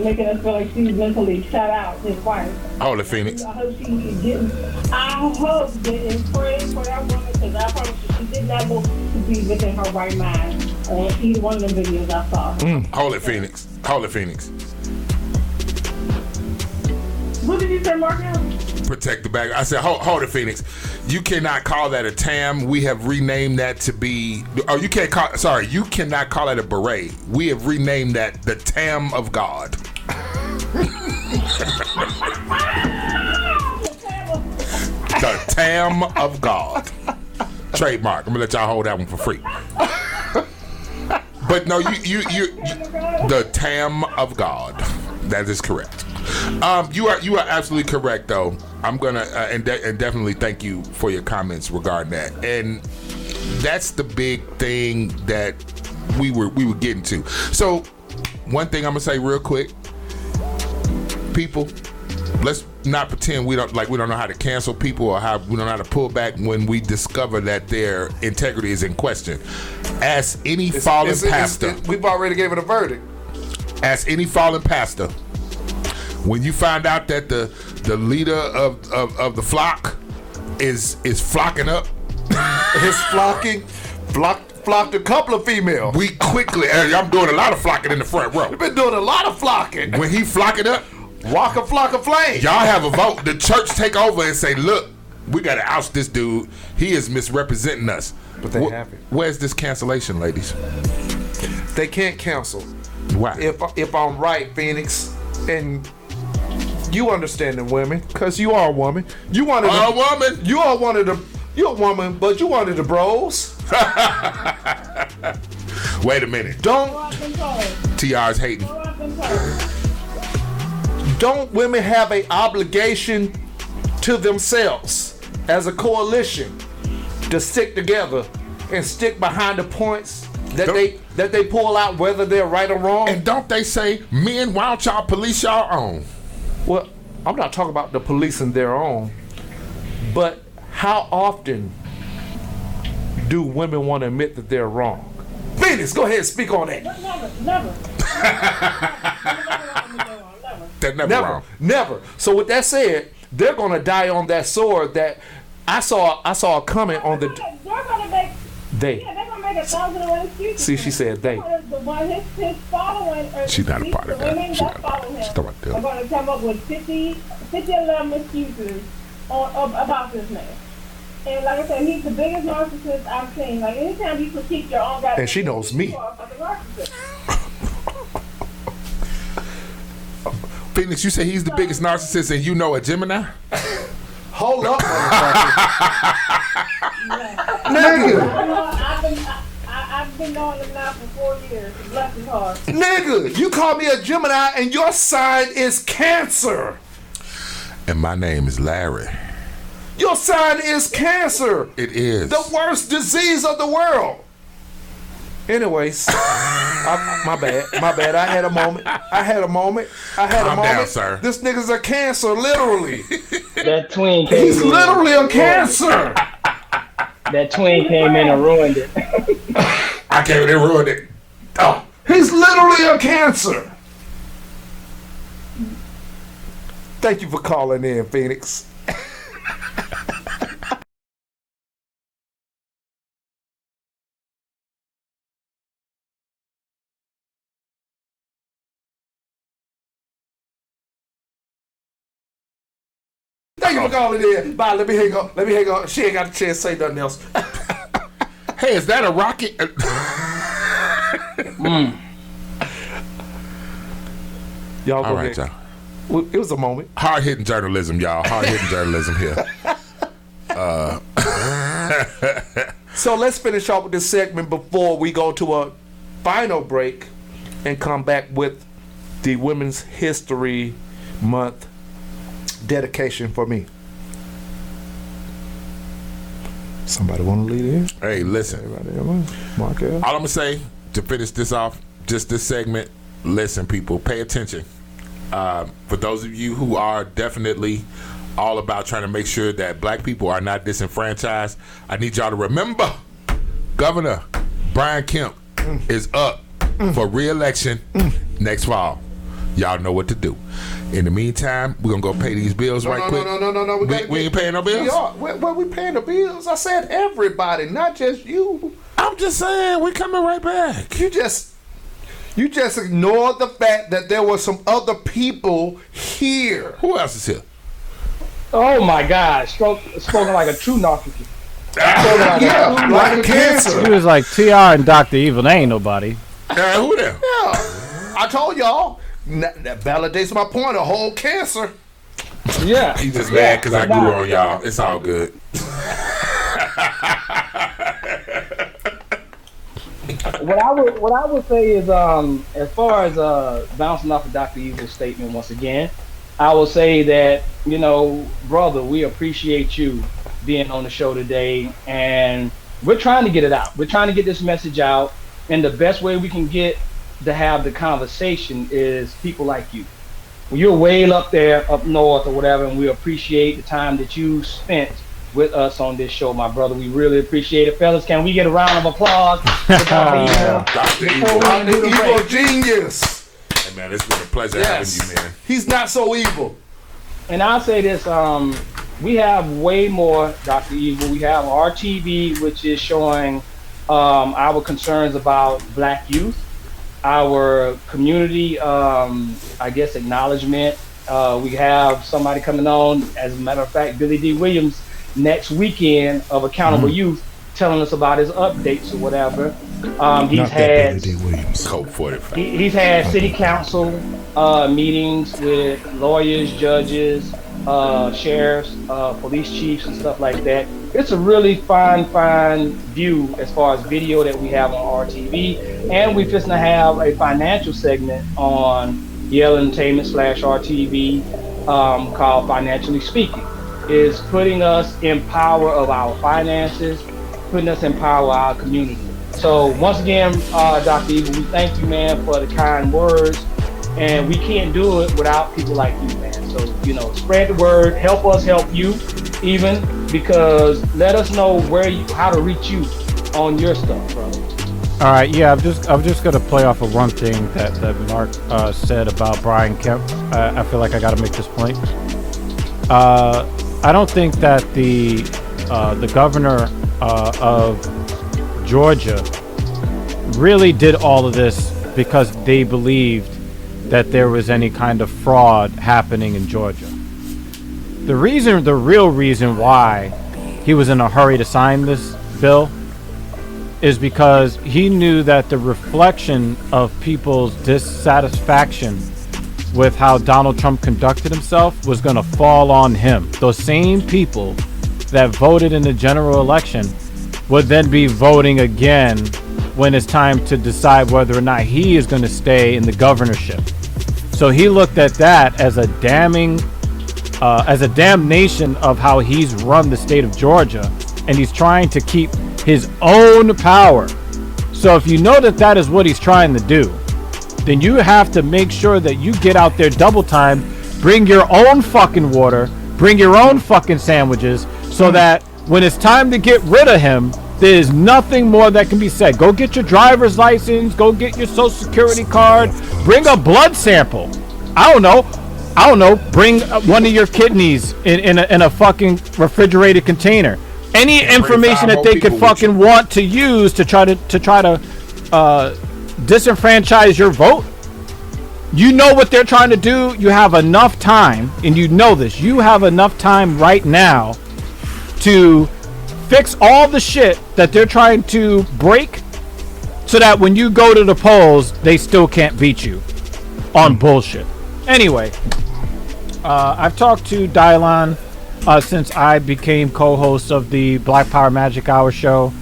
making us feel like she's mentally shut out, his wife. Holy Phoenix. I hope that and pray for that woman, because I promise you, she did not look to be within her right mind on either one of them videos I saw. Holy Phoenix. Holy Phoenix. What did you say, Mark? Protect the bag. I said, hold it, Phoenix. You cannot call that a tam. We have renamed that to be. Oh, you can't call. Sorry, you cannot call it a beret. We have renamed that the Tam of God. The Tam of God. Trademark. I'm gonna let y'all hold that one for free. But no, you the Tam of God. That is correct. You are absolutely correct, though. I'm gonna and definitely thank you for your comments regarding that. And that's the big thing that we were getting to. So one thing I'm gonna say real quick, people, let's not pretend we don't know how to cancel people or how we don't know how to pull back when we discover that their integrity is in question. Ask any fallen pastor. We've already gave it a verdict. Ask any fallen pastor. When you find out that the leader of the flock is flocking up, flocked a couple of females. We quickly, I'm doing a lot of flocking in the front row. We've been doing a lot of flocking. When he flocking up, walk a flock of flames. Y'all have a vote. The church take over and say, look, we got to oust this dude. He is misrepresenting us. But they have it. Where's this cancellation, ladies? They can't cancel. Why? If I'm right, Phoenix, and you understand the women, because you are a woman. You're a woman, but you one of the bros. Wait a minute. TR's hating. Don't women have an obligation to themselves as a coalition to stick together and stick behind the points that they pull out, whether they're right or wrong? And don't they say, men, why don't y'all police y'all own? Well, I'm not talking about the policing their own, but how often do women want to admit that they're wrong? Phoenix, go ahead and speak on that. Never. They're never wrong. Never. So with that said, they're gonna die on that sword. That I saw a comment on the. They're gonna make. They. Yeah, they're gonna make 1,001 excuses. See, she said they. His following. She's not a part of that. Women that follow him are going to come up with 50 11 excuses about this man. And like I said, he's the biggest narcissist I've seen. Like anytime you critique your own guy, and she knows me. Phoenix, you say he's the biggest narcissist, and you know a Gemini? Hold up, nigga. I've been knowing him now for 4 years. Bless his heart. Nigga, you call me a Gemini, and your sign is Cancer. And my name is Larry. Your sign is Cancer. It is. The worst disease of the world. Anyways, my bad. I had a moment. Calm down, sir. This nigga's a Cancer, literally. That twin came He's in. literally a Cancer. That twin came in and ruined it. I came in and ruined it. Oh. He's literally a Cancer. Thank you for calling in, Phoenix. Thank you for calling in. Bye. Let me hang up. She ain't got a chance to say nothing else. Hey, is that a rocket? Y'all go all right, ahead. y'all. It was a moment. Hard-hitting journalism, y'all. Hard-hitting journalism here. So let's finish off with this segment before we go to a final break and come back with the Women's History Month dedication for me. Somebody want to lead in? Hey, listen. Markel. All I'm gonna say to finish this off, just this segment. Listen, people, pay attention. For those of you who are definitely all about trying to make sure that black people are not disenfranchised, I need y'all to remember, Governor Brian Kemp is up for re-election next fall. Y'all know what to do. In the meantime, we're gonna go pay these bills quick. No. We ain't paying no bills? We paying the bills? I said everybody, not just you. I'm just saying, we coming right back. You just ignored the fact that there were some other people here. Who else is here? Oh my God, spoken like a true narcissist. Like a cancer. He was like TR and Dr. Evil. They ain't nobody. Who there? Yeah, I told y'all. That validates my point. A whole cancer. Yeah. He's just mad because I grew on y'all. It's all good. What I would say is, as far as bouncing off of Dr. Evil's statement once again, I will say that, brother, we appreciate you being on the show today, and we're trying to get it out. We're trying to get this message out, and the best way we can get to have the conversation is people like you. You're way up there, up north or whatever, and we appreciate the time that you spent with us on this show, my brother. We really appreciate it. Fellas, can we get a round of applause for Dr. Evil genius. Hey, man, it's been a pleasure having you, man. He's not so evil. And I'll say this, we have way more Dr. Evil. We have RTV, which is showing our concerns about black youth, our community, acknowledgement. We have somebody coming on, as a matter of fact, Billy D. Williams, next weekend of Accountable Youth, telling us about his updates or whatever. He's had city council meetings with lawyers, judges, sheriffs, police chiefs, and stuff like that. It's a really fine view as far as video that we have on RTV, and we're just gonna have a financial segment on Yale Entertainment /RTV called Financially Speaking. Is putting us in power of our finances, putting us in power of our community. So once again, Dr. Evil, we thank you, man, for the kind words, and we can't do it without people like you, man. So, spread the word, help us help you, even, because let us know how to reach you on your stuff, bro. All right, yeah, I'm just gonna play off of one thing that Mark said about Brian Kemp. I feel like I got to make this point. I don't think that the governor of Georgia really did all of this because they believed that there was any kind of fraud happening in Georgia. The real reason why he was in a hurry to sign this bill is because he knew that the reflection of people's dissatisfaction with how Donald Trump conducted himself was going to fall on him. Those same people that voted in the general election would then be voting again when it's time to decide whether or not he is going to stay in the governorship. So he looked at that as a damnation of how he's run the state of Georgia, and he's trying to keep his own power. So if you know that is what he's trying to do, then you have to make sure that you get out there double time, bring your own fucking water, bring your own fucking sandwiches, so that when it's time to get rid of him, there's nothing more that can be said. Go get your driver's license, go get your social security card, bring a blood sample. I don't know, bring one of your kidneys in a fucking refrigerated container. Any information that they could fucking want to use to try to disenfranchise your vote. You know what they're trying to do. You have enough time, and you know this. You have enough time right now to fix all the shit that they're trying to break, so that when you go to the polls, they still can't beat you on bullshit. Anyway, I've talked to Dylan since I became co-host of the Black Power Magic Hour show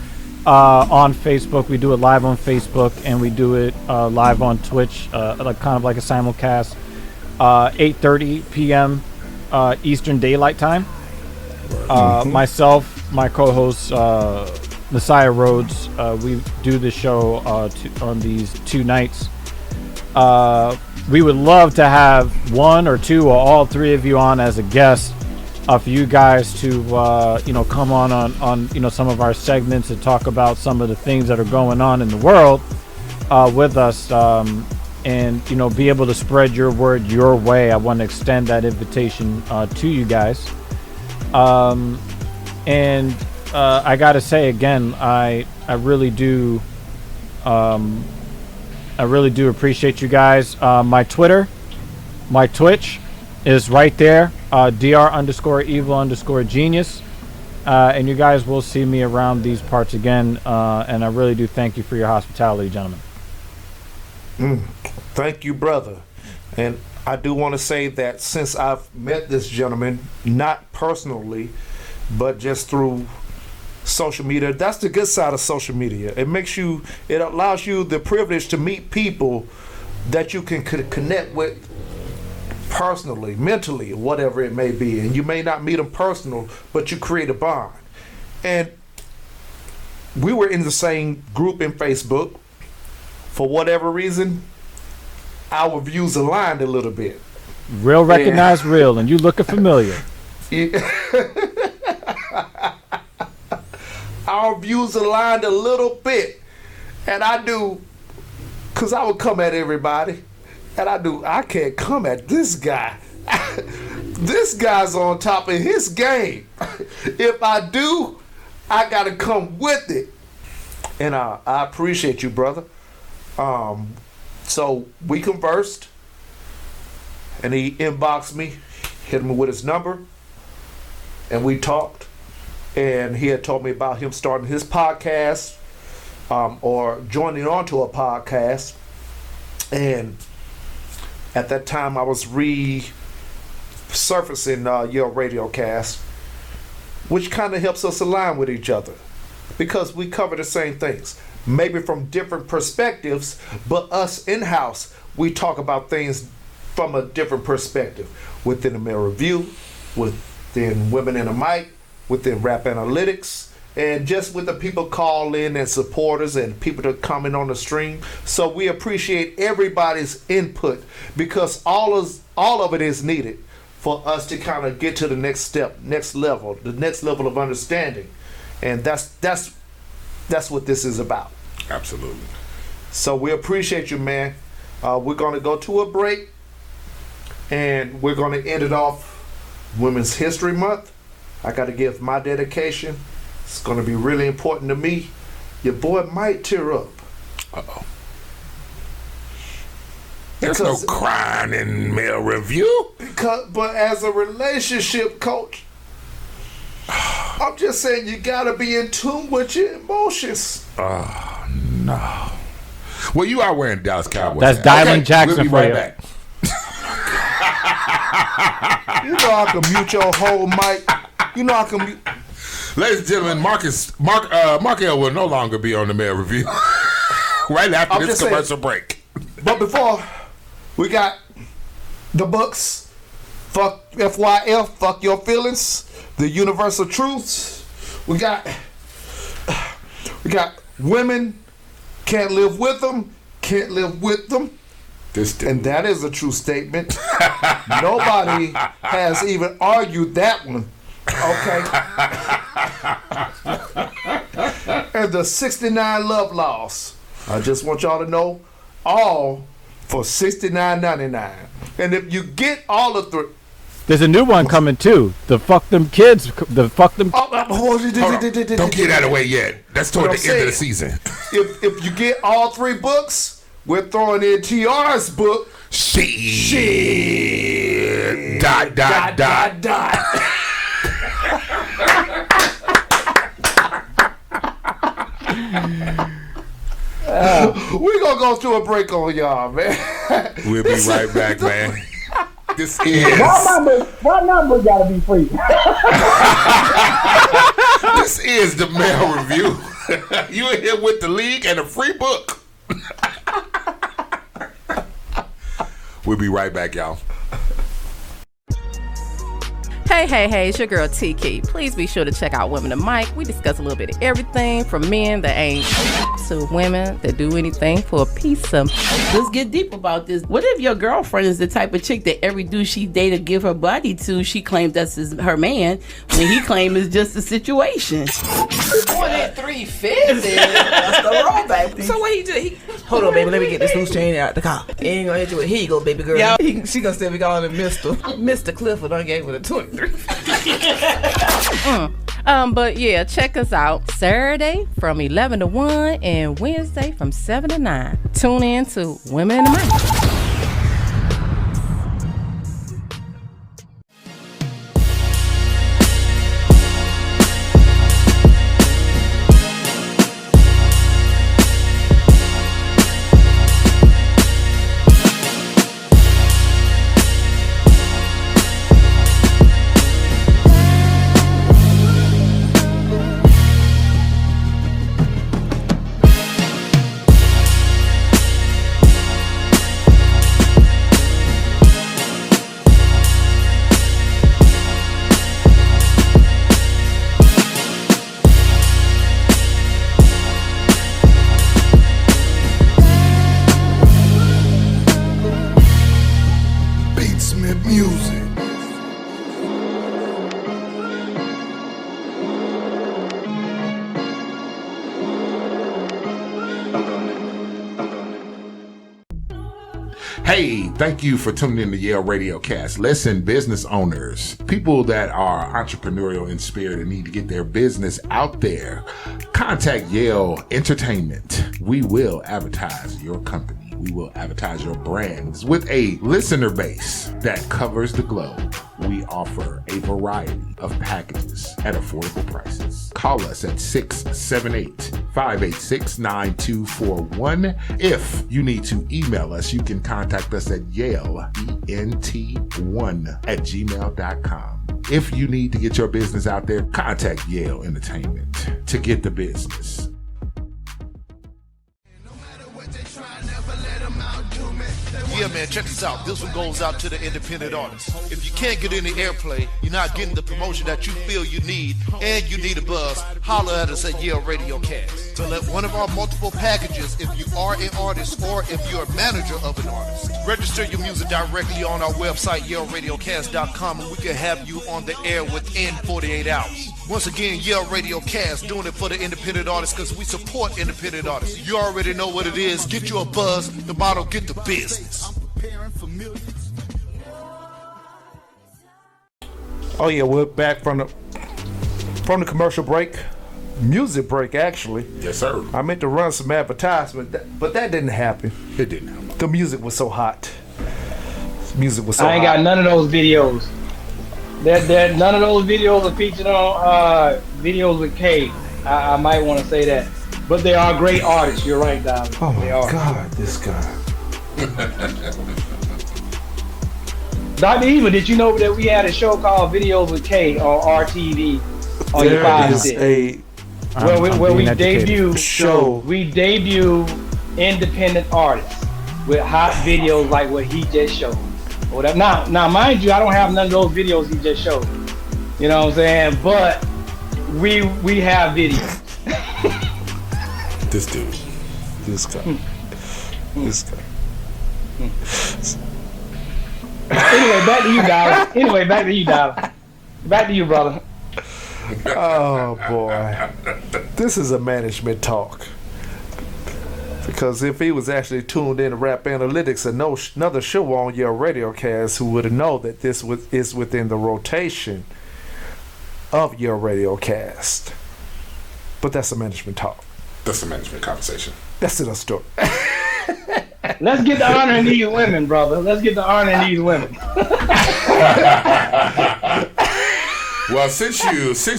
on Facebook. We do it live on Facebook, and we do it live on Twitch, kind of like a simulcast, 8:30 p.m. Eastern Daylight Time. Myself, my co-host Messiah Rhodes. We do the show on these 2 nights. We would love to have 1 or 2 or all 3 of you on as a guest, for you guys to come on some of our segments and talk about some of the things that are going on in the world with us, and be able to spread your word your way. I want to extend that invitation to you guys. And I gotta say again, I really do appreciate you guys. My Twitter, my Twitch is right there, dr_evil_genius, and you guys will see me around these parts again, and I really do thank you for your hospitality, gentlemen. Thank you, brother. And I do want to say that since I've met this gentleman, not personally, but just through social media, that's the good side of social media. It allows you the privilege to meet people that you can connect with personally, mentally, whatever it may be. And you may not meet them personal, but you create a bond. And we were in the same group in Facebook. For whatever reason, our views aligned a little bit. Real recognize real, and you looking familiar. Our views aligned a little bit, and I do, because I would come at everybody, and I can't come at this guy. This guy's on top of his game. If I do, I gotta come with it. And I appreciate you, brother. So we conversed, and he inboxed me, hit me with his number, and we talked. And he had told me about him starting his podcast, or joining onto a podcast. And at that time, I was resurfacing Yale Radiocast, which kind of helps us align with each other because we cover the same things, maybe from different perspectives, but us in-house, we talk about things from a different perspective within the Male Review, within Women in the Mic, within Rap Analytics, and just with the people call in and supporters and people that come in on the stream. So we appreciate everybody's input because all of it is needed for us to kind of get to the next step, the next level of understanding. And that's what this is about. Absolutely. So we appreciate you, man. We're going to go to a break, and we're going to end it off Women's History Month. I got to give my dedication. It's going to be really important to me. Your boy might tear up. Uh-oh. There's no crying in Male Review. But as a relationship coach, I'm just saying you got to be in tune with your emotions. Oh, no. Well, you are wearing Dallas Cowboys. That's Dylan Jackson. We'll be right back. You know I can mute your whole mic. You know I can mute. Ladies and gentlemen, Mark L will no longer be on the Male Review right after this commercial break. But before, we got the books. Fuck FYF, fuck your feelings. The Universal Truths. We got women, can't live with them, can't live with them. And that is a true statement. Nobody has even argued that one. Okay. And the 69 love laws. I just want y'all to know, all for $69.99. And if you get all of the... There's a new one coming too. The fuck them kids. The fuck them... Don't get out of the way yet. That's toward the end of the season. If you get all 3 books... We're throwing in TR's book. Shit. Dot. We're going to go through a break on y'all, man. We'll be right back, man. This is... My number got to be free. This is the Male Review. You in here with the league and a free book. We'll be right back, y'all. Hey, Hey, it's your girl TK. Please be sure to check out Women in Mike. We discuss a little bit of everything from men that ain't to women that do anything for a piece of. Let's get deep about this. What if your girlfriend is the type of chick that every dude she dated give her body to, she claims that's her man, when he claims it's just a situation? Boy, that 350. That's the rollback. So what he do? Hold on, baby. Let me get this loose chain out the car. Ain't gonna hit you with, here you go, baby girl. Yeah, she gonna still be calling him Mr. Clifford. I gave it a 23. But yeah, check us out Saturday from 11 to 1 and Wednesday from 7 to 9. Tune in to Women in the Mic. Hey, thank you for tuning in to Yale Radiocast. Listen, business owners, people that are entrepreneurial in spirit and need to get their business out there, contact Yale Entertainment. We will advertise your company. We will advertise your brands with a listener base that covers the globe. We offer a variety of packages at affordable prices. Call us at 678-586-9241. If you need to email us, you can contact us at yaleent1@gmail.com. If you need to get your business out there, contact Yale Entertainment to get the business. Yeah, man, check this out. This one goes out to the independent artists. If you can't get any airplay, you're not getting the promotion that you feel you need, and you need a buzz, holler at us at Yale Radiocast. To let one of our multiple packages, if you are an artist or if you're a manager of an artist, register your music directly on our website, YaleRadiocast.com, and we can have you on the air within 48 hours. Once again, Yale Radiocast, doing it for the independent artists because we support independent artists. You already know what it is. Get you a buzz. The motto, get the business. Oh yeah, we're back from the commercial break, music break actually. Yes, sir. I meant to run some advertisement, but that didn't happen. It didn't happen. The music was so hot. I ain't got none of those videos. None of those videos are featured on videos with K. I might want to say that, but they are great artists. You're right, Dolly. Oh my God, this guy. Dr. Eva, did you know that we had a show called Videos with K on RTV on your There is 5-6? Where we debut independent artists with hot videos like what he just showed. Now, mind you, I don't have none of those videos he just showed. You know what I'm saying? But we have videos. This dude. This guy. This guy. Anyway, back to you, Dollar. Back to you, brother. Oh boy, this is a management talk. Because if he was actually tuned in to Rap Analytics and another show on your Radiocast, who would know that this is within the rotation of your Radiocast. But that's a management talk. That's a management conversation. That's another story. Let's get the honor in these women, brother. Let's get the honor in these women. Well, since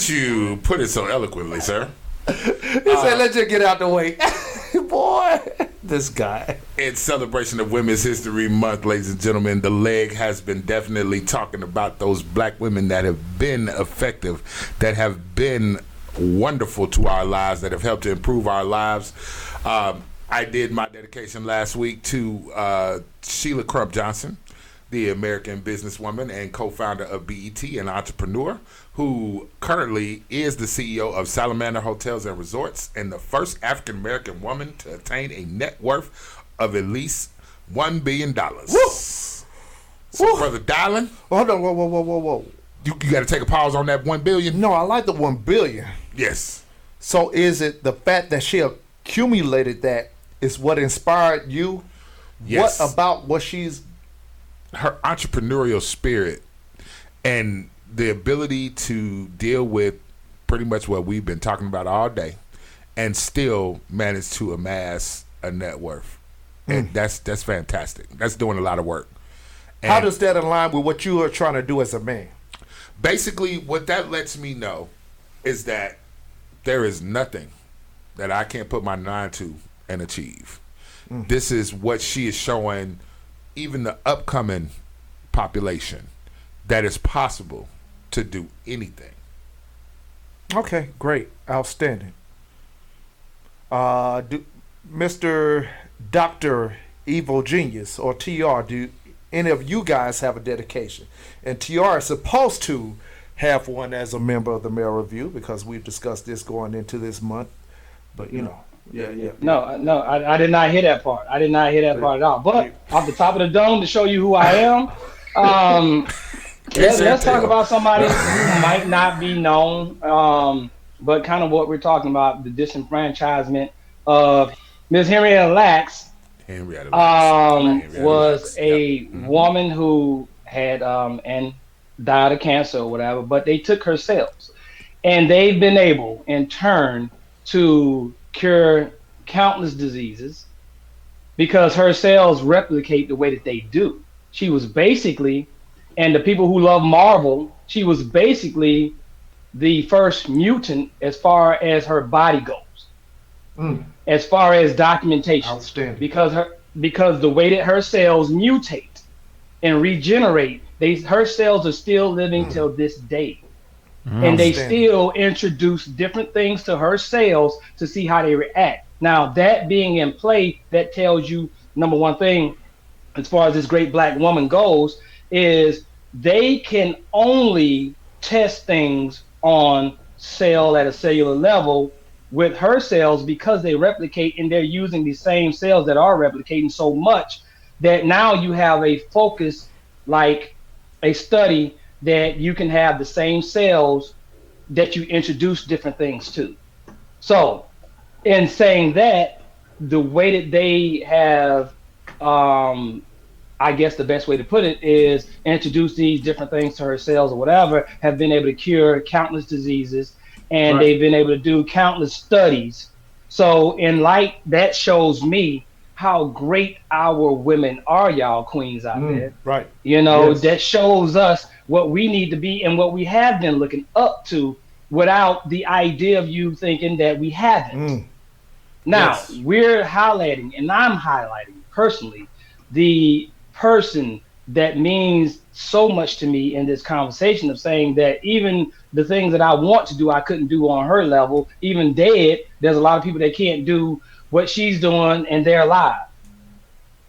you put it so eloquently, sir. He said, let's just get out the way. Boy, this guy. In celebration of Women's History Month, ladies and gentlemen, the leg has been definitely talking about those black women that have been effective, that have been wonderful to our lives, that have helped to improve our lives. I did my dedication last week to Sheila Crump Johnson, the American businesswoman and co-founder of BET and entrepreneur, who currently is the CEO of Salamander Hotels and Resorts and the first African-American woman to attain a net worth of at least $1 billion. So, Brother Dylan. Hold on, whoa. You got to take a pause on that $1 billion? No, I like the $1 billion. Yes. So is it the fact that she accumulated that is what inspired you? Yes. What about what she's... Her entrepreneurial spirit and the ability to deal with pretty much what we've been talking about all day and still manage to amass a net worth. And that's fantastic. That's doing a lot of work. And how does that align with what you are trying to do as a man? Basically, what that lets me know is that there is nothing that I can't put my mind to and achieve. This is what she is showing even the upcoming population, that it's possible to do anything. Okay, great. Outstanding. Mr. Dr. Evil Genius, or TR, do any of you guys have a dedication? And TR is supposed to have one as a member of the Male Review, because we've discussed this going into this month. But, you know. Yeah. No, I did not hear that part. I did not hear that part at all. But off the top of the dome, to show you who I am, let's talk about somebody who might not be known, but kind of what we're talking about, the disenfranchisement of Miss Henrietta Lacks. Was a woman who had and died of cancer or whatever, but they took her cells, and they've been able in turn to cure countless diseases because her cells replicate the way that they do. She was basically, and the people who love Marvel, she was basically the first mutant as far as her body goes, as far as documentation. Outstanding. Because the way that her cells mutate and regenerate, her cells are still living till this day. And they still introduce different things to her cells to see how they react. Now, that being in play, that tells you, number one thing, as far as this great black woman goes, is they can only test things on cell at a cellular level with her cells because they replicate, and they're using the same cells that are replicating so much that now you have a focus, like a study, that you can have the same cells that you introduce different things to. So in saying that, the way that they have, I guess the best way to put it is introduce these different things to her cells or whatever, have been able to cure countless diseases, and they've been able to do countless studies. So in light, that shows me how great our women are, y'all queens out there. Right. You know, that shows us what we need to be and what we have been looking up to without the idea of you thinking that we haven't. Now, we're highlighting, and I'm highlighting personally, the person that means so much to me in this conversation of saying that even the things that I want to do, I couldn't do on her level. Even dead, there's a lot of people that can't do what she's doing, and they're alive.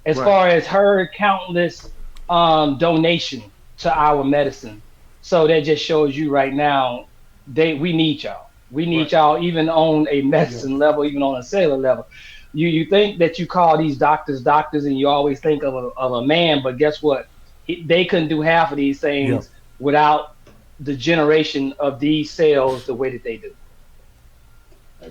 As far as her countless donation to our medicine. So that just shows you right now, we need y'all. We need y'all even on a medicine level, even on a cellular level. You think that you call these doctors, and you always think of a man, but guess what? They couldn't do half of these things without the generation of these cells the way that they do.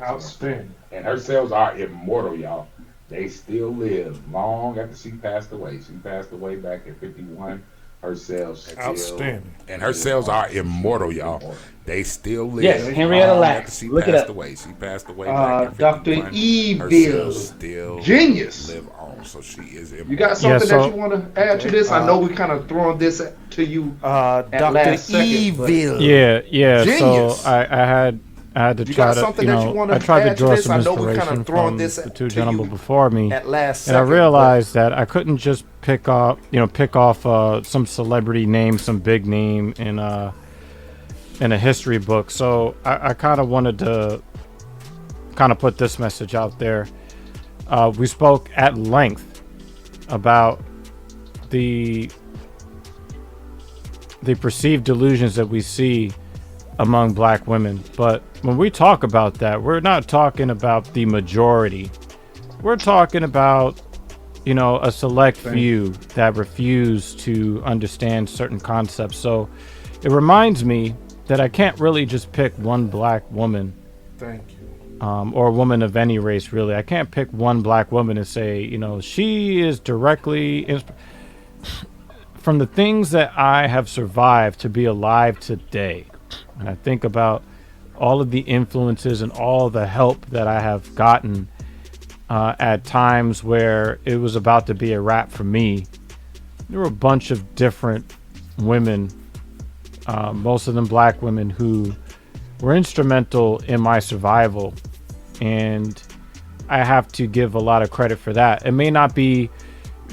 Outstanding. And her cells are immortal, y'all. They still live long after she passed away. She passed away back in 51. Her cells still, outstanding. And her cells are immortal, y'all. They still live. Yes, Henrietta Lacks. She Look passed it up. away. She passed away back in 51. Dr. Her Evil cells still Genius. live on, so she is immortal. You got something that you want to add to this? I know we kind of throwing this to you. Dr. Evil. Yeah. Genius. So I had to try to, I tried to draw some inspiration from the two gentlemen before me, and I realized that I couldn't just pick off some celebrity name, some big name in a history book. So I kind of wanted to put this message out there. We spoke at length about the the perceived delusions that we see among black women. But when we talk about that, we're not talking about the majority. We're talking about, you know, a select few that refuse to understand certain concepts. So it reminds me that I can't really just pick one black woman. Thank you. Or a woman of any race, really. I can't pick one black woman and say, you know, she is directly from the things that I have survived to be alive today. And I think about all of the influences and all the help that I have gotten at times where it was about to be a wrap for me. There were a bunch of different women, most of them black women, who were instrumental in my survival. And I have to give a lot of credit for that. It may not be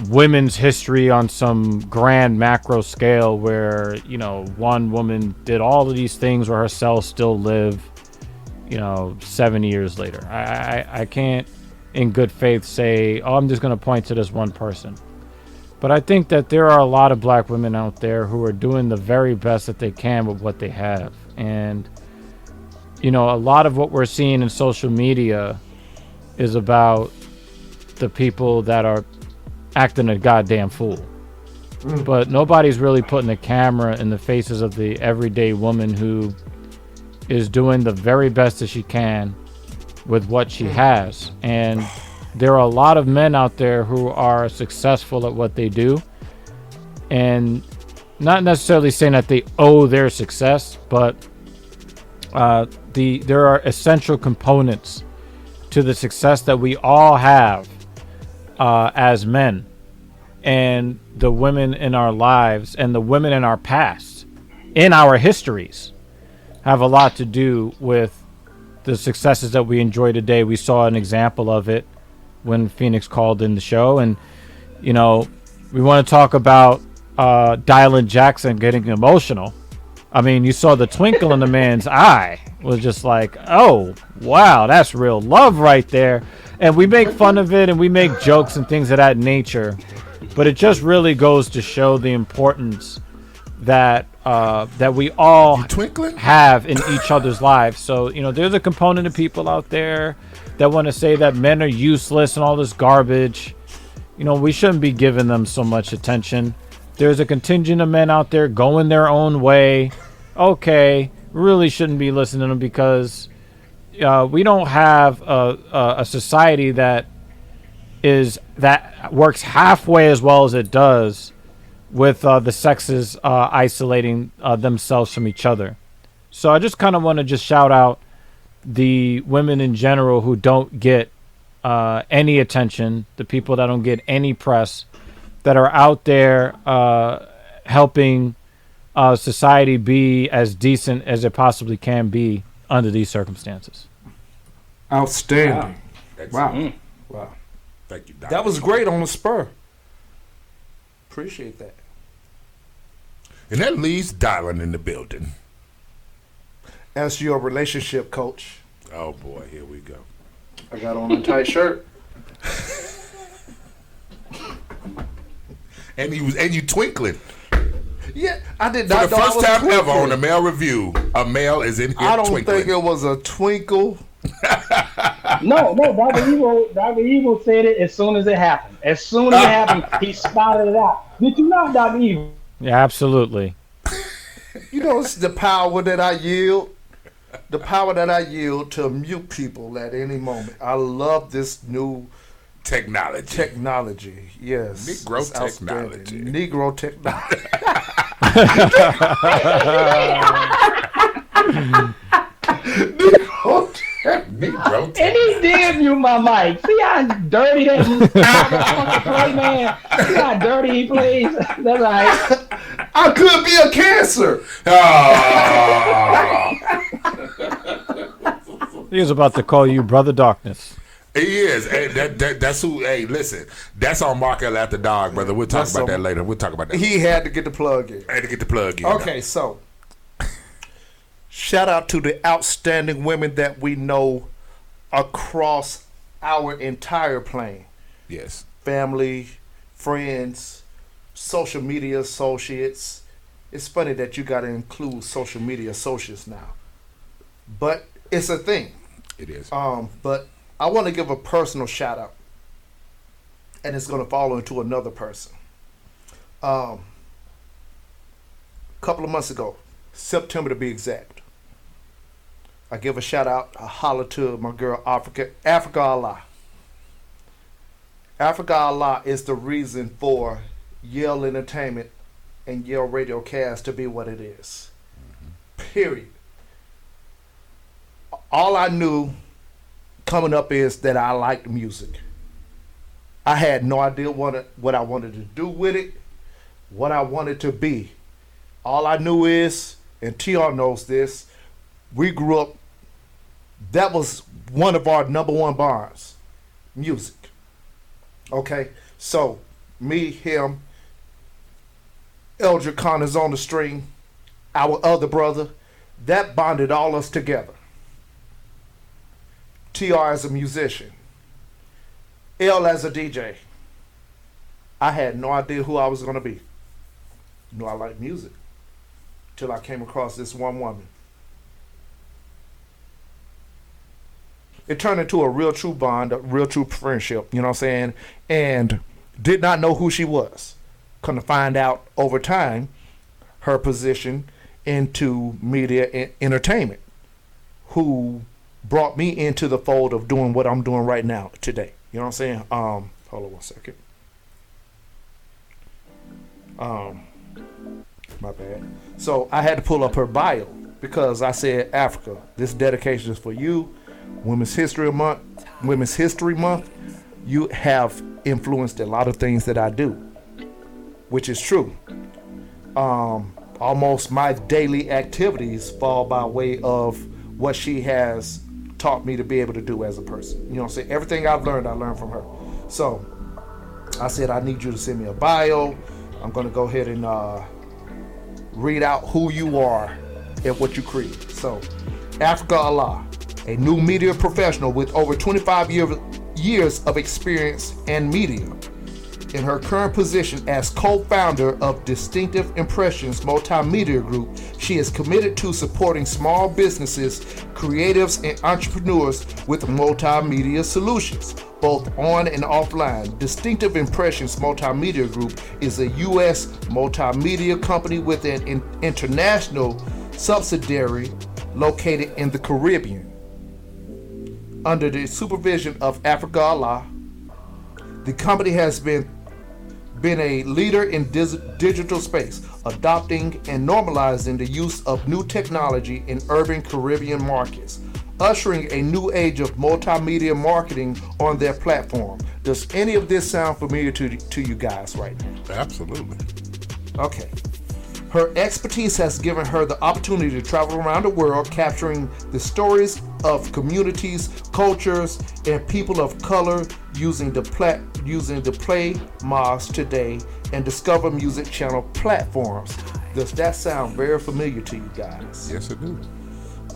women's history on some grand macro scale where, you know, one woman did all of these things where her cells still live, you know, 7 years later. I can't in good faith say, oh, I'm just going to point to this one person. But I think that there are a lot of black women out there who are doing the very best that they can with what they have. And you know, a lot of what we're seeing in social media is about the people that are acting a goddamn fool. But nobody's really putting a camera in the faces of the everyday woman who is doing the very best that she can with what she has. And there are a lot of men out there who are successful at what they do. And not necessarily saying that they owe their success, but there are essential components to the success that we all have as men, and the women in our lives and the women in our past, in our histories, have a lot to do with the successes that we enjoy today. We saw an example of it when Phoenix called in the show, and you know, we want to talk about Derrick Jaxn getting emotional. I mean, you saw the twinkle in the man's eye. Was just like, oh, wow, that's real love right there. And we make fun of it and we make jokes and things of that nature. But it just really goes to show the importance that that we all have in each other's lives. So, you know, there's a component of people out there that want to say that men are useless and all this garbage. You know, we shouldn't be giving them so much attention. There's a contingent of men out there going their own way. Okay, really shouldn't be listening to them because we don't have a society that works halfway as well as it does with the sexes isolating themselves from each other. So I just kind of want to just shout out the women in general who don't get any attention, the people that don't get any press, that are out there helping society be as decent as it possibly can be under these circumstances. Outstanding. Wow. Wow. Thank you, Doc. That was great on the spur. Appreciate that. And that leaves Dylan in the building. As your relationship coach. Oh boy, here we go. I got on a tight shirt. And you twinkling. Yeah, I did For not the know I first was time twinkling. ever on a male review, a male is in here I don't twinkling. think it was a twinkle. No, Dr. Evil said it as soon as it happened. As soon as it happened, he spotted it out. Did you not, Dr. Evil? Yeah, absolutely. You know, it's the power that I yield. The power that I yield to mute people at any moment. I love this new technology. Yes. Negro It's technology. outstanding. Negro technology. Negro And he did mute my mic. See how dirty that motherfucker play, man? See how dirty he plays? That's right. I could be a cancer. He was about to call you Brother Darkness. He is. Hey, that's who. Hey, listen. That's on Markel After Dog, brother. We'll talk about that later. We'll talk about that. He had to get the plug in. Had to get the plug in. Okay, so shout out to the outstanding women that we know across our entire plane. Yes. Family, friends, social media associates, It's funny that you got to include social media associates now, but it's a thing. It is. But I want to give a personal shout out, and it's going to follow into another person. A couple of months ago, September to be exact, I give a shout out, a holler to my girl Africa Allah. Africa Allah is the reason for Yale Entertainment and Yale Radiocast to be what it is. Period. All I knew coming up is that I liked music. I had no idea what I wanted to do with it, what I wanted to be. All I knew is, and TR knows this, we grew up, that was one of our number one bars, music. Okay, so me, him, Eldrick Connor's on the string, our other brother, that bonded all us together. TR as a musician, L as a DJ. I had no idea who I was going to be. You know, I like music till I came across this one woman. It turned into a real true bond, a real true friendship, you know what I'm saying? And did not know who she was. Come to find out over time, her position into media and entertainment, who brought me into the fold of doing what I'm doing right now today. You know what I'm saying? Hold on one second. My bad. So I had to pull up her bio because I said, Africa, this dedication is for you. Women's History Month, you have influenced a lot of things that I do, which is true. Almost my daily activities fall by way of what she has taught me to be able to do as a person. You know what I'm saying? Everything I learned from her. So I said, I need you to send me a bio. I'm going to go ahead and read out who you are and what you create. So, Africa Allah, a new media professional with over 25 years of experience in media. In her current position as co-founder of Distinctive Impressions Multimedia Group, she is committed to supporting small businesses, creatives, and entrepreneurs with multimedia solutions, both on and offline. Distinctive Impressions Multimedia Group is a U.S. multimedia company with an international subsidiary located in the Caribbean. Under the supervision of Africa Allah, the company has been a leader in digital space, adopting and normalizing the use of new technology in urban Caribbean markets, ushering a new age of multimedia marketing on their platform. Does any of this sound familiar to you guys right now? Absolutely. Okay. Her expertise has given her the opportunity to travel around the world, capturing the stories of communities, cultures, and people of color using the Play Moz Today and Discover Music Channel platforms. Does that sound very familiar to you guys? Yes, it does.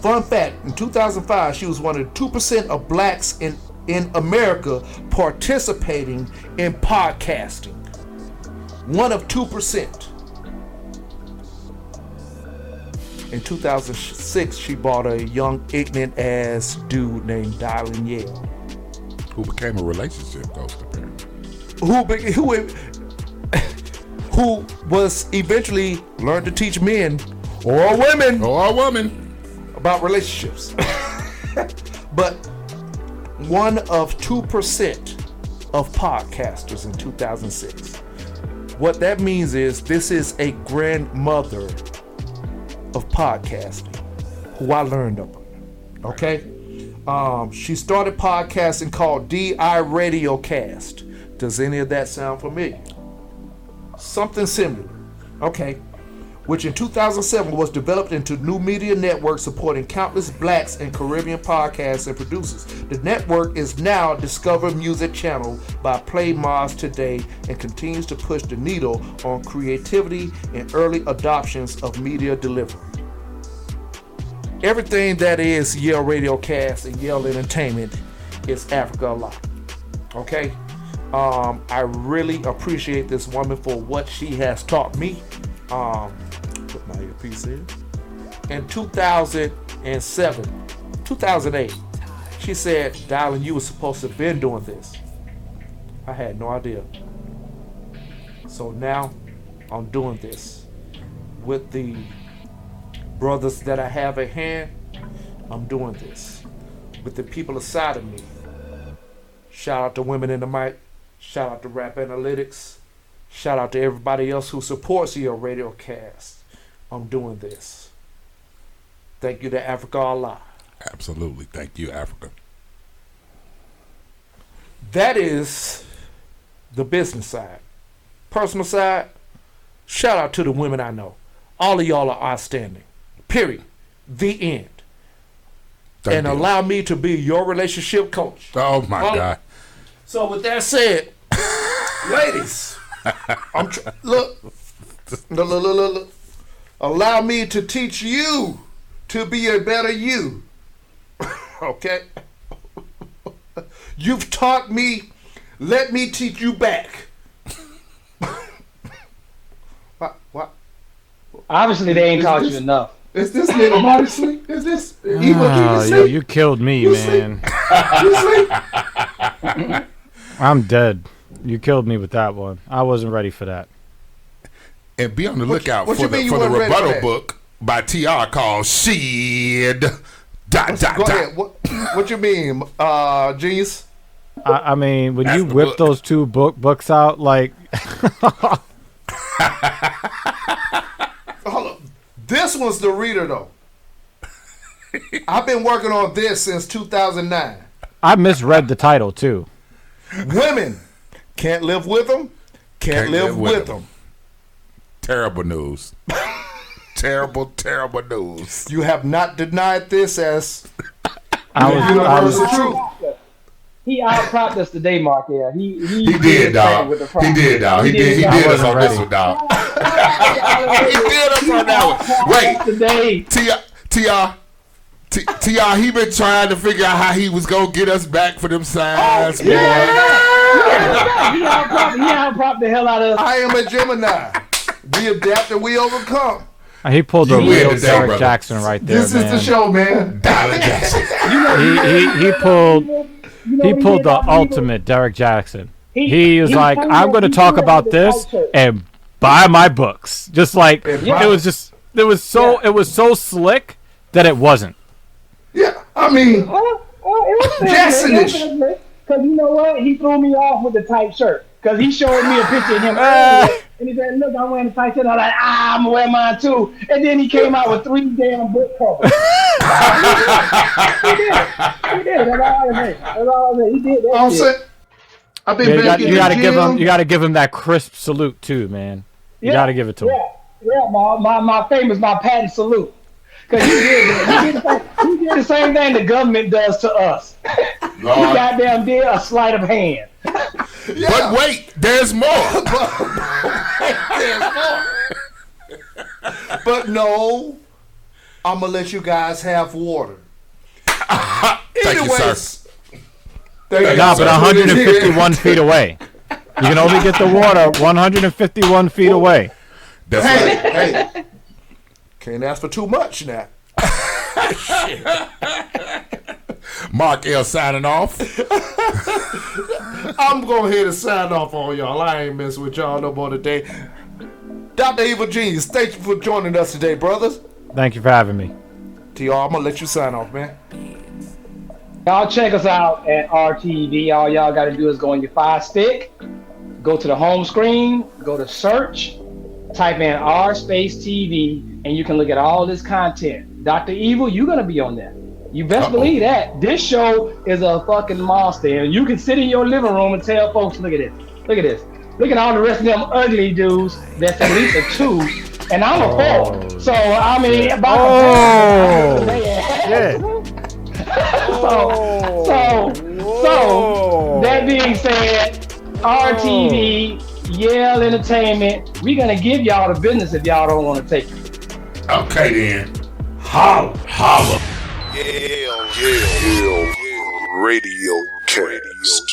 Fun fact, in 2005, she was one of the 2% of blacks in America participating in podcasting. One of 2%. In 2006, she bought a young, ignorant ass dude named Dylan Yale, who became a relationship ghost apparently. Who was eventually learned to teach men or women about relationships. But one of 2% of podcasters in 2006. What that means is this is a grandmother of podcasting who I learned of. Okay? She started podcasting called DI Radiocast. Does any of that sound familiar? Something similar. Okay. Which in 2007 was developed into new media network supporting countless blacks and Caribbean podcasts and producers. The network is now Discover Music Channel by Play Moz Today and continues to push the needle on creativity and early adoptions of media delivery. Everything that is Yale Radiocast and Yale Entertainment is Africa Allah. Okay? I really appreciate this woman for what she has taught me. Put my earpiece in. In 2008, she said, "Darling, you were supposed to have been doing this." I had no idea. So now I'm doing this with the brothers that I have at hand. I'm doing this with the people aside of me. Shout out to Women in the Mic. Shout out to Rap Analytics. Shout out to everybody else who supports your Radiocast. I'm doing this. Thank you to Africa Allah. Absolutely. Thank you, Africa. That is the business side. Personal side, shout out to the women I know. All of y'all are outstanding. Period. The end. Thank you. Allow me to be your relationship coach. Oh, my God. So with that said, ladies, look. Allow me to teach you to be a better you. Okay? You've taught me. Let me teach you back. What? Obviously, they ain't taught you enough. Is this nigga body sleep? Is this evil King Yo, you killed me, man. You sleep? I'm dead. You killed me with that one. I wasn't ready for that. And be on the lookout for the ready rebuttal for book by TR called Shit. Go ahead. What you mean, Genius? I mean, when you whip those two books out, like... Hold up. This one's the reader, though. I've been working on this since 2009. I misread the title, too. Women can't live with them, can't live with them. Terrible news. Terrible news. You have not denied this as universal truth. He outcropped us today, Mark. Yeah, he did, dog. He did us on this one, dog. He did us on that one. Wait, T.R. He been trying to figure out how he was gonna get us back for them signs. He outcropped the hell out of us. I am a Gemini. We adapt and we overcome. He pulled a real Derrick Jaxn right there, This is the show, man. He pulled the ultimate Derrick Jaxn. He was like, "I'm going to talk about this and buy my books." Just like it was so slick that it wasn't. Yeah, I mean, Jackson-ish. Because you know what? He threw me off with the tight shirt. Because he showed me a picture of him earlier, and he said, "Look, I'm wearing a tight shirt." I'm like, "I'm gonna wear mine too." And then he came out with 3 damn book covers. He did. That's all I say. He did that shit. I've been you gotta give him that crisp salute too, man. You gotta give it to him. Yeah, my famous patent salute. Because he did the same thing the government does to us. He goddamn did a sleight of hand. Yeah. But wait, there's more. But no, I'm gonna let you guys have water. Thank you, sir. But 151 feet away. You can only get the water 151 feet away. That's right. Hey, can't ask for too much now. Mark L signing off. I'm going ahead and sign off on y'all. I ain't messing with y'all no more today. Dr. Evil Genius, thank you for joining us today, brothers. Thank you for having me. TR, I'm going to let you sign off, man. Y'all check us out at RTV. All y'all got to do is go on your Fire Stick, go to the home screen, go to search, type in R_TV, and you can look at all this content. Dr. Evil, you're going to be on there. You best believe that. This show is a fucking monster. And you can sit in your living room and tell folks, look at this. Look at this. Look at all the rest of them ugly dudes that's at least a 2. And I'm a 4. So, I mean, So, that being said, RTV, Yale Entertainment, we're going to give y'all the business if y'all don't want to take it. Okay, then. Holla. Yale Radiocast.